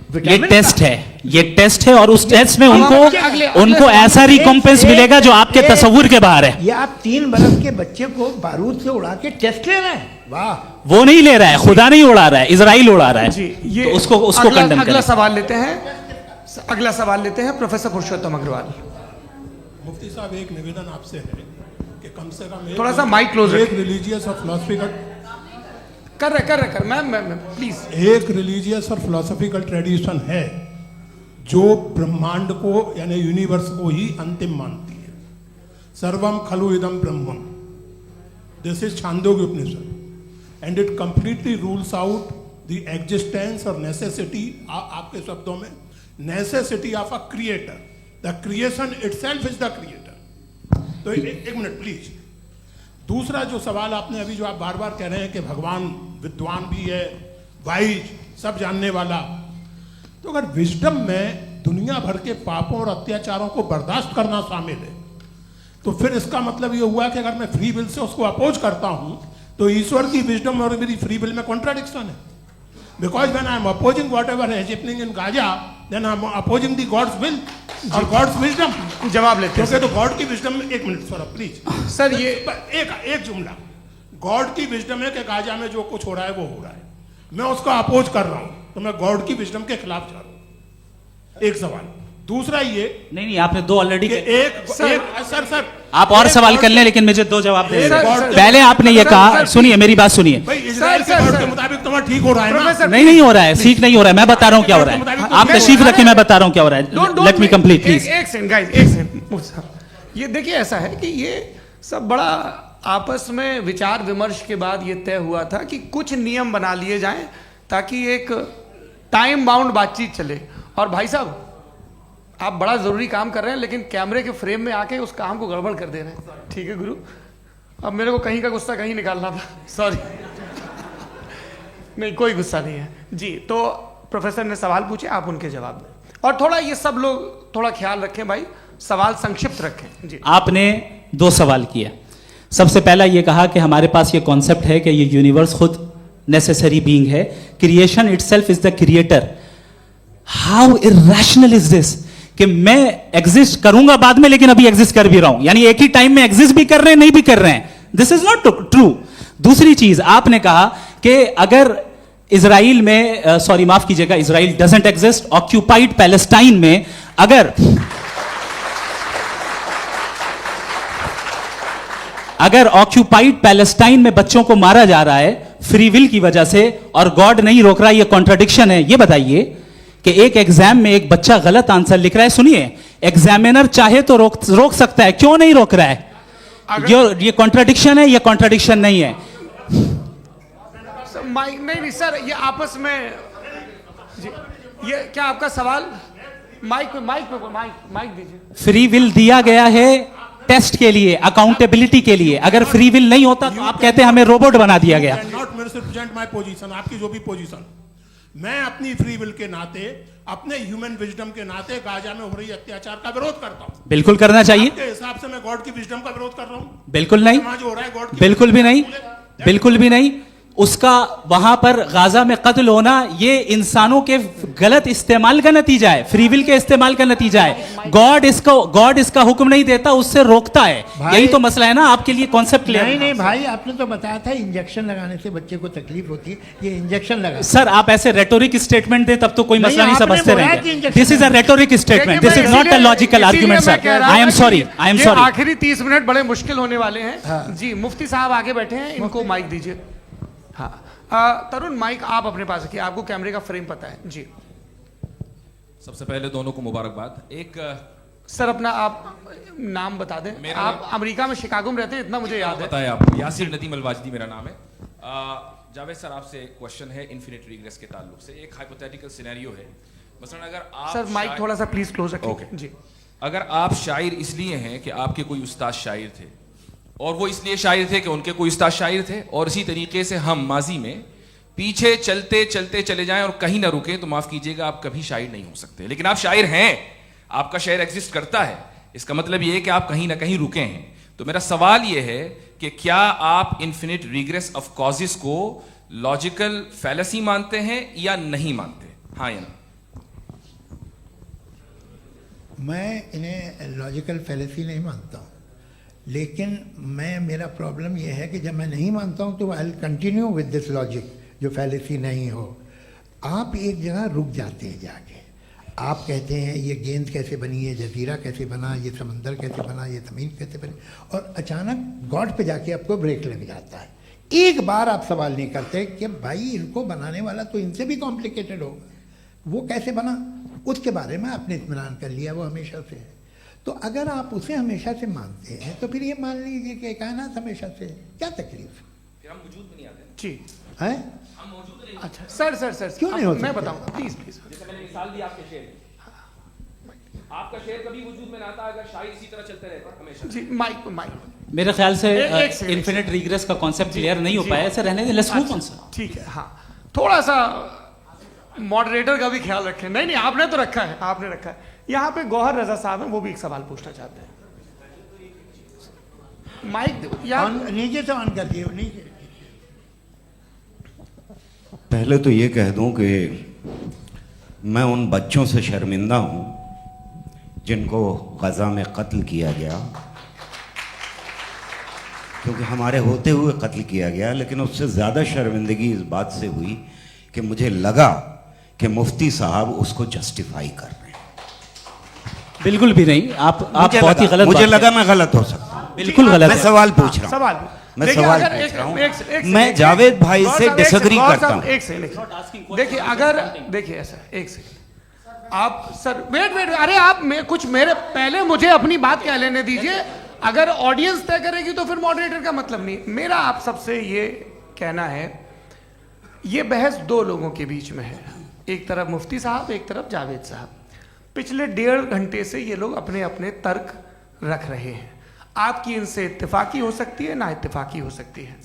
ये टेस्ट है, ये टेस्ट है, और उस टेस्ट में उनको ऐसा रिकॉम्पेंस मिलेगा जो आपके तस्वुर के बाहर है।
ये आप 3 बरस के बच्चे को बारूद से उड़ा के टेस्ट ले रहे हैं? वाह!
वो नहीं ले रहा है, खुदा नहीं उड़ा रहा है, इजराइल उड़ा रहा है।
जी, ये
तो उसको कंडेम
अगला
करें।
सवाल लेते हैं। अगला सवाल लेते हैं प्रोफेसर पुरुषोत्तम अग्रवाल।
मुफ्ती साहब, एक निवेदन आपसे है कि कम से कम
थोड़ा सा माइक क्लोज
एक रिलीजियस और फिलोसफिकल
कर मैम प्लीज।
एक रिलीजियस और फिलोसफिकल ट्रेडिशन है जो ब्रह्मांड को यानी यूनिवर्स को ही अंतिम मानती है। सर्वम खलु इदम ब्रह्मम, this is Chandogya Upanishad, and it completely rules out the existence और नेसेसिटी, आपके शब्दों में necessity of a creator. The creation itself is the creator. तो एक मिनट प्लीज। दूसरा जो सवाल आपने अभी, जो आप बार बार कह रहे हैं कि भगवान विद्वान भी है, वाइज, सब जानने वाला, तो अगर विजडम में दुनिया भर के पापों और अत्याचारों को बर्दाश्त करना शामिल है, तो फिर इसका मतलब ये हुआ कि अगर मैं फ्री विल से उसको अपोज करता हूं तो ईश्वर की विजडम और मेरी फ्री विल में कॉन्ट्राडिक्शन है। Because when I am opposing whatever is happening in Gaza, then I am opposing the God's will और गॉड्स विजडम।
जवाब लेते हैं
तो गॉड की विजडम, एक मिनट सर प्लीज
सर, ये
एक जुमला, गॉड की विजडम है कि गाजा में जो कुछ हो रहा है वो हो रहा है, मैं उसका अपोज कर रहा हूं, तो मैं गॉड की विजडम के खिलाफ जा रहा हूं। एक सवाल। दूसरा ये,
नहीं, आपने 2 ऑलरेडी।
सर
आप और सवाल कर लें, लेकिन मुझे 2 जवाब दे
सर,
दें। पहले आपने ये कहा, सुनिए मेरी बात सुनिए।
भाई इजराइल के गॉड के मुताबिक तुम्हारा ठीक हो रहा है ना?
नहीं हो रहा है, ठीक नहीं हो रहा है, मैं बता रहा हूं क्या हो रहा है। आप तशरीफ रखें, मैं बता रहा हूं क्या हो रहा है। Late me complete please.
एक सेकंड गाइस, एक सेकंड। ये देखिए, ऐसा है कि ये सब बड़ा आपस में विचार विमर्श के बाद ये तय हुआ था कि कुछ नियम बना लिए जाएं ताकि एक टाइम बाउंड बातचीत चले। और भाई साहब, आप बड़ा जरूरी काम कर रहे हैं, लेकिन कैमरे के फ्रेम में आके उस काम को गड़बड़ कर दे रहे हैं। ठीक है गुरु, अब मेरे को कहीं का गुस्सा कहीं निकालना था, सॉरी। नहीं, कोई गुस्सा नहीं है जी। तो प्रोफेसर ने सवाल पूछे, आप उनके जवाब दें, और थोड़ा ये सब लोग थोड़ा ख्याल रखें भाई, सवाल संक्षिप्त रखें जी।
आपने 2 सवाल किए। सबसे पहला ये कहा कि हमारे पास ये कॉन्सेप्ट है कि ये यूनिवर्स खुद नेसेसरी बीइंग है, creation itself is the creator. How irrational is this कि मैं एग्जिस्ट करूंगा बाद में, लेकिन अभी एग्जिस्ट कर भी रहा हूं, यानी एक ही टाइम में एग्जिस्ट भी कर रहे हैं, नहीं भी कर रहे हैं। This is not true. दूसरी चीज, आपने कहा कि अगर इजराइल में, सॉरी माफ कीजिएगा, Israel doesn't exist, occupied Palestine में अगर ऑक्यूपाइड पैलेस्टाइन में बच्चों को मारा जा रहा है फ्री विल की वजह से और गॉड नहीं रोक रहा, ये कॉन्ट्रडिक्शन है। ये बताइए कि एक एग्जाम में एक बच्चा गलत आंसर लिख रहा है, सुनिए, एग्जामिनर चाहे तो रोक सकता है, क्यों नहीं रोक रहा है? ये कॉन्ट्रडिक्शन है, ये कॉन्ट्रडिक्शन नहीं है।
माइक नहीं सर, ये आपस में जी, ये क्या आपका सवाल? माइक दीजिए।
फ्री विल दिया गया है टेस्ट के लिए, अकाउंटेबिलिटी के लिए। अगर फ्री विल नहीं होता तो आप कहते हैं हमें रोबोट बना दिया गया।
नॉट मिसरिप्रेजेंट माय पोजीशन, आपकी जो भी पोजीशन, मैं अपनी फ्री विल के नाते, अपने ह्यूमन विजडम के नाते गाजा में हो रही अत्याचार का विरोध करता हूं।
बिल्कुल करना चाहिए।
आपके हिसाब से मैं गॉड की विजडम का विरोध कर रहा हूं?
बिल्कुल नहीं,
जो हो रहा है गॉड की,
बिल्कुल भी नहीं, बिल्कुल भी नहीं। उसका वहां पर गाजा में कत्ल होना ये इंसानों के गलत इस्तेमाल का नतीजा है, फ्री विल के इस्तेमाल का नतीजा है। गॉड इसका हुक्म नहीं देता, उससे रोकता है। यही तो मसला है ना, आपके लिए कॉन्सेप्ट क्लियर
नहीं नहीं भाई, आपने तो बताया था इंजेक्शन लगाने से बच्चे को तकलीफ होती है, ये इंजेक्शन लगा।
सर आप ऐसे रेटोरिक स्टेटमेंट दे तब तो कोई मसला नहीं समझते रहेंगे। This is a rhetoric statement, this is not a logical argument sir. I am sorry, I am sorry.
आखिरी 30 मिनट बड़े मुश्किल होने वाले हैं जी। मुफ्ती साहब आगे बैठे हैं, इनको माइक दीजिए। हाँ तरुण, माइक आप अपने पास रखिए, आपको कैमरे का फ्रेम पता है जी।
सबसे पहले दोनों को मुबारकबाद। एक
सर अपना आप नाम बता दें। आप अमेरिका में शिकागो में रहते हैं, इतना मुझे याद है।
बताया आपको, यासिर नदीम अलवाजदी मेरा नाम है। जावेद सर, आपसे एक क्वेश्चन है इन्फिनिट रिग्रेस के ताल्लुक से। एक हाइपोथेटिकल सिनेरियो है, मसलन अगर आप
सर माइक थोड़ा सा प्लीज क्लोज रखिए जी।
अगर आप शायर इसलिए हैं कि आपके कोई उस्ताद शायर थे, और वो इसलिए शायर थे कि उनके कोई उस्ताद शायर थे, और इसी तरीके से हम माजी में पीछे चलते चलते चले जाएं और कहीं ना रुके, तो माफ कीजिएगा आप कभी शायर नहीं हो सकते। लेकिन आप शायर हैं, आपका शायर एग्जिस्ट करता है, इसका मतलब ये है कि आप कहीं ना कहीं रुके हैं। तो मेरा सवाल ये है कि क्या आप इन्फिनिट रिग्रेस ऑफ कॉजेस को लॉजिकल फैलेसी मानते हैं या नहीं मानते? हाँ या ना?
मैं इन्हें लॉजिकल फैलेसी नहीं मानता हूँ, लेकिन मेरा प्रॉब्लम यह है कि जब मैं नहीं मानता हूँ तो I continue with this logic जो फैलेसी नहीं हो। आप एक जगह रुक जाते हैं जाके, आप कहते हैं ये गेंद कैसे बनी, ये जजीरा कैसे बना, ये समंदर कैसे बना, ये ज़मीन कैसे बनी, और अचानक गॉड पे जाके आपको ब्रेक लग जाता है। एक बार आप सवाल नहीं करते कि भाई इनको बनाने वाला तो इनसे भी कॉम्प्लिकेटेड होगा, वो कैसे बना, उसके बारे में आपने इत्मीनान कर लिया, वो हमेशा से है। तो अगर आप उसे हमेशा से मानते हैं तो फिर ये मान लीजिए कि कायनात हमेशा से है, क्या तकलीफ
फिर हम वजूद में नहीं आते
जी
है?
हम मौजूद नहीं।
अच्छा सर
क्यों नहीं हो
मैं
सकते?
बताऊंगा, प्लीज प्लीज।
जैसे मैंने मिसाल दी आपके शेर की। आपका शेर कभी वजूद में ना आता अगर शायर इसी तरह चलते रहता हमेशा।
जी माइक
मेरे ख्याल से
एक सेकंड,
इन्फिनिट रिग्रेस का कॉन्सेप्ट क्लियर नहीं हो पाया, ऐसे रहने दें, लेट्स मूव ऑन सर।
ठीक है। हाँ, थोड़ा सा मॉडरेटर का भी ख्याल रखें। नहीं आपने तो रखा है, आपने रखा है। यहाँ पे गौहर रजा साहब हैं, वो भी एक सवाल पूछना चाहते हैं। माइक यार
नीचे से ऑन कर दिए, नीचे।
पहले तो ये कह दूं कि मैं उन बच्चों से शर्मिंदा हूं जिनको गजा में कत्ल किया गया, क्योंकि हमारे होते हुए कत्ल किया गया। लेकिन उससे ज़्यादा शर्मिंदगी इस बात से हुई कि मुझे लगा कि मुफ्ती साहब उसको जस्टिफाई कर रहे हैं।
बिल्कुल भी नहीं, आप बहुत ही गलत
मुझे
बात
लगा मैं गलत हो सकता हूं।
बिल्कुल गलत
मैं
है।
सवाल पूछ रहा हूं,
सवाल
मैं
देखिए,
सवाल
अगर
पूछ रहा हूं।
एक
मैं
सेकंड,
जावेद भाई
गौर
से
साहब, एक
डिसएग्री
सेकंड, गौर
करता
साहब,
हूं।
एक सेकंड देखिए, अगर देखिए ऐसा, एक सेकंड आप सर वेट, अरे आप कुछ मेरे पहले मुझे अपनी बात कह लेने दीजिए। अगर ऑडियंस तय करेगी तो फिर मॉडरेटर का मतलब नहीं। मेरा आप सबसे ये कहना है, ये बहस दो लोगों के बीच में है, एक तरफ मुफ्ती साहब, एक तरफ जावेद साहब। पिछले 1.5 घंटे से ये लोग अपने अपने तर्क रख रहे हैं। आपकी इनसे इत्तेफाकी हो सकती है, ना इत्तेफाकी हो सकती है।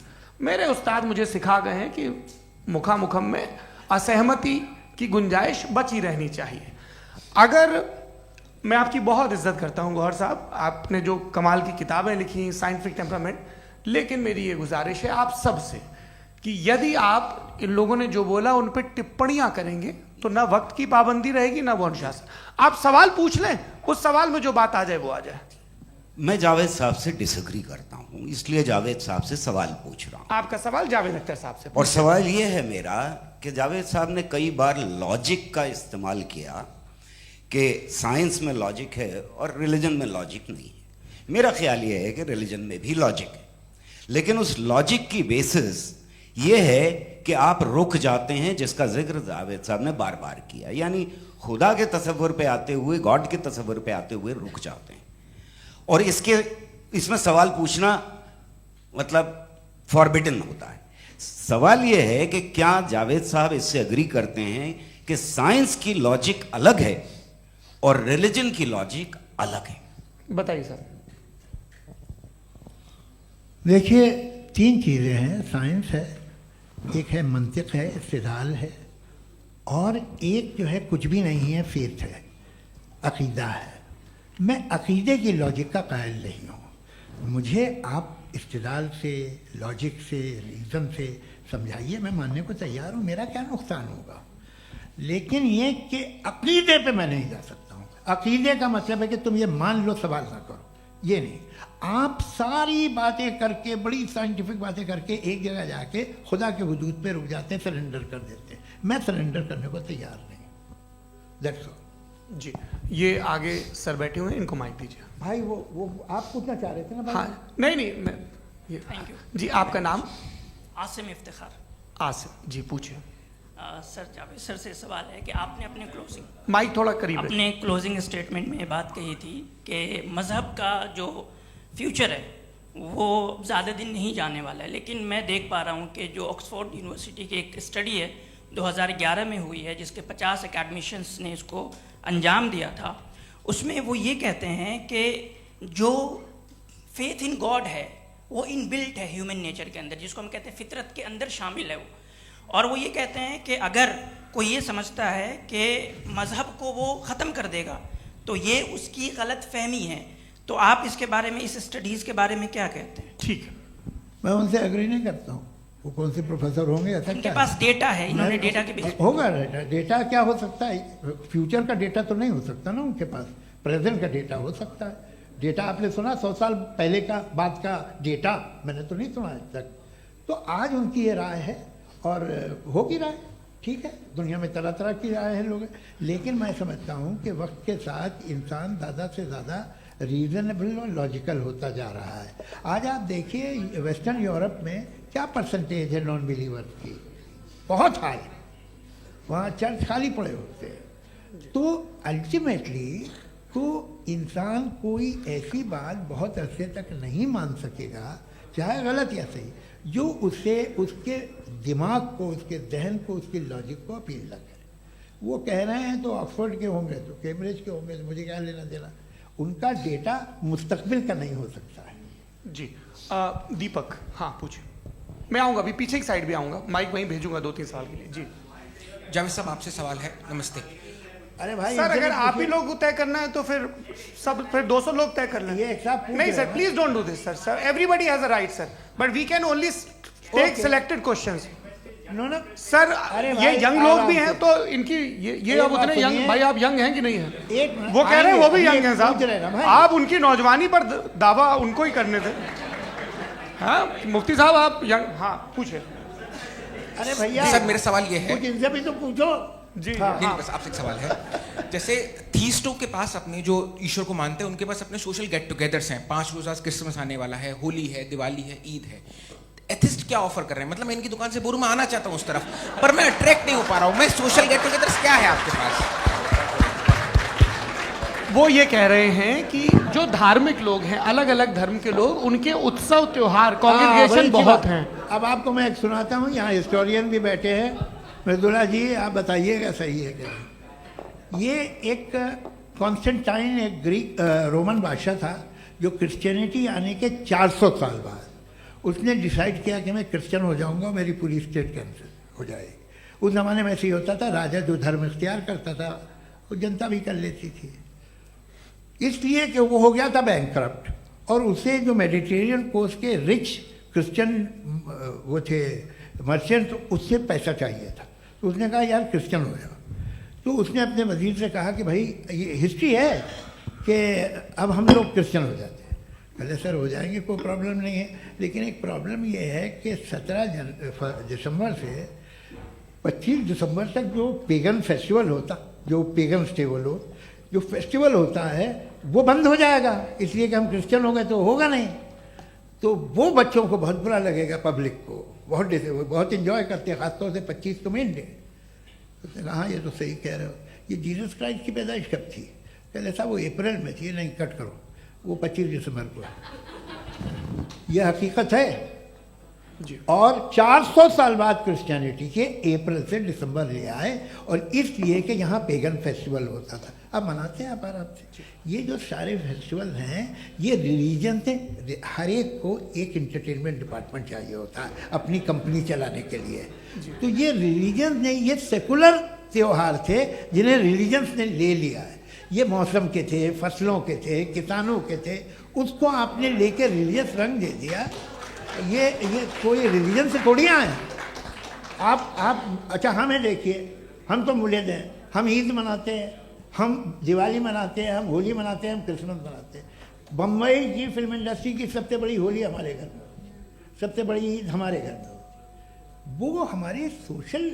मेरे उस्ताद मुझे सिखा गए हैं कि मुखामुखम में असहमति की गुंजाइश बची रहनी चाहिए। अगर मैं आपकी बहुत इज्जत करता हूं गौहर साहब, आपने जो कमाल की किताबें लिखी, साइंटिफिक टेम्परामेंट, लेकिन मेरी ये गुजारिश है आप सबसे कि यदि आप इन लोगों ने जो बोला उन पर टिप्पणियां करेंगे तो ना वक्त की पाबंदी रहेगी, ना वो अनुशासन। आप सवाल पूछ लें, उस सवाल में जो बात आ जाए वो आ जाए।
मैं जावेद साहब से डिसएग्री करता हूं, इसलिए जावेद साहब से सवाल पूछ रहा हूं।
आपका सवाल जावेद अख्तर साहब से।
और सवाल ये है मेरा कि जावेद साहब ने कई बार लॉजिक का इस्तेमाल किया कि साइंस में लॉजिक है और रिलीजन में लॉजिक नहीं है। मेरा ख्याल ये है कि रिलीजन में भी लॉजिक है, लेकिन उस लॉजिक की बेसिस ये है कि आप रुक जाते हैं, जिसका जिक्र जावेद साहब ने बार बार किया, यानी खुदा के तसव्वुर पे आते हुए, गॉड के तसव्वुर पे आते हुए रुक जाते हैं। और इसमें सवाल पूछना मतलब फॉरबिडन होता है। सवाल यह है कि क्या जावेद साहब इससे एग्री करते हैं कि साइंस की लॉजिक अलग है और रिलीजन की लॉजिक अलग है?
बताइए सर।
देखिए, 3 चीज़ें हैं, साइंस है, एक है मंतिक है, इस्तिदलाल है, और एक जो है कुछ भी नहीं है, फेथ है, अकीदा है। मैं अकीदे की लॉजिक का कायल नहीं हूँ। मुझे आप इस्तिदलाल से, लॉजिक से, रीज़न से समझाइए, मैं मानने को तैयार हूँ, मेरा क्या नुकसान होगा। लेकिन ये कि अकीदे पे मैं नहीं जा सकता हूँ। अकीदे का मतलब है कि तुम ये मान लो, सवाल ना करो, ये नहीं। आप सारी बातें करके, बड़ी साइंटिफिक बातें करके एक जगह जाके खुदा के हुदूद पे रुक जाते हैं, सरेंडर कर देते हैं। मैं सरेंडर करने को तैयार नहीं। दैट्स ऑल
जी। ये आगे सर बैठे हुए हैं, इनको माइक दीजिए।
भाई। वो आप पूछना चाह रहे थे ना भाई?
हाँ, नहीं मैं ये
थैंक यू
जी। आपका नाम?
आसिम इफ्तिखार।
आसिम जी, पूछिए।
सर, जावेद सर से सवाल है कि आपने अपने क्लोजिंग
माइक थोड़ा करीब रखिए।
अपने क्लोजिंग स्टेटमेंट में ये बात कही थी कि मज़हब का जो फ्यूचर है वो ज़्यादा दिन नहीं जाने वाला है, लेकिन मैं देख पा रहा हूँ कि जो ऑक्सफोर्ड यूनिवर्सिटी की एक स्टडी है 2011 में हुई है, जिसके 50 एकेडमिशियंस ने इसको अंजाम दिया था, उसमें वो ये कहते हैं कि जो फेथ इन गॉड है वो इनबिल्ट है ह्यूमन नेचर के अंदर, जिसको हम कहते हैं फितरत के अंदर शामिल है वो। और वो ये कहते हैं कि अगर कोई ये समझता है कि मज़हब को वो ख़त्म कर देगा तो ये उसकी गलत फहमी है। तो आप इसके बारे में, इस स्टडीज़ के बारे में क्या कहते हैं?
ठीक है।
मैं उनसे एग्री नहीं करता हूँ। वो कौन से प्रोफेसर होंगे? ऐसा
उनके
क्या
पास डेटा है, इन्होंने डेटा के बेस
होगा। डेटा क्या हो सकता है? फ्यूचर का डेटा तो नहीं हो सकता ना उनके पास। प्रेजेंट का डेटा हो सकता है। डेटा आपने सुना 100 साल पहले का बाद का डेटा, मैंने तो नहीं सुना आज तक। तो आज उनकी ये राय है और होगी राय, ठीक है, दुनिया में तरह तरह की राय है लोग, लेकिन मैं समझता हूँ कि वक्त के साथ इंसान ज़्यादा से ज़्यादा रीजनेबल और लॉजिकल होता जा रहा है। आज आप देखिए वेस्टर्न यूरोप में क्या परसेंटेज है नॉन बिलीवर्स की, बहुत हाई, वहाँ चर्च खाली पड़े होते हैं। तो अल्टीमेटली तो इंसान कोई ऐसी बात बहुत अरसे तक नहीं मान सकेगा, चाहे गलत या सही, जो उसे उसके दिमाग को, उसके जहन को, उसके लॉजिक को अपील न करे। वो कह रहे हैं तो ऑक्सफोर्ड के होंगे तो कैम्ब्रिज के होंगे तो मुझे क्या लेना देना, उनका डेटा मुस्तकबिल का नहीं हो सकता है।
जी दीपक, हाँ पूछिए। मैं आऊँगा अभी, पीछे की साइड भी आऊँगा, माइक वहीं भेजूंगा 2-3 साल के लिए। जी
जावेद साहब आपसे सवाल है। नमस्ते।
अरे भाई
सर, अगर आप ही लोग को तय करना है तो फिर 200 लोग तय कर लें।
ये साहब
नहीं sir, please don't do this sir. Sir everybody has a right sir, but we can only take selected questions.
No
sir, ये यंग लोग भी हैं तो इनकी ये अब उतने
सुनिए।
यंग, भाई आप यंग हैं कि नहीं हैं?
एक मिनट,
वो कह रहे हैं वो भी
आइए,
यंग हैं
पूछ रहे हैं ना
साहब,
भाई।
आप उनकी नौजवानी पर दावा उनको ही करने थे। हाँ मुफ्ती साहब आप यंग, हाँ पूछे।
अरे भैया
सर मेरा सवाल ये है,
कुछ इनसे भी तो पूछो।
जी
नहीं बस आपसे एक सवाल है। जैसे थीस्टों के पास अपने जो ईश्वर को मानते हैं उनके पास अपने सोशल गेट टुगेदर्स हैं, 5 रोज़ा क्रिसमस आने वाला है, होली है, दिवाली है, ईद है। एथिस्ट क्या ऑफर कर रहे हैं? मतलब मैं इनकी दुकान से बोलूं मैं आना चाहता हूं उस तरफ, पर मैं अट्रैक्ट नहीं हो पा रहा हूं। मैं सोशल गेट टुगेदर्स क्या है आपके पास?
वो ये कह रहे हैं कि जो धार्मिक लोग हैं, अलग अलग धर्म के लोग, उनके उत्सव त्योहार कॉन्ग्रीगेशन बहुत हैं।
अब आपको मैं एक सुनाता हूँ, यहाँ हिस्टोरियन भी बैठे हैं। मृदुला जी आप बताइएगा सही है क्या? ये एक कॉन्स्टेंटाइन, एक ग्रीक रोमन बादशाह था जो क्रिश्चियनिटी आने के 400 साल बाद उसने डिसाइड किया कि मैं क्रिश्चियन हो जाऊंगा, मेरी पूरी स्टेट कैंसिल हो जाएगी। उस ज़माने में ऐसे ही होता था, राजा जो धर्म इख्तियार करता था वो जनता भी कर लेती थी, इसलिए कि वो हो गया था बैंकक्रप्ट। और उसे जो मेडिटेरियन कोस्ट के रिच क्रिश्चियन वो थे मर्चेंट, उससे पैसा चाहिए था। तो उसने कहा यार क्रिश्चियन हो जाओ। तो उसने अपने वजीर से कहा कि भाई ये हिस्ट्री है कि अब हम लोग क्रिश्चियन हो जाते हैं। पहले सर हो जाएंगे, कोई प्रॉब्लम नहीं है, लेकिन एक प्रॉब्लम ये है कि 17 दिसंबर से 25 दिसंबर तक जो पेगन फेस्टिवल होता, जो पेगन जो फेस्टिवल होता है वो बंद हो जाएगा, इसलिए कि हम क्रिश्चियन हो गए तो होगा नहीं। तो वो बच्चों को बहुत बुरा लगेगा, पब्लिक को बहुत इंजॉय करते हैं, खासतौर से 25 को मेन डे। उसने कहा हाँ ये तो सही कह रहे हो, ये जीसस क्राइस्ट की पैदाइश कब थी? पहले साहब वो अप्रैल में थी। नहीं कट करो, वो 25 दिसंबर को है। ये हकीकत है जी। और 400 साल बाद क्रिश्चियनिटी के अप्रैल से दिसंबर ले आए, और इसलिए कि यहाँ पेगन फेस्टिवल होता था। अब मनाते हैं आप आराम से। ये जो सारे फेस्टिवल हैं ये रिलीजन से, हर एक को एक इंटरटेनमेंट डिपार्टमेंट चाहिए होता है अपनी कंपनी चलाने के लिए। तो ये रिलीजन ने, ये सेकुलर त्यौहार थे जिन्हें रिलीजन्स ने ले लिया है। ये मौसम के थे, फसलों के थे, किसानों के थे, उसको आपने लेकर रिलीजियस रंग दे दिया। ये कोई रिलीजन से थोड़ी आए आप। अच्छा हमें देखिए, हम तो मुल्द हैं, हम ईद मनाते हैं, हम दिवाली मनाते हैं, हम होली मनाते हैं, हम क्रिसमस मनाते हैं। बम्बई की फिल्म इंडस्ट्री की सबसे बड़ी होली हमारे घर में होती है, सबसे बड़ी ईद हमारे घर में होती है। वो हमारी सोशल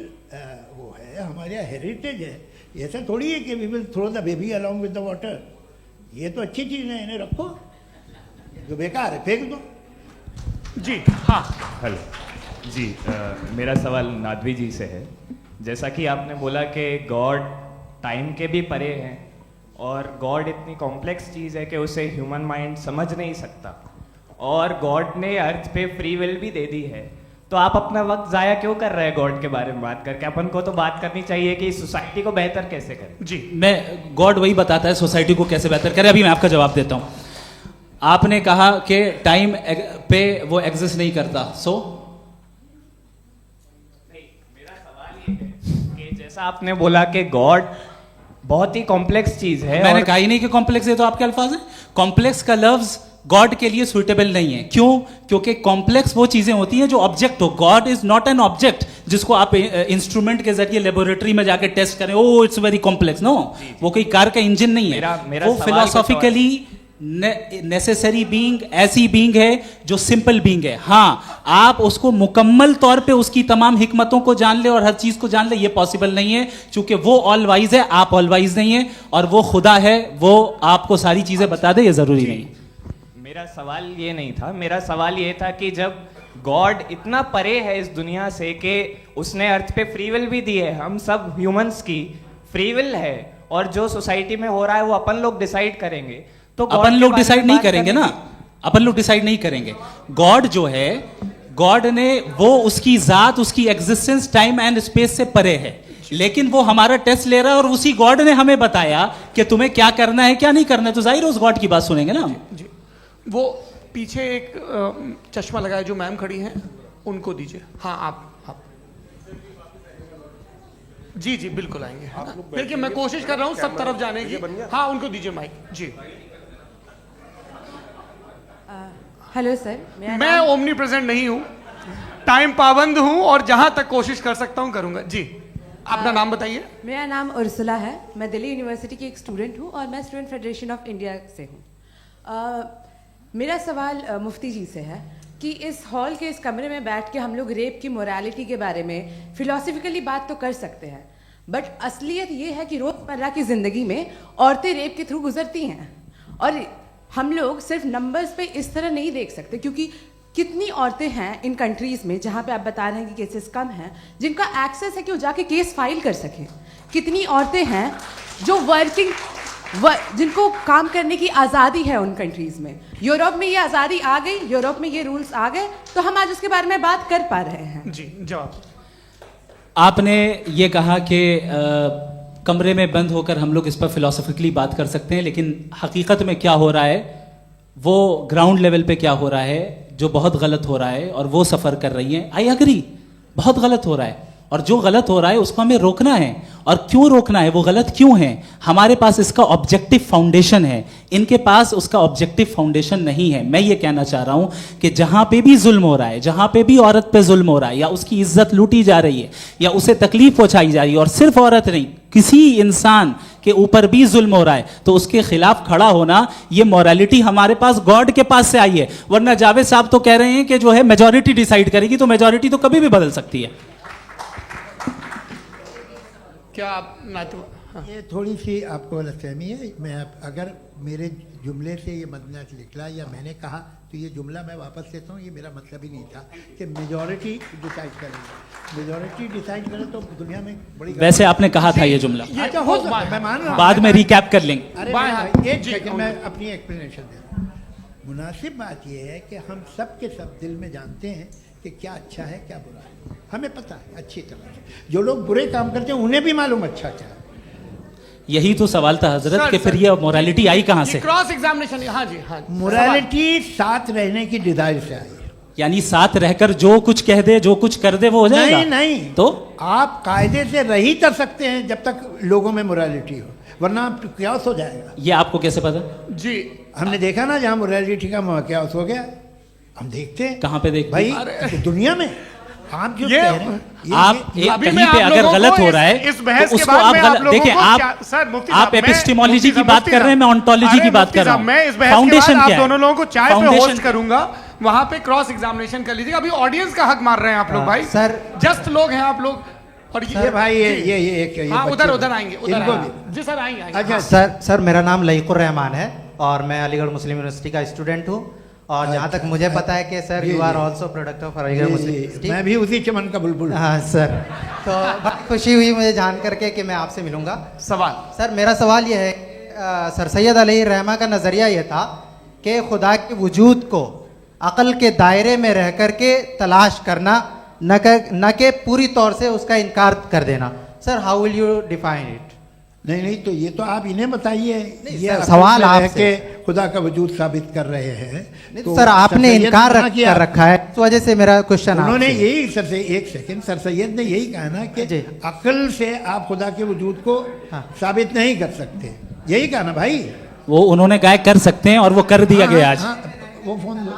वो है, हमारा हेरिटेज है। ऐसा थोड़ी है कि we will throw the baby along with the water. ये तो अच्छी चीज़ है, इन्हें रखो, जो बेकार है फेंक दो।
जी हाँ
हेलो जी, मेरा सवाल नादवी जी से है। जैसा कि आपने बोला कि गॉड टाइम के भी परे हैं, और गॉड इतनी कॉम्प्लेक्स चीज़ है कि उसे ह्यूमन माइंड समझ नहीं सकता, और गॉड ने अर्थ पे फ्री विल भी दे दी है। तो आप अपना वक्त ज़ाया क्यों कर रहे हैं गॉड के बारे में बात करके? अपन को तो बात करनी चाहिए कि सोसाइटी को बेहतर कैसे करें।
जी
मैं, गॉड वही बताता है सोसाइटी को कैसे बेहतर करे। अभी मैं आपका जवाब देता हूँ। आपने कहा कि टाइम पे वो एग्जिस्ट नहीं करता, सो
मेरा सवाल ये है कि जैसा आपने बोला कि गॉड बहुत ही कॉम्प्लेक्स चीज है,
मैंने कहा ही नहीं कि कॉम्प्लेक्स है, तो आपके अल्फाज हैं। कॉम्प्लेक्स का लफ्ज गॉड के लिए सुइटेबल नहीं है। क्यों? क्योंकि कॉम्प्लेक्स वो चीजें होती हैं जो ऑब्जेक्ट हो। God is not an object जिसको आप इंस्ट्रूमेंट के जरिए लेबोरेटरी में जाके टेस्ट करें, oh it's very complex. No, वो कोई कार का इंजन नहीं है। वो फिलोसॉफिकली नेसेसरी बीइंग ऐसी बीइंग है जो सिंपल बीइंग है। हाँ, आप उसको मुकम्मल तौर पे उसकी तमाम हिकमतों को जान ले और हर चीज को जान ले, ये पॉसिबल नहीं है, क्योंकि वो ऑल वाइज है, आप ऑल वाइज नहीं है, और वो खुदा है, वो आपको सारी चीजें बता दे, ये जरूरी नहीं।
मेरा सवाल ये नहीं था, मेरा सवाल ये था कि जब गॉड इतना परे है इस दुनिया से कि उसने अर्थ पे फ्री विल भी दी है, हम सब ह्यूमंस की फ्री विल है, और जो सोसाइटी में हो रहा है वो अपन लोग डिसाइड करेंगे, तो
अपन लोग डिसाइड नहीं करेंगे ना, अपन लोग डिसाइड नहीं करेंगे। गॉड जो है, गॉड ने वो उसकी जात, उसकी एग्जिस्टेंस टाइम एंड स्पेस से परे है, लेकिन वो हमारा टेस्ट ले रहा है और उसी गॉड ने हमें बताया कि तुम्हें क्या करना है क्या नहीं करना है, तो जाहिर है उस गॉड की बात सुनेंगे ना हम।
जी, वो पीछे एक चश्मा लगाए जो मैम खड़ी हैं, उनको दीजिए। हाँ, आप जी जी बिल्कुल आएंगे। देखिए मैं कोशिश कर रहा हूँ सब तरफ जाने की। हाँ, उनको दीजिए माइक। जी,
हेलो सर,
मैं ओमनी प्रेजेंट नहीं हूँ, टाइम पाबंद हूँ और जहां तक कोशिश कर सकता हूँ करूंगा। जी, अपना नाम बताइए।
मेरा नाम उर्सुला है, मैं दिल्ली यूनिवर्सिटी की एक स्टूडेंट हूँ और मैं स्टूडेंट फेडरेशन ऑफ इंडिया से हूँ। मेरा सवाल मुफ्ती जी से है कि इस हॉल के इस कमरे में बैठ के हम लोग रेप की मोरालिटी के बारे में फिलोसफिकली बात तो कर सकते हैं, बट असलियत ये है कि रोज़मर्रा की ज़िंदगी में औरतें रेप के थ्रू गुजरती हैं, और हम लोग सिर्फ नंबर्स पे इस तरह नहीं देख सकते, क्योंकि कितनी औरतें हैं इन कंट्रीज़ में जहाँ पे आप बता रहे हैं कि केसेस कम हैं, जिनका एक्सेस है कि वो जाके केस फाइल कर सकें। कितनी औरतें हैं जो जिनको काम करने की आज़ादी है उन कंट्रीज़ में। यूरोप में ये आज़ादी आ गई, यूरोप में ये रूल्स आ गए, तो हम आज उसके बारे में बात कर पा रहे हैं।
जी, जवाब।
आपने ये कहा कि कमरे में बंद होकर हम लोग इस पर फिलोसफिकली बात कर सकते हैं, लेकिन हकीकत में क्या हो रहा है, वो ग्राउंड लेवल पे क्या हो रहा है, जो बहुत गलत हो रहा है, और वो सफ़र कर रही हैं। आई अग्री, बहुत गलत हो रहा है, और जो गलत हो रहा है उसको हमें रोकना है। और क्यों रोकना है, वो गलत क्यों है? हमारे पास इसका ऑब्जेक्टिव फाउंडेशन है, इनके पास उसका ऑब्जेक्टिव फाउंडेशन नहीं है। मैं ये कहना चाह रहा हूं कि जहां पे भी जुल्म हो रहा है, जहां पे भी औरत पे जुल्म हो रहा है, या उसकी इज्जत लूटी जा रही है, या उसे तकलीफ पहुंचाई जा रही है, और सिर्फ औरत नहीं, किसी इंसान के ऊपर भी जुल्म हो रहा है, तो उसके खिलाफ खड़ा होना, ये मोरालिटी हमारे पास गॉड के पास से आई है। वरना जावेद साहब तो कह रहे हैं कि जो है मेजॉरिटी डिसाइड करेगी, तो मेजॉरिटी तो कभी भी बदल सकती है।
क्या आप हाँ।
ये थोड़ी सी आपको गलतफहमी है। मैं अगर मेरे जुमले से ये मदना निकला या मैंने कहा, तो ये जुमला मैं वापस लेता हूँ। ये मेरा मतलब ही नहीं था कि मेजॉरिटी डिसाइड करेगी। मेजॉरिटी डिसाइड करे तो दुनिया में बड़ी,
वैसे आपने कहा था ये जुमला।
अच्छा, हो सकता है, मैं मान रहा हूँ,
बाद में रिकैप कर लेंगे।
अरे एक सेकंड, मैं अपनी एक्सप्लेनेशन दे रहा हूँ। मुनासिब बात यह है कि हम सब के सब दिल में जानते हैं कि क्या अच्छा है क्या बुरा है, हमें पता है अच्छी तरह से। जो लोग बुरे काम करते हैं उन्हें भी मालूम अच्छा क्या है।
यही तो सवाल था हजरत, कि फिर ये मोरालिटी आई कहाँ से?
Cross examination. हाँ जी, हाँ,
मोरालिटी साथ रहने की डिजायर से आई है।
यानी साथ रहकर जो कुछ कह दे, जो कुछ कर दे, वो हो जाएगा?
नहीं नहीं,
तो
आप कायदे से रह ही कर सकते हैं जब तक लोगों में मोरालिटी हो, वरना क्यास हो जाएगा।
ये आपको कैसे पता?
जी,
हमने देखा ना, जहाँ मोरालिटी का क्यास हो गया, हम देखते हैं।
कहाँ पे देखते
भाई? दुनिया में। आप जो कह रहे हैं,
आप कहीं पे अगर गलत हो रहा है,
इस बहस
तो
के
उसको
बाद
आप गलत देखिए। आप एपिस्टेमोलॉजी की बात कर रहे हैं, मैं ऑन्टोलॉजी की बात कर रहा हूं।
मैं इस बहस के बाद आप दोनों लोगों को चाय पे होस्ट करूंगा, वहां पे क्रॉस एग्जामिनेशन कर लीजिएगा। अभी ऑडियंस का हक मार रहे हैं आप लोग भाई,
सर
जस्ट लोग हैं आप लोग। और ये
भाई ये
हाँ, उधर आएंगे, जी सर आएंगे।
अच्छा सर, मेरा नाम लईकुर रहमान है और मैं अलीगढ़ मुस्लिम यूनिवर्सिटी का स्टूडेंट हूँ, और जहाँ तक मुझे पता है कि sir you are also product of Aligarh Muslim University.
मैं भी उसी चमन का बुलबुल।
हाँ सर, तो बहुत खुशी हुई मुझे जान करके कि मैं आपसे मिलूंगा।
सवाल
सर, मेरा सवाल यह है, सर सैयद अलैहि रहमा का नज़रिया यह था कि खुदा के वजूद को अक़ल के दायरे में रह कर के तलाश करना, न कि पूरी तौर से उसका इनकार कर देना। Sir, how will you define it?
नहीं, तो ये तो आप इन्हें बताइए। ये
सवाल आपसे,
खुदा का वजूद साबित कर रहे हैं।
तो सर, आपने इनकार कर रखा है, इस वजह से मेरा क्वेश्चन।
उन्होंने यही एक सेकंड, सर सैयद ने यही कहा ना कि अक्ल से आप खुदा के वजूद को साबित नहीं कर सकते, यही कहा ना भाई।
वो उन्होंने कहा कर सकते हैं और वो कर दिया गया आज।
वो फोन दो।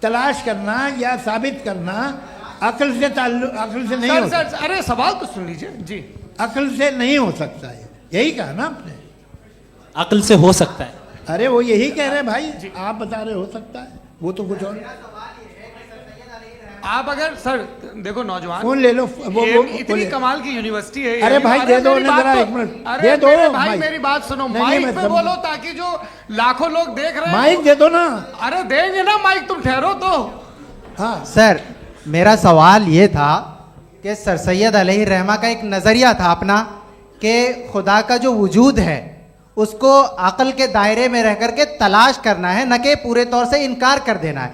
तलाश करना या साबित करना अक्ल से नहीं हो सकता।
सर अरे सवाल तो सुन लीजिए जी।
अक्ल से नहीं हो सकता है, यही कहा ना आपने।
अक्ल से हो सकता है।
अरे वो यही कह रहे हैं भाई, आप बता रहे हो सकता है, वो तो कुछ और।
आप अगर सर देखो नौजवान
फोन ले लो, वो
इतनी कमाल की यूनिवर्सिटी है।
अरे भाई दे दो ना जरा, एक मिनट दे दो
भाई, मेरी बात सुनो, माइक पे बोलो ताकि जो लाखों लोग देख रहे हैं।
माइक दे दो ना।
अरे देंगे ना माइक, तुम ठहरो तो।
हाँ
सर, मेरा सवाल ये था कि सर सैयद अलैहि रहमा का एक नज़रिया था अपना कि खुदा का जो वजूद है उसको अकल के दायरे में रह करके तलाश करना है, न कि पूरे तौर से इनकार कर देना है।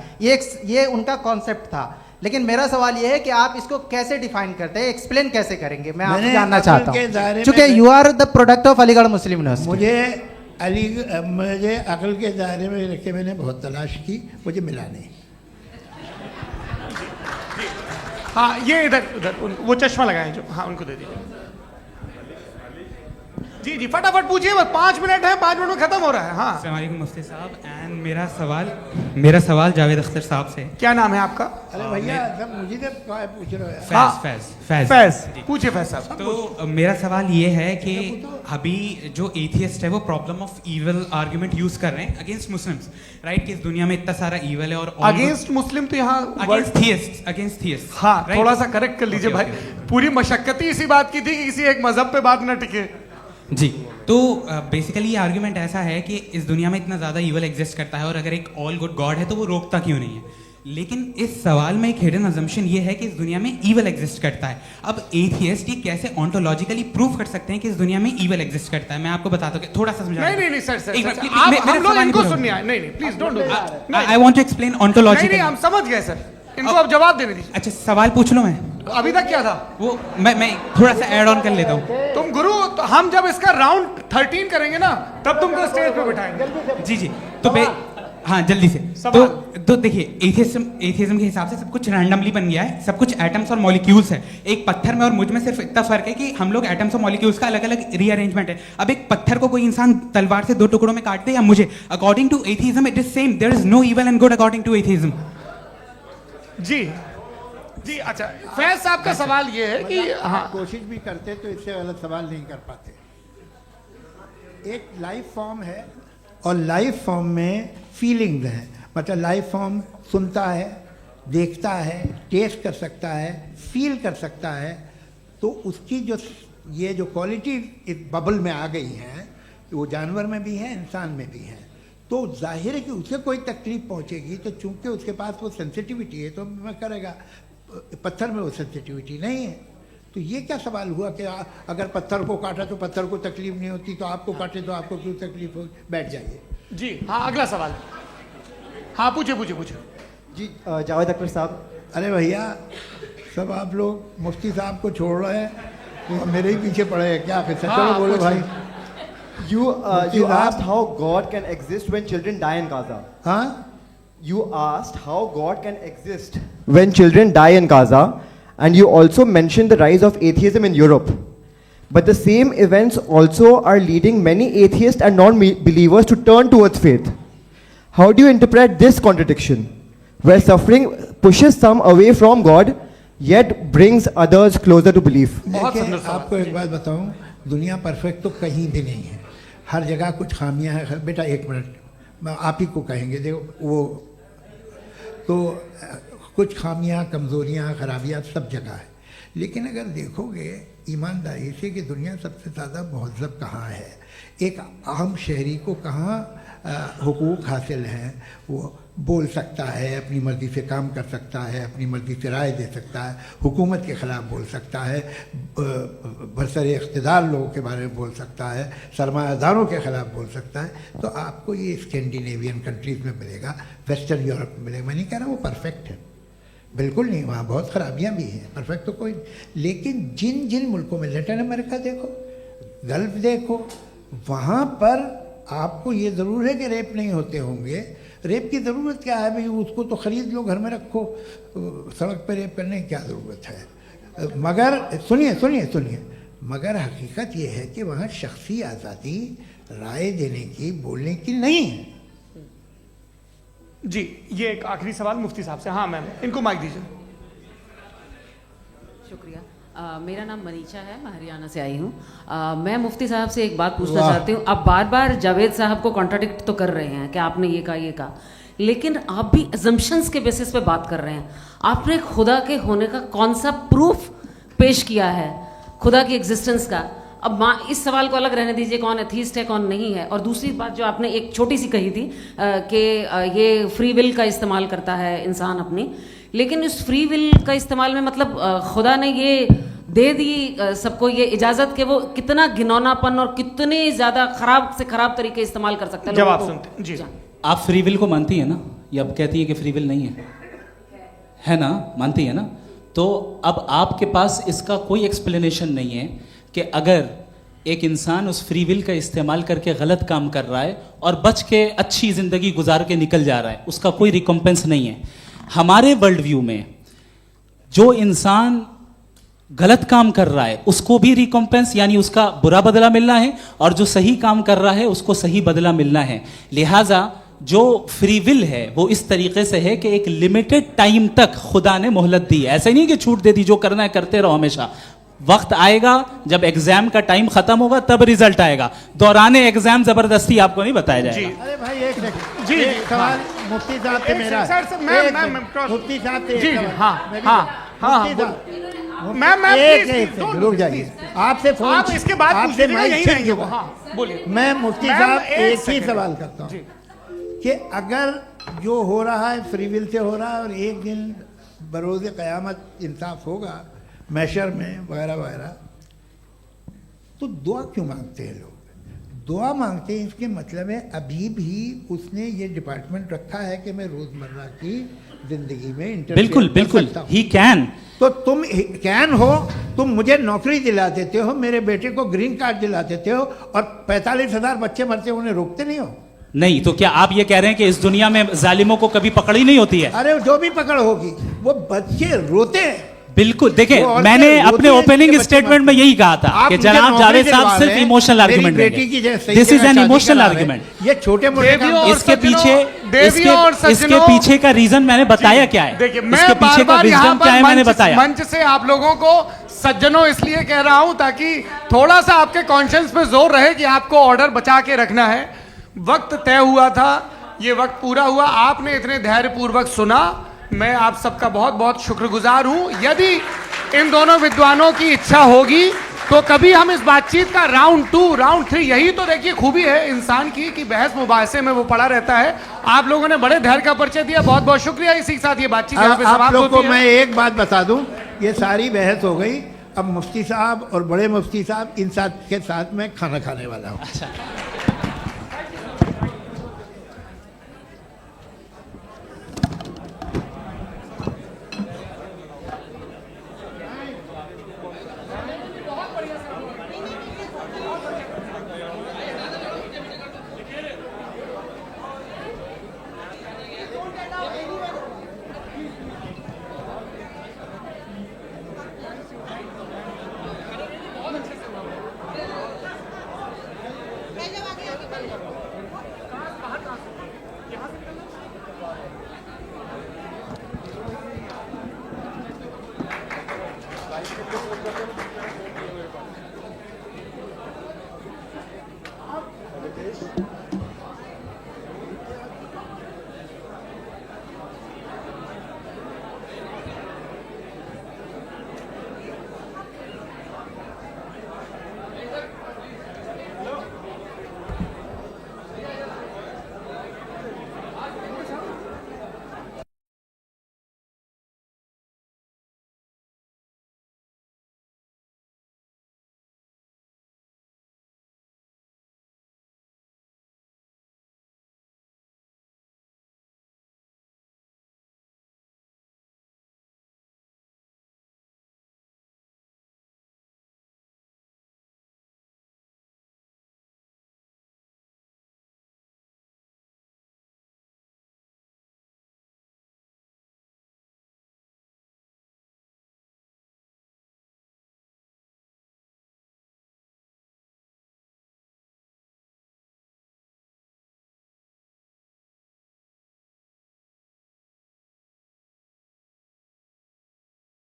ये उनका कॉन्सेप्ट था। लेकिन मेरा सवाल ये है कि आप इसको कैसे डिफाइन करते हैं, एक्सप्लेन कैसे करेंगे, मैं आपसे जानना चाहता हूँ, क्योंकि you are the product of Aligarh Muslim University.
मुझे अकल के दायरे में रख के मैंने बहुत तलाश की, मुझे मिला नहीं।
हाँ ये इधर वो चश्मा लगाए जो, हाँ उनको दे दीजिए। जी जी फटाफट पूछिए, बस 5 मिनट है, 5 मिनट में खत्म हो रहा है। हाँ
अस्सलाम वालेकुम मुफ्ती साहब। एंड मेरा सवाल जावेद अख्तर साहब से।
क्या नाम है आपका?
अरे भैया सब मुझे पूछ रहे हो।
फैज
पूछिए फैज साहब।
तो मेरा सवाल ये है कि अभी जो एथियस्ट है वो problem of evil argument use कर रहे हैं अगेंस्ट मुस्लिम्स, राइट? कि इस दुनिया में इतना सारा इविल है और
अगेंस्ट मुस्लिम तो यहाँ
अगेंस्ट थियस्ट।
हाँ थोड़ा सा करेक्ट कर लीजिए भाई, पूरी मशक्कत इसी बात की थी कि किसी एक मजहब पे बात न टिके।
जी, तो बेसिकली ये आर्ग्यूमेंट ऐसा है कि इस दुनिया में इतना ज़्यादा ईवल एग्जिस्ट करता है और अगर एक ऑल गुड गॉड है तो वो रोकता क्यों नहीं है? लेकिन इस सवाल में एक हिडन अजम्पशन ये है कि इस दुनिया में ईवल एग्जिस्ट करता है। अब एथियस्ट ये कैसे ऑन्टोलॉजिकली प्रूव कर सकते हैं कि इस दुनिया में ईवल एग्जिस्ट करता है? मैं आपको बताता हूँ, थोड़ा सा समझा।
नहीं सर हम लोग इनको सुनिए। नहीं please don't do that.
I want to explain ontologically.
नहीं हम समझ गए सर, इनको अब जवाब देने दीजिए।
अच्छा सवाल पूछ लो। मैं
अभी तक क्या था
वो मैं थोड़ा सा ऐड ऑन कर लेता हूँ।
तुम गुरु, तो हम जब इसका राउंड 13 करेंगे ना तब तुमको स्टेज पे बिठाएंगे।
जी तो हाँ जल्दी से। तो देखिए एथियज्म के हिसाब से सब कुछ रैंडमली बन गया है, सब कुछ एटम्स और मॉलिक्यूल्स है। एक पत्थर में और मुझ में सिर्फ इतना फर्क है कि हम लोग एटम्स और मॉलिक्यूल्स का अलग अलग रीअरेंजमेंट है। अब एक पत्थर को कोई इंसान तलवार से 2 टुकड़ों में काट दे या मुझे, according to atheism it is same. There is no evil and good according to atheism.
जी अच्छा, फैज साहब का सवाल ये है कि हाँ
कोशिश भी करते तो इससे गलत सवाल नहीं कर पाते। एक लाइफ फॉर्म है और लाइफ फॉर्म में फीलिंग्स हैं, मतलब लाइफ फॉर्म सुनता है, देखता है, टेस्ट कर सकता है, फील कर सकता है। तो उसकी ये जो क्वालिटी इस बबल में आ गई हैं, वो जानवर में भी है, इंसान में भी है। तो जाहिर है कि उसे कोई तकलीफ पहुंचेगी, तो चूंकि उसके पास वो सेंसिटिविटी है तो मैं करेगा। पत्थर में वो सेंसिटिविटी नहीं है। तो ये क्या सवाल हुआ कि अगर पत्थर को काटा तो पत्थर को तकलीफ नहीं होती, तो आपको काटे तो आपको क्यों तकलीफ हो? बैठ जाइए।
जी हाँ अगला सवाल। हाँ पूछिए।
जी जावेद अख्तर साहब।
अरे भैया सब आप लोग मुफ्ती साहब को छोड़ रहे हैं, मेरे ही पीछे पड़े हैं क्या? फिर चलो बोलो भाई।
You asked how God can exist when children die in Gaza.
Huh?
You asked how God can exist when children die in Gaza, and you also mentioned the rise of atheism in Europe. But the same events also are leading many atheists and non-believers to turn towards faith. How do you interpret this contradiction, where suffering pushes some away from God, yet brings others closer to belief?
आपको एक बात बताऊं, दुनिया perfect तो कहीं भी नहीं है, हर जगह कुछ खामियां हैं। बेटा एक मिनट, मैं आप ही को कहेंगे, देखो वो तो कुछ खामियां, कमज़ोरियां, खराबियां सब जगह है। लेकिन अगर देखोगे ईमानदारी से कि दुनिया सबसे ज़्यादा महज़ब कहाँ है, एक आम शहरी को कहाँ हुकूक हासिल हैं, वो बोल सकता है, अपनी मर्ज़ी से काम कर सकता है, अपनी मर्ज़ी से राय दे सकता है, हुकूमत के ख़िलाफ़ बोल सकता है, बरसरे इक़्तिदार लोगों के बारे में बोल सकता है, सरमायादारों के ख़िलाफ़ बोल सकता है। तो आपको ये स्कैंडिनेवियन कंट्रीज़ में मिलेगा, वेस्टर्न यूरोप में मिलेगा। मैं नहीं कह रहा वो परफेक्ट है, बिल्कुल नहीं, वहाँ बहुत ख़राबियाँ भी हैं, परफेक्ट तो कोई। लेकिन जिन जिन मुल्कों में, लैटिन अमेरिका देखो, गल्फ देखो, वहाँ पर आपको ये ज़रूर है कि रेप नहीं होते होंगे। रेप की ज़रूरत क्या है भाई? उसको तो ख़रीद लो, घर में रखो, सड़क पर रेप करने की क्या ज़रूरत है? मगर सुनिए, मगर हकीकत ये है कि वहाँ शख्सी आज़ादी राय देने की, बोलने की नहीं है।
जी, ये एक आखिरी सवाल मुफ्ती साहब से। हाँ मैम, इनको माइक दीजिए।
शुक्रिया। मेरा नाम मनीषा है, मैं हरियाणा से आई हूँ। मैं मुफ्ती साहब से एक बात पूछना चाहती हूँ। आप बार बार जावेद साहब को कॉन्ट्राडिक्ट तो कर रहे हैं कि आपने ये कहा, लेकिन आप भी अजम्पशंस के बेसिस पे बात कर रहे हैं। आपने खुदा के होने का कौन सा प्रूफ पेश किया है खुदा की एग्जिस्टेंस का? अब इस सवाल को अलग रहने दीजिए, कौन एथीस्ट है कौन नहीं है। और दूसरी बात जो आपने एक छोटी सी कही थी कि ये फ्री विल का इस्तेमाल करता है इंसान अपनी, लेकिन उस फ्री विल का इस्तेमाल में मतलब खुदा ने ये दे दी सबको ये इजाज़त कि वो कितना घिनौनापन और कितने ज़्यादा ख़राब से ख़राब तरीके इस्तेमाल कर सकता है।
जवाब सुनते जी।
आप फ्री विल को मानती है ना, या अब कहती है कि फ्री विल नहीं है ना? मानती है ना? तो अब आपके पास इसका कोई एक्सप्लेनेशन नहीं है कि अगर एक इंसान उस फ्री विल का इस्तेमाल करके गलत काम कर रहा है और बच के अच्छी ज़िंदगी गुजार के निकल जा रहा है, उसका कोई रिकम्पेंस नहीं है। हमारे वर्ल्ड व्यू में जो इंसान गलत काम कर रहा है उसको भी रिकम्पेंस यानी उसका बुरा बदला मिलना है, और जो सही काम कर रहा है उसको सही बदला मिलना है। लिहाजा जो फ्री विल है वो इस तरीके से है कि एक लिमिटेड टाइम तक खुदा ने मोहलत दी है। ऐसा नहीं कि छूट दे दी, जो करना है करते रहो हमेशा। वक्त आएगा जब एग्जाम का टाइम खत्म होगा तब रिजल्ट आएगा। दौराने एग्जाम जबरदस्ती आपको नहीं बताया जाएगा।
अरे भाई एक सेकंड,
जी
सवाल मुफ्ती साहब से मेरा, मुफ्ती साहब से
जी,
रुक जाइए, आपसे फोन,
आप इसके बाद
आपसे
यही रहेंगे वो। हाँ बोलिए।
मैं मुफ्ती साहब एक ही सवाल करता हूँ कि अगर जो हो रहा है फ्री विल से हो रहा है और एक दिन बरोज़ क़यामत इंसाफ होगा मैशर में वगैरह वगैरह, तो दुआ क्यों मांगते हैं लोग? दुआ मांगते हैं इसके मतलब है अभी भी उसने ये डिपार्टमेंट रखा है कि मैं रोज़मर्रा की ज़िंदगी में
बिल्कुल बिल्कुल ही कैन।
तो तुम कैन हो, तुम मुझे नौकरी दिला देते हो, मेरे बेटे को ग्रीन कार्ड दिला देते हो, और 45,000 बच्चे मरते उन्हें रोकते नहीं हो।
नहीं तो क्या आप ये कह रहे हैं कि इस दुनिया में जालिमों को कभी पकड़ ही नहीं होती है?
अरे जो भी पकड़ होगी वो बच्चे रोते हैं।
बिल्कुल, देखें मैंने अपने ओपनिंग स्टेटमेंट में यही कहा था कि जनाब जावेद साहब सिर्फ इमोशनल आर्गुमेंट देंगे। This is an emotional argument.
ये छोटे मोटे
इसके पीछे का रीजन मैंने बताया क्या है, इसके पीछे का विजडम क्या है मैंने बताया।
मंच से आप लोगों को सज्जनों इसलिए कह रहा हूं ताकि थोड़ा सा आपके कॉन्शियंस पे जोर रहे कि आपको ऑर्डर बचा के रखना है। वक्त तय हुआ था, ये वक्त पूरा हुआ, आपने इतने धैर्यपूर्वक सुना, मैं आप सबका बहुत बहुत शुक्रगुजार हूं। यदि इन दोनों विद्वानों की इच्छा होगी तो कभी हम इस बातचीत का राउंड 2, राउंड 3, यही तो देखिए खूबी है इंसान की कि बहस मुबाहसे में वो पड़ा रहता है। आप लोगों ने बड़े धैर्य का परिचय दिया, बहुत बहुत शुक्रिया। इसी के साथ ये बातचीत यहाँ पे समाप्त होती है।
आप लोगों को मैं एक बात बता दूं, ये सारी बहस हो गई, अब मुफ्ती साहब और बड़े मुफ्ती साहब इन साथ के साथ मैं खाना खाने वाला हूँ।